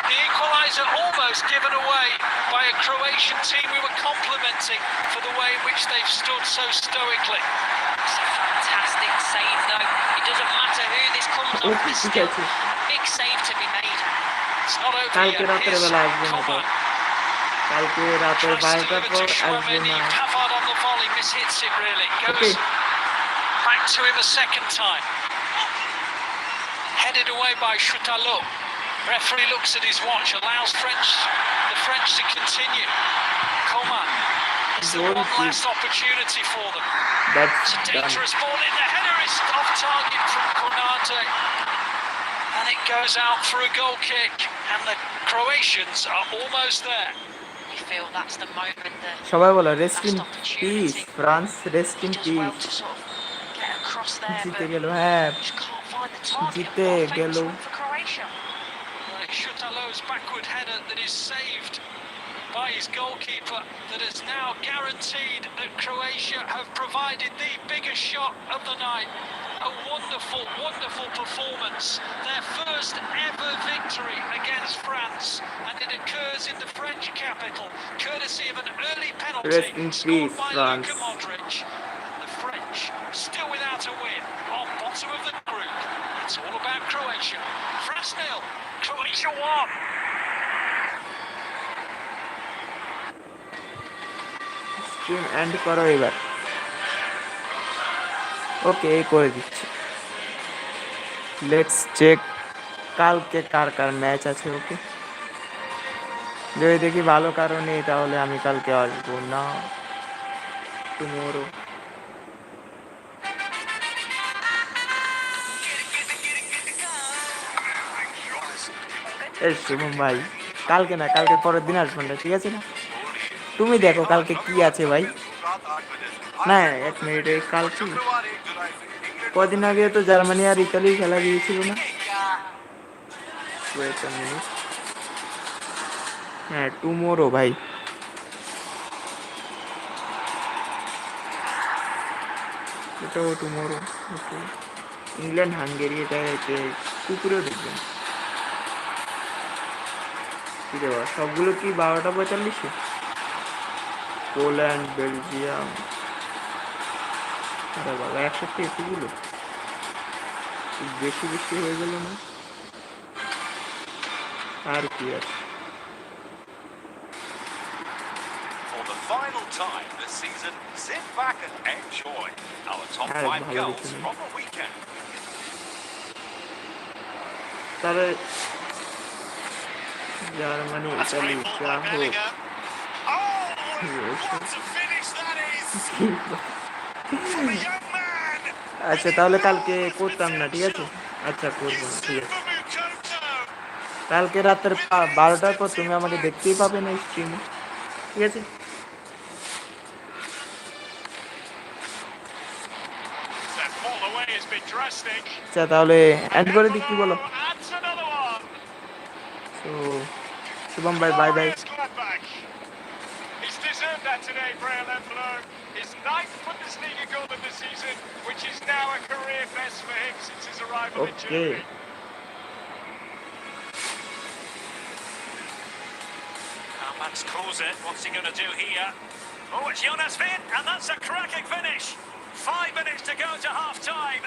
The equaliser almost given away by a Croatian team we were complimenting for the way in which they've stood so stoically. It's a fantastic save though. It doesn't matter who this comes off. There's still a big save to be made. It's not over কালকে yet. রাতের Here's বেলা আসবে না তো কালকে রাতের 12টার পর আসবে না Pavard on the volley mishits it really. Goes back to him a second time. headed away by Choutalot. Referee looks at his watch, allows the French to continue. Coman, it's the one last opportunity for them. It's a dangerous ball in. The header is off target from Konate. And it goes out for a goal kick. And the Croatians are almost there. You feel that's the moment that সবাই বলো rest in peace France rest in does well piece to sort of get across there, জিতে but গেল হ্যাঁ just can't find the target. জিতে What a famous গেল win for Croatia. Choutalot's backward header that is saved by his goalkeeper that has now guaranteed that Croatia have provided the biggest shot of the night. A wonderful, wonderful performance. Their first ever victory against France, and it occurs in the French capital, courtesy of an early penalty Rest in scored peace, by France. Luka Modric. The French still without a win, on bottom of the group. It's all about Croatia. France 0, Croatia 1. Stream and করো এবার ওকে করে দিচ্ছি let's check কালকে কার কার match আছে ওকে যদি দেখি ভালো কারণে তাহলে আমি কালকে আসবো না টুমোরো এই শুভম ভাই কালকে না কালকে পরের দিন আসবেন না ঠিক আছে না তুমি দেখো কালকে কি আছে ভাই না এক মিনিট এই কালকে কদিন আগে তো জার্মানি আর ইতালি খেলা গিয়েছিল না ওয়েট আ মিনিট হ্যাঁ টুমোরো ভাই এটাও টুমোরো ওকে ইংল্যান্ড হাঙ্গেরি এটা কুকুরেও দেখবেন কি রে বাবা সবগুলো কি 12:45 পোল্যান্ড বেলজিয়াম আরে বাবা একসাথে এতগুলো বেশি বেশি হয়ে গেল না আর কি আছে For the final time this season, sit back and enjoy our top 5 goals from the weekend. তাহলে জার্মানি ইতালি যা হোক আচ্ছা তাহলে কালকে করতাম না ঠিক আছে আচ্ছা করবো না ঠিক আছে কালকে রাতের 12টার পর তুমি আমাকে দেখতেই পাবে না স্ট্রিমে ঠিক আছে আচ্ছা তাহলে এন্ড করে দিই কি বলো তো শুভম ভাই bye bye He's deserved that today, his 9th Bundesliga goal of the season, which is now a career best for him since his arrival in Germany. Max Kruse, what's he going to do here? Oh, it's Jonas Wind, and that's a cracking finish. 5 minutes to go to half-time,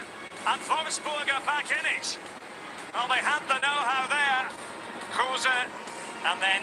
and Wolfsburg are back in it. Well, they had the know-how there. Kruse, and then